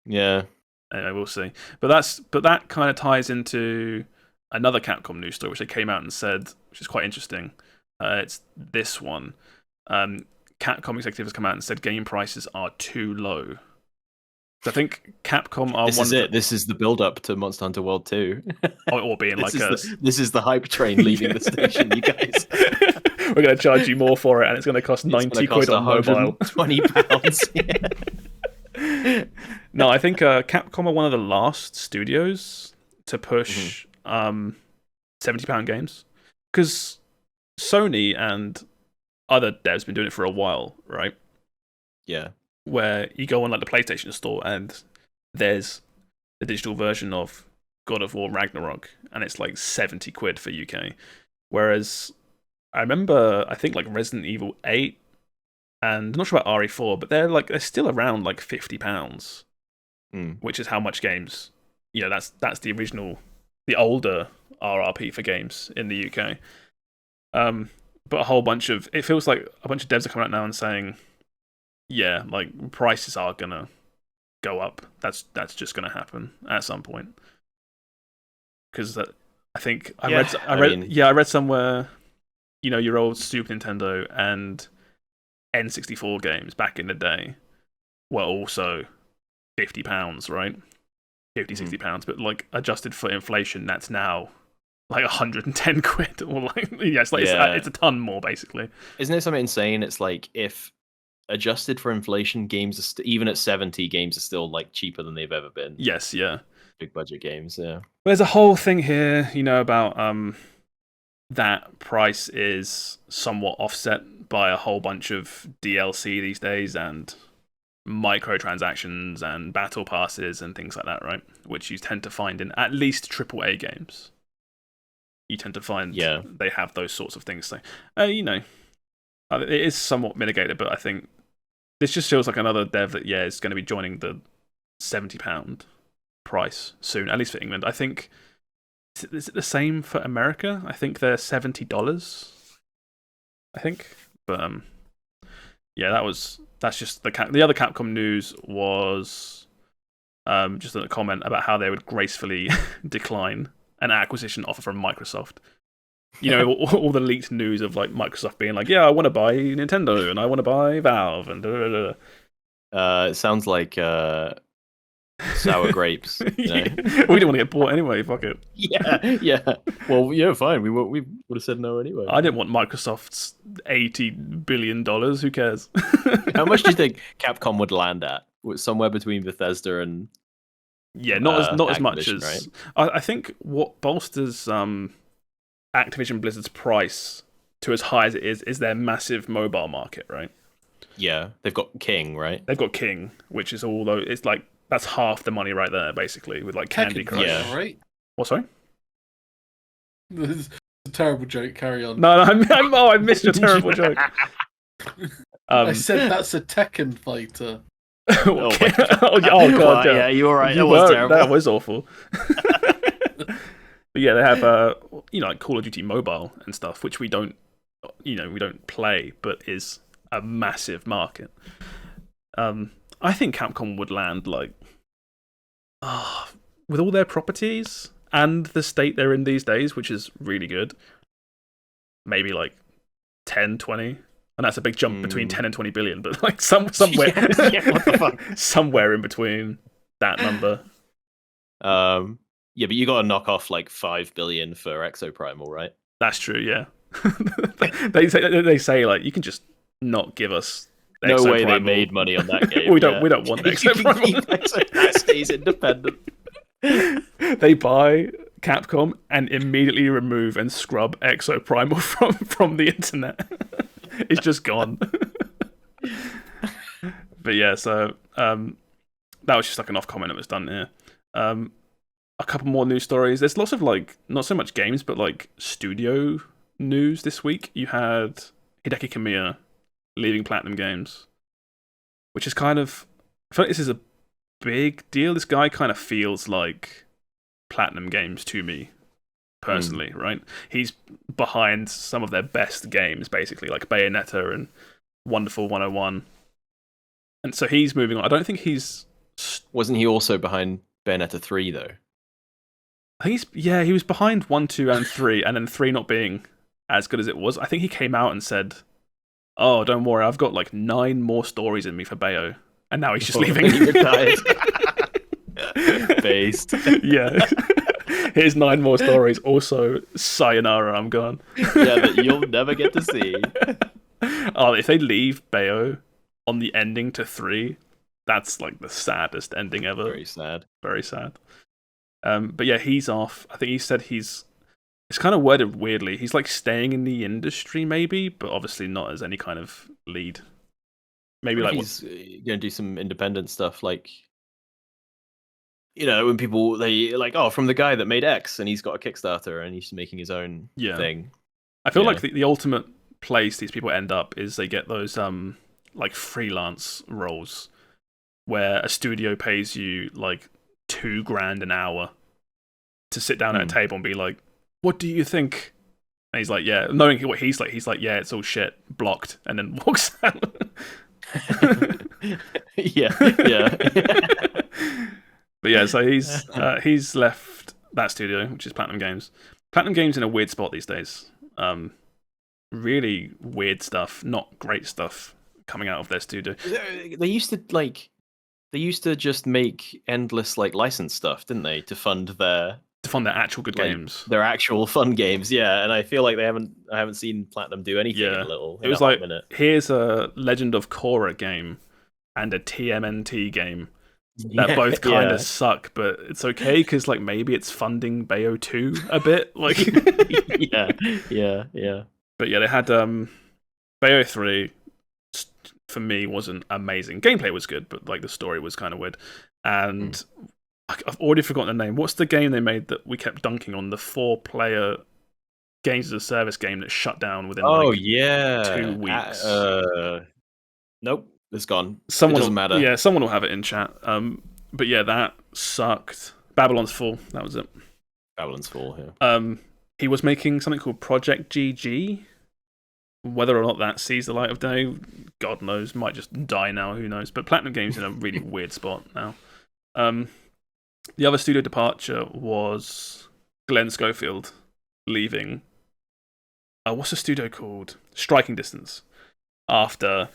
Yeah. Anyway, we'll see. But that kind of ties into another Capcom news story, which they came out and said, which is quite interesting. It's this one. Capcom executives come out and said game prices are too low. So I think Capcom are This is the build-up to Monster Hunter World 2. Or being this is the hype train leaving the station, you guys. We're going to charge you more for it, and it's going to cost 90 quid on mobile. £20. No, I think Capcom are one of the last studios to push £70 games. Because Sony and other devs have been doing it for a while, right? Yeah. Where you go on like the PlayStation store and there's the digital version of God of War Ragnarok, and it's like 70 quid for UK. Whereas I remember, I think like Resident Evil 8, and I'm not sure about RE4, but they're still around like £50, which is how much games. That's the original, the older RRP for games in the UK. But it feels like a bunch of devs are coming out now and saying, yeah, like prices are gonna go up. That's just gonna happen at some point. Because I think I read somewhere, your old Super Nintendo and N64 games back in the day were also £50, right? £50, £60, but like adjusted for inflation, that's now like 110 quid, or like it's like Yeah. it's a ton more basically. Isn't it something insane? It's like if adjusted for inflation, games are even at 70, games are still like cheaper than they've ever been. Yes, yeah. Big budget games, yeah. There's a whole thing here, about that price is somewhat offset by a whole bunch of DLC these days and microtransactions and battle passes and things like that, right? Which you tend to find in at least AAA games. You tend to find they have those sorts of things. So, it is somewhat mitigated, but I think this just feels like another dev that, is going to be joining the £70 price soon, at least for England. I think, is it the same for America? I think they're $70, I think. But, that's just the other Capcom news was just a comment about how they would gracefully decline an acquisition offer from Microsoft. All the leaked news of like Microsoft being like, yeah, I want to buy Nintendo and I want to buy Valve and it sounds like sour grapes. We don't want to get bought anyway. Fuck it. Yeah. Well, yeah, fine. We would have said no anyway. I didn't want Microsoft's $80 billion. Who cares? How much do you think Capcom would land at? Somewhere between Bethesda and not as much as right? I think what bolsters Activision Blizzard's price to as high as it is their massive mobile market, right? Yeah, they've got King, right? They've got King, which is it's like that's half the money right there, basically, with like Candy Crush. Yeah, right. What? Sorry. This is a terrible joke. Carry on. No, I missed your terrible joke. I said that's a Tekken fighter. Oh god, yeah, you were right. That was terrible. That was awful. But yeah, they have like Call of Duty Mobile and stuff, which we don't play, but is a massive market. I think Capcom would land like with all their properties and the state they're in these days, which is really good. Maybe like 10, 20. And that's a big jump between 10 and 20 billion, but like somewhere what the fuck? Somewhere in between that number. Yeah, but you got to knock off like 5 billion for Exoprimal, right? That's true, yeah. they say like you can just not give us no Exoprimal. Way they made money on that game. we don't want Exoprimal. That stays independent. They buy Capcom and immediately remove and scrub Exoprimal from the internet. It's just gone. But yeah, so that was just like an off comment that was done here. A couple more news stories. There's lots of like not so much games, but like studio news this week. You had Hideki Kamiya leaving Platinum Games, which is kind of, I feel like this is a big deal. This guy kind of feels like Platinum Games to me personally, right? He's behind some of their best games, basically, like Bayonetta and Wonderful 101. And so he's moving on. I don't think he's... Wasn't he also behind Bayonetta 3, though? I think he was behind 1, 2, and 3, and then 3 not being as good as it was. I think he came out and said, oh, don't worry, I've got like 9 more stories in me for Bayo. And now he's just leaving. He retired. Based. Yeah. Here's 9 more stories. Also, sayonara, I'm gone. Yeah, that you'll never get to see. Oh, if they leave Bayo on the ending to 3, that's like the saddest ending ever. Very sad. Very sad. But yeah, he's off. I think he said it's kind of worded weirdly. He's like staying in the industry, maybe, but obviously not as any kind of lead. Maybe like he's gonna do some independent stuff, like when people they like, oh, from the guy that made X, and he's got a Kickstarter, and he's making his own thing. I feel like the ultimate place these people end up is they get those like freelance roles where a studio pays you like $2,000 an hour to sit down at a table and be like, what do you think? And he's like, yeah, knowing what he's like, yeah, it's all shit, blocked, and then walks out. yeah. But yeah, so he's left that studio, which is Platinum Games. Platinum Games in a weird spot these days. Really weird stuff, not great stuff coming out of their studio. They used to just make endless like license stuff, didn't they, to fund their to fund their actual good games. Their actual fun games, yeah. And I feel like I haven't seen Platinum do anything in It was a like, minute. here's a Legend of Korra game and a TMNT game that both kind of suck, but it's okay because like maybe it's funding Bayo 2 a bit. Like, yeah. But yeah, they had Bayo 3. For me, wasn't amazing. Gameplay was good, but like the story was kind of weird. And I've already forgotten the name. What's the game they made that we kept dunking on? The 4-player games as a service game that shut down within 2 weeks. Nope, it's gone. It Doesn't matter. Yeah, someone will have it in chat. But yeah, that sucked. Babylon's Fall. That was it. Babylon's Fall. Yeah. He was making something called Project GG. Whether or not that sees the light of day, God knows. Might just die now. Who knows? But Platinum Games in a really weird spot now. The other studio departure was Glenn Schofield leaving. What's the studio called? Striking Distance. After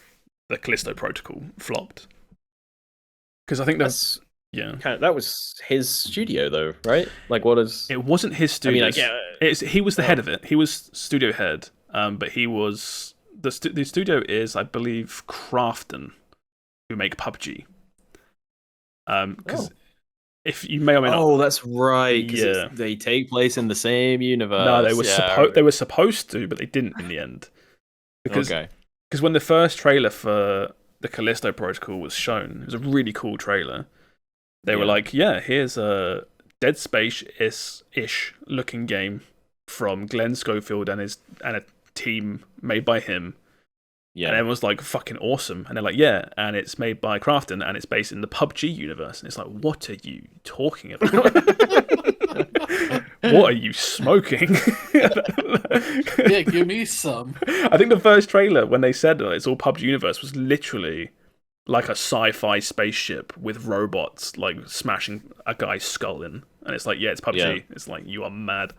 the Callisto Protocol flopped. Because I think that's that was his studio though, right? Like, what is? It wasn't his studio. He was the head of it. He was studio head. But he was the studio is, I believe, Krafton, who make PUBG. Because if you may or may not. Oh, that's right. Yeah, they take place in the same universe. No, they were supposed to, but they didn't in the end. Because when the first trailer for the Callisto Protocol was shown, it was a really cool trailer. They were like, here's a Dead Space-ish looking game from Glenn Schofield and a team made by him. Yeah. And everyone was like, fucking awesome. And they're like, yeah, and it's made by Krafton and it's based in the PUBG universe. And it's like, what are you talking about? What are you smoking? Yeah, give me some. I think the first trailer, when they said it's all PUBG universe, was literally like a sci-fi spaceship with robots like smashing a guy's skull in. And it's like, yeah, it's PUBG. Yeah. It's like, you are mad.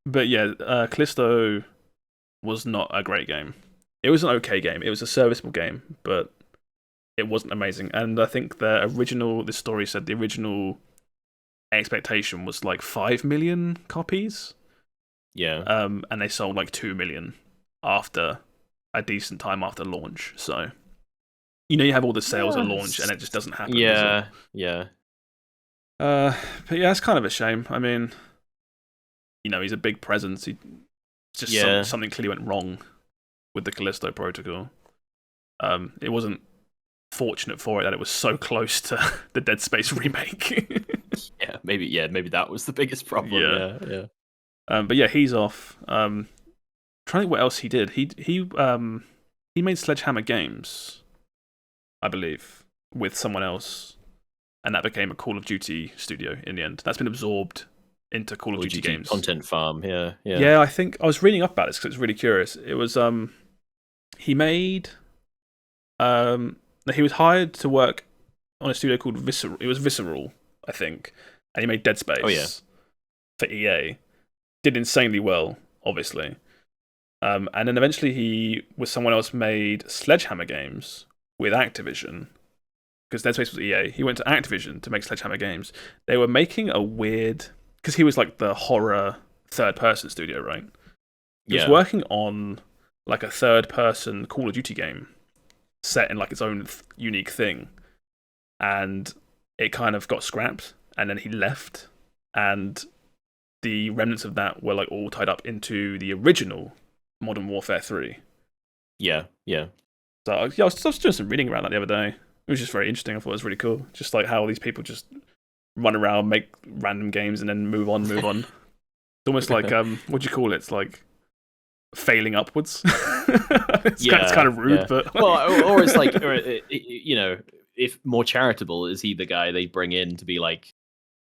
But yeah, Callisto was not a great game. It was an okay game. It was a serviceable game, but it wasn't amazing. And I think the story said the original expectation was like 5 million copies. Yeah. And they sold like 2 million after a decent time after launch. So, you have all the sales at launch and it just doesn't happen. Yeah. But yeah, it's kind of a shame. I mean, he's a big presence. Something clearly went wrong with the Callisto Protocol. It wasn't fortunate for it that it was so close to the Dead Space remake. Maybe that was the biggest problem. Yeah. But yeah, he's off. Trying to think what else he did. He made Sledgehammer Games, I believe, with someone else, and that became a Call of Duty studio in the end. That's been absorbed into Call of Duty games. Content farm, yeah. Yeah, I think I was reading up about this because it's really curious. It was he made he was hired to work on a studio called Visceral. It was Visceral, I think, and he made Dead Space for EA. Did insanely well, obviously. And then eventually he, with someone else, made Sledgehammer Games with Activision. Because Dead Space was EA. He went to Activision to make Sledgehammer Games. They were making a weird... Because he was like the horror third-person studio, right? He was working on like a third-person Call of Duty game set in like its own unique thing. And it kind of got scrapped. And then he left. And the remnants of that were like all tied up into the original Modern Warfare 3. Yeah. So I was doing some reading around that the other day. It was just very interesting. I thought it was really cool. Just like how these people just run around, make random games, and then move on. It's almost like what do you call it? It's like failing upwards. It's kind of rude, but or it's like, if more charitable, is he the guy they bring in to be like,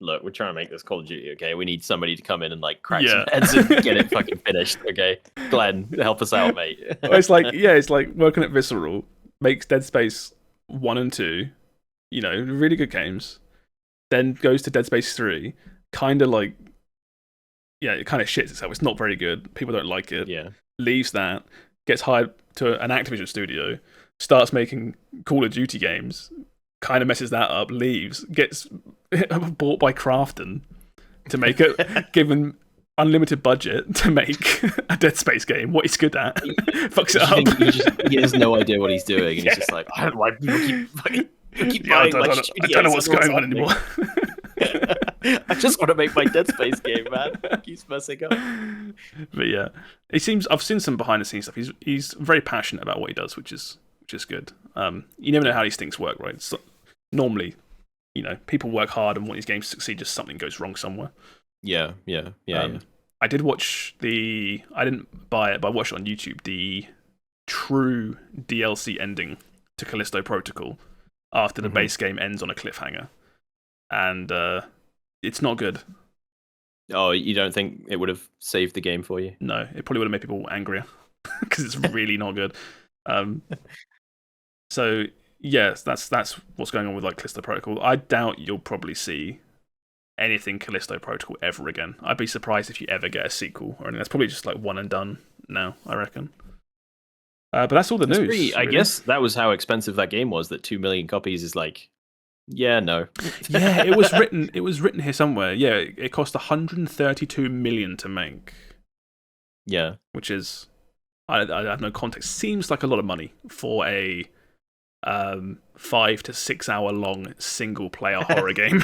look, we're trying to make this Call of Duty, okay? We need somebody to come in and like crack some heads and get it fucking finished, okay? Glenn, help us out, mate. It's like working at Visceral, makes Dead Space 1 and 2, really good games. Then goes to Dead Space 3, kind of like, it kind of shits itself. It's not very good. People don't like it. Yeah. Leaves that, gets hired to an Activision studio, starts making Call of Duty games, kind of messes that up, leaves, gets bought by Krafton to make it, given unlimited budget to make a Dead Space game. What he's good at, fucks it up. He has no idea what he's doing, and he's just like, I don't know why people keep buying my studios. I don't know what's going on anymore. I just want to make my Dead Space game, man. Keeps messing up. But yeah, I've seen some behind the scenes stuff. He's very passionate about what he does, which is good. You never know how these things work, right? So, normally, people work hard and want these games to succeed. Just something goes wrong somewhere. Yeah. I did watch I didn't buy it, but I watched it on YouTube. The true DLC ending to Callisto Protocol after the base game ends on a cliffhanger, and it's not good. Oh, you don't think it would have saved the game for you? No, it probably would have made people angrier because it's really not good. So yes, that's what's going on with like Callisto Protocol. I doubt you'll probably see anything Callisto Protocol ever again. I'd be surprised if you ever get a sequel or anything. That's probably just like one and done now, I reckon. But that's all the news. Really. I guess that was how expensive that game was. That 2 million copies is like, yeah, no. Yeah, it was written. It was written here somewhere. Yeah, it cost 132 million to make. Yeah, which is, I have no context. Seems like a lot of money for a 5 to 6 hour long single player horror game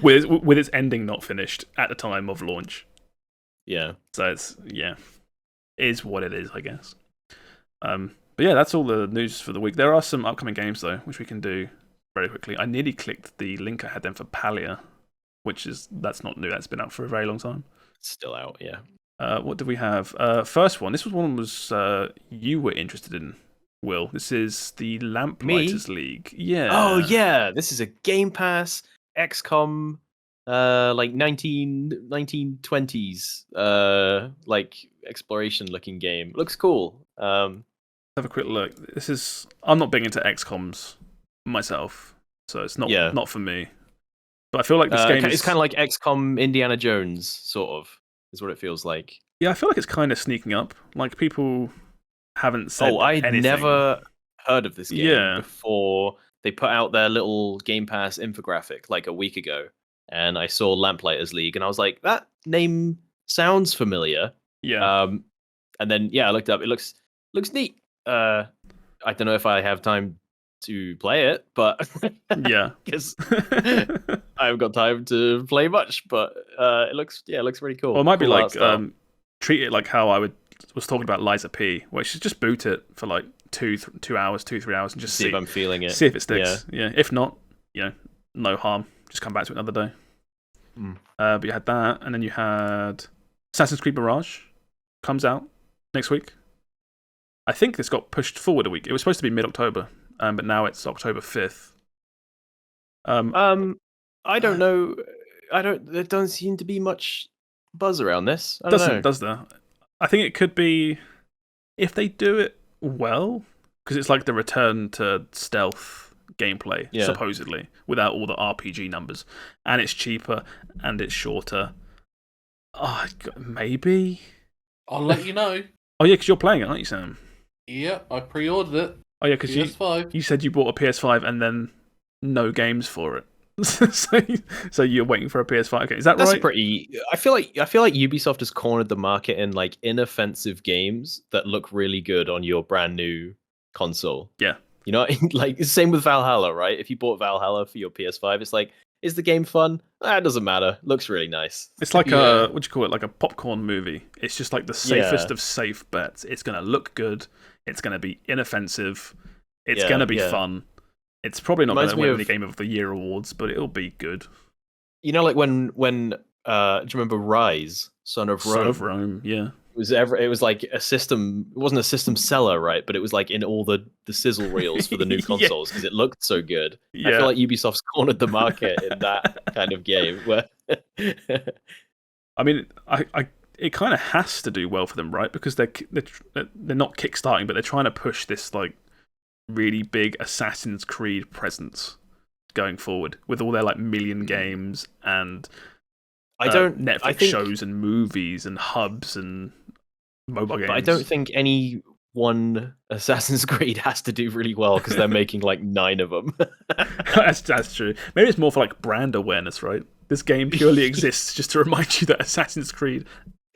with its ending not finished at the time of launch. Yeah. So it is what it is, I guess. But yeah, that's all the news for the week. There are some upcoming games though, which we can do very quickly. I nearly clicked the link I had then for Paleo, that's not new. That's been out for a very long time. It's still out, yeah. What did we have? First one. This was you were interested in, Will. This is the Lamplighters League. Yeah. Oh yeah, this is a Game Pass XCOM, like 1920s, like exploration looking game. Looks cool. Have a quick look. I'm not big into XCOMs myself, so it's not for me. But I feel like this game it's kind of like XCOM Indiana Jones, sort of, is what it feels like. Yeah, I feel like it's kind of sneaking up. Like people haven't said I'd anything. never heard of this game before they put out their little Game Pass infographic like a week ago, and I saw Lamplighters League, and I was like, that name sounds familiar. Yeah. And then I looked up. It looks neat. I don't know if I have time to play it, but yeah, because I haven't got time to play much. But it looks really cool. Well, it might be like treat it like how I was talking about Liza P, where you should just boot it for like 2 hours, 2-3 hours, and just see if I'm feeling it. See if it sticks. Yeah. If not, no harm. Just come back to it another day. But you had that, and then you had Assassin's Creed Mirage comes out next week. I think this got pushed forward a week. It was supposed to be mid-October, but now it's October 5th. I don't know. There doesn't seem to be much buzz around this. Does there? I think it could be if they do it well, because it's like the return to stealth gameplay, supposedly, without all the RPG numbers, and it's cheaper and it's shorter. Oh, maybe. I'll let you know. Oh yeah, because you're playing it, aren't you, Sam? Yeah, I pre-ordered it. Oh yeah, because you said you bought a PS5 and then no games for it. so you're waiting for a PS5. Okay, is that That's right? Pretty. I feel like Ubisoft has cornered the market in like inoffensive games that look really good on your brand new console. Yeah. You know, like same with Valhalla, right? If you bought Valhalla for your PS5, it's like, is the game fun? It doesn't matter. Looks really nice. It's like a what do you call it? Like a popcorn movie. It's just like the safest of safe bets. It's gonna look good. It's gonna be inoffensive. It's gonna be fun. It's probably not going to win the Game of the Year awards, but it'll be good. You know, like when do you remember Rise, Son of Rome? Son of Rome, yeah. It was like a system. It wasn't a system seller, right? But it was like in all the sizzle reels for the new consoles because it looked so good. Yeah. I feel like Ubisoft's cornered the market in that kind of game. Where I mean, it kind of has to do well for them, right? Because they're not kickstarting, but they're trying to push this like really big Assassin's Creed presence going forward with all their like million games and Netflix shows and movies and hubs and mobile games. But I don't think any one Assassin's Creed has to do really well because they're making like 9 of them. That's true. Maybe it's more for like brand awareness, right? This game purely exists just to remind you that Assassin's Creed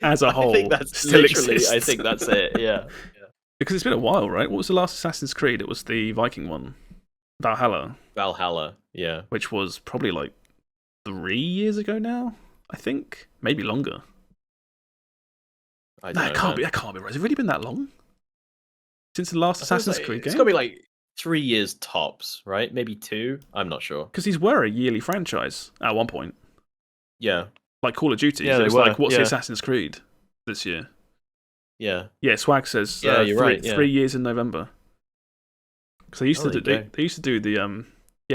as a whole I think that's still literally. exists. I think that's it. Yeah. Because it's been a while, right? What was the last Assassin's Creed? It was the Viking one, Valhalla, Yeah. which was probably like 3 years ago now. I think maybe longer. That can't be right. Has it really been that long since the last Assassin's Creed game? It's got to be like 3 years tops, right? Maybe 2. I'm not sure. Because these were a yearly franchise at one point. Yeah. Like Call of Duty. Yeah, it was they were, like, what's the Assassin's Creed this year? Yeah. Yeah, Swag says you're right, 3 years in November. Because they used to do the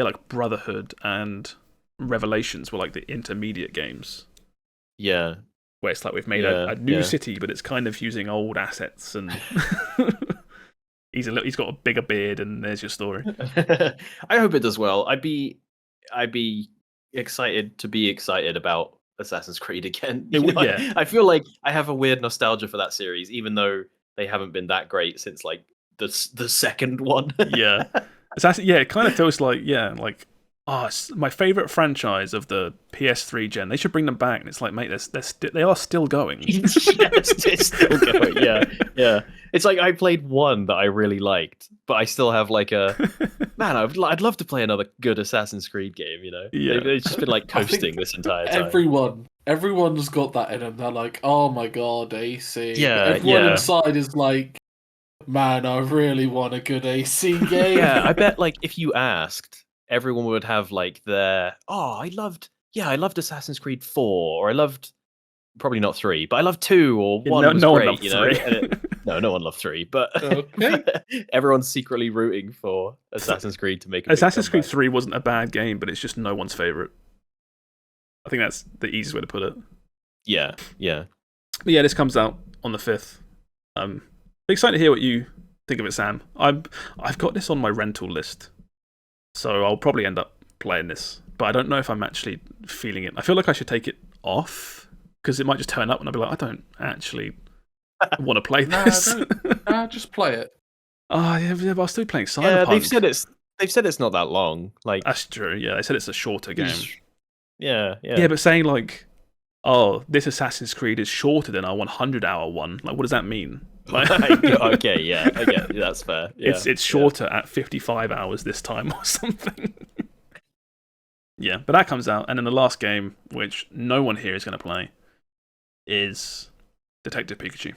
like Brotherhood and Revelations were like the intermediate games. Yeah. Where it's like we've made a new city, but it's kind of using old assets, and he's got a bigger beard, and there's your story. I hope it does well. I'd be excited to be excited about Assassin's Creed again. Yeah. I feel like I have a weird nostalgia for that series, even though they haven't been that great since like the second one. Yeah, it kind of feels like it's my favorite franchise of the PS3 gen. They should bring them back, and it's like, mate, they are still going. It's still going. Yeah. It's like I played one that I really liked, but I still have like man. I'd love to play another good Assassin's Creed game. Yeah. It's just been like coasting this entire time. Everyone's got that in them. They're like, oh my god, AC. Yeah, everyone inside is like, man, I really want a good AC game. Yeah, I bet like if you asked, everyone would have like their I loved Assassin's Creed 4, or I loved probably not 3, but I loved 2 or 1 was great, you know. No one loved 3, but okay. Everyone's secretly rooting for Assassin's Creed to make a Assassin's Creed 3 wasn't a bad game, but it's just no one's favorite. I think that's the easiest way to put it. Yeah. But yeah, this comes out on the 5th. Excited to hear what you think of it, Sam. I've got this on my rental list, so I'll probably end up playing this, but I don't know if I'm actually feeling it. I feel like I should take it off, because it might just turn up and I'll be like, I don't actually want to play this. Just play it. Oh, yeah, but I'll still be playing Cyberpunk. Yeah, they've said it's not that long. Like, that's true. Yeah, they said it's a shorter game. Yeah. Yeah, but saying like, oh, this Assassin's Creed is shorter than our 100-hour one. Like, what does that mean? Like, okay, yeah, I get it. That's fair. Yeah, it's shorter at 55 hours this time or something. Yeah, but that comes out, and then the last game, which no one here is going to play, is Detective Pikachu.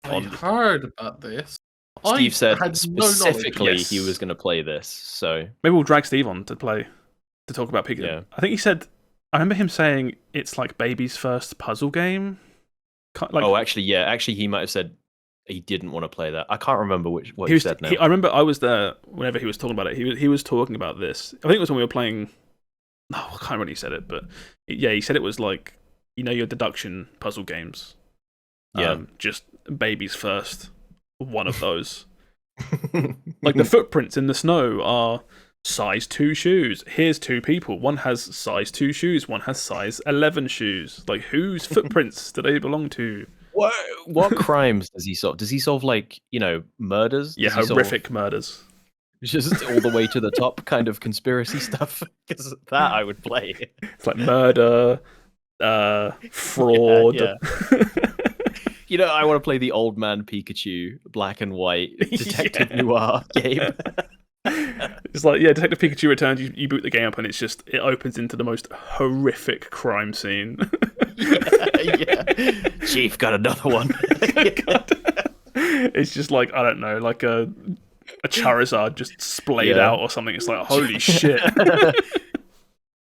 I heard about this. Steve said specifically no he was going to play this, so maybe we'll drag Steve on to talk about Pikachu. Yeah. I think he said, I remember him saying it's like baby's first puzzle game. Actually, he might have said he didn't want to play that. I can't remember what he said now. I remember I was there whenever he was talking about it. He was talking about this. I think it was when we were playing. No, I can't remember when he said it, but yeah, he said it was like, your deduction puzzle games. Yeah. Just baby's first one of those. Like the footprints in the snow are size 2 shoes. Here's 2 people. One has size 2 shoes. One has size 11 shoes. Like, whose footprints do they belong to? What crimes does he solve? Does he solve like, murders? Yeah, horrific murders. Just all the way to the top kind of conspiracy stuff? Because that I would play. It's like murder, fraud. Yeah. I want to play the Old Man Pikachu black and white detective noir game. It's like, Detective Pikachu returns, you boot the game up, and it opens into the most horrific crime scene. Yeah. Chief, got another one. It's just like, I don't know, like a Charizard just splayed out or something. It's like, holy shit.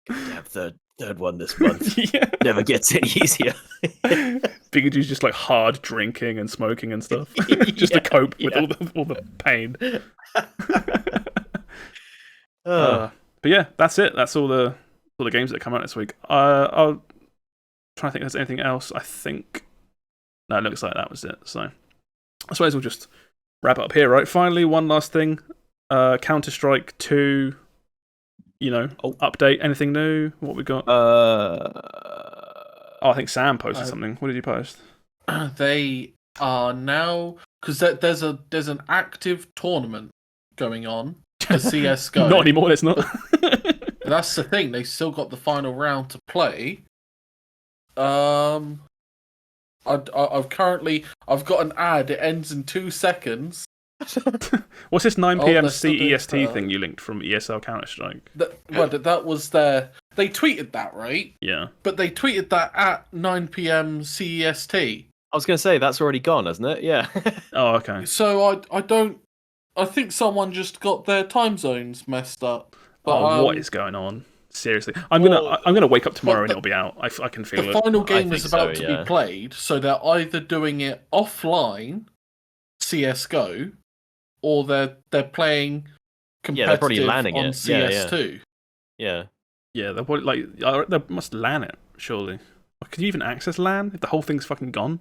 Damn, third one this month. Never gets any easier. Pikachu's just like hard drinking and smoking and stuff, just to cope with all the pain. But yeah, that's it. That's all the games that come out this week. I'll try to think if there's anything else. I think no, it looks like that was it. So I suppose we'll just wrap it up here, right? Finally, one last thing. Counter-Strike 2, update. Anything new? What we got? I think Sam posted something. What did you post? They are now because there's an active tournament going on for CS:GO. Not anymore. It's not. That's the thing. They still got the final round to play. I've got an ad. It ends in 2 seconds. What's this 9 p.m. they're still doing CEST thing you linked from ESL Counter Strike? That was their. They tweeted that, right? Yeah. But they tweeted that at 9 p.m. CEST. I was going to say that's already gone, hasn't it? Yeah. Oh, okay. So I don't. I think someone just got their time zones messed up. But, what is going on? Seriously, I'm gonna wake up tomorrow and it'll be out. I can feel it. The final game is think about so, to be played, so they're either doing it offline, CS:GO, or they're playing competitive they're probably LANing on it. CS2. Yeah. Yeah, they're probably, they must LAN it, surely. Can you even access LAN if the whole thing's fucking gone?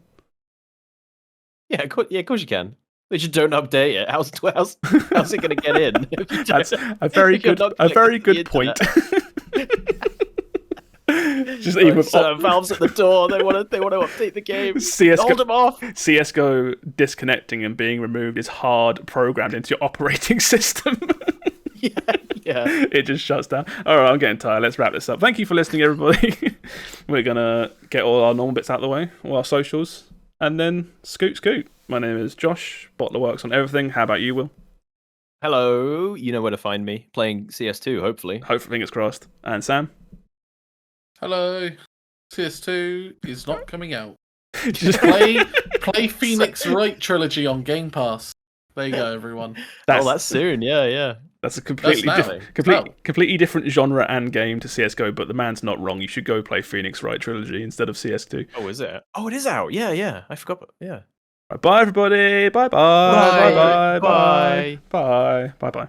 Yeah, of course you can. They just don't update it. How's it going to get in? That's a very good point. Just even with Valve's at the door. They want to update the game. Hold them off. CS:GO disconnecting and being removed is hard programmed into your operating system. Yeah. It just shuts down. All right, I'm getting tired. Let's wrap this up. Thank you for listening, everybody. We're gonna get all our normal bits out of the way, all our socials, and then scoot. My name is Josh. BottlerWorks on everything. How about you, Will? Hello. You know where to find me. Playing CS2, hopefully. Fingers crossed. And Sam? Hello. CS2 is not coming out. Just play Phoenix Wright trilogy on Game Pass. There you go, everyone. That's soon. Yeah. That's a completely different genre and game to CS:GO, but the man's not wrong. You should go play Phoenix Wright trilogy instead of CS2. Oh, is it? Oh, it is out. Yeah. I forgot. Yeah. Right, bye, everybody. Bye. Bye. Bye.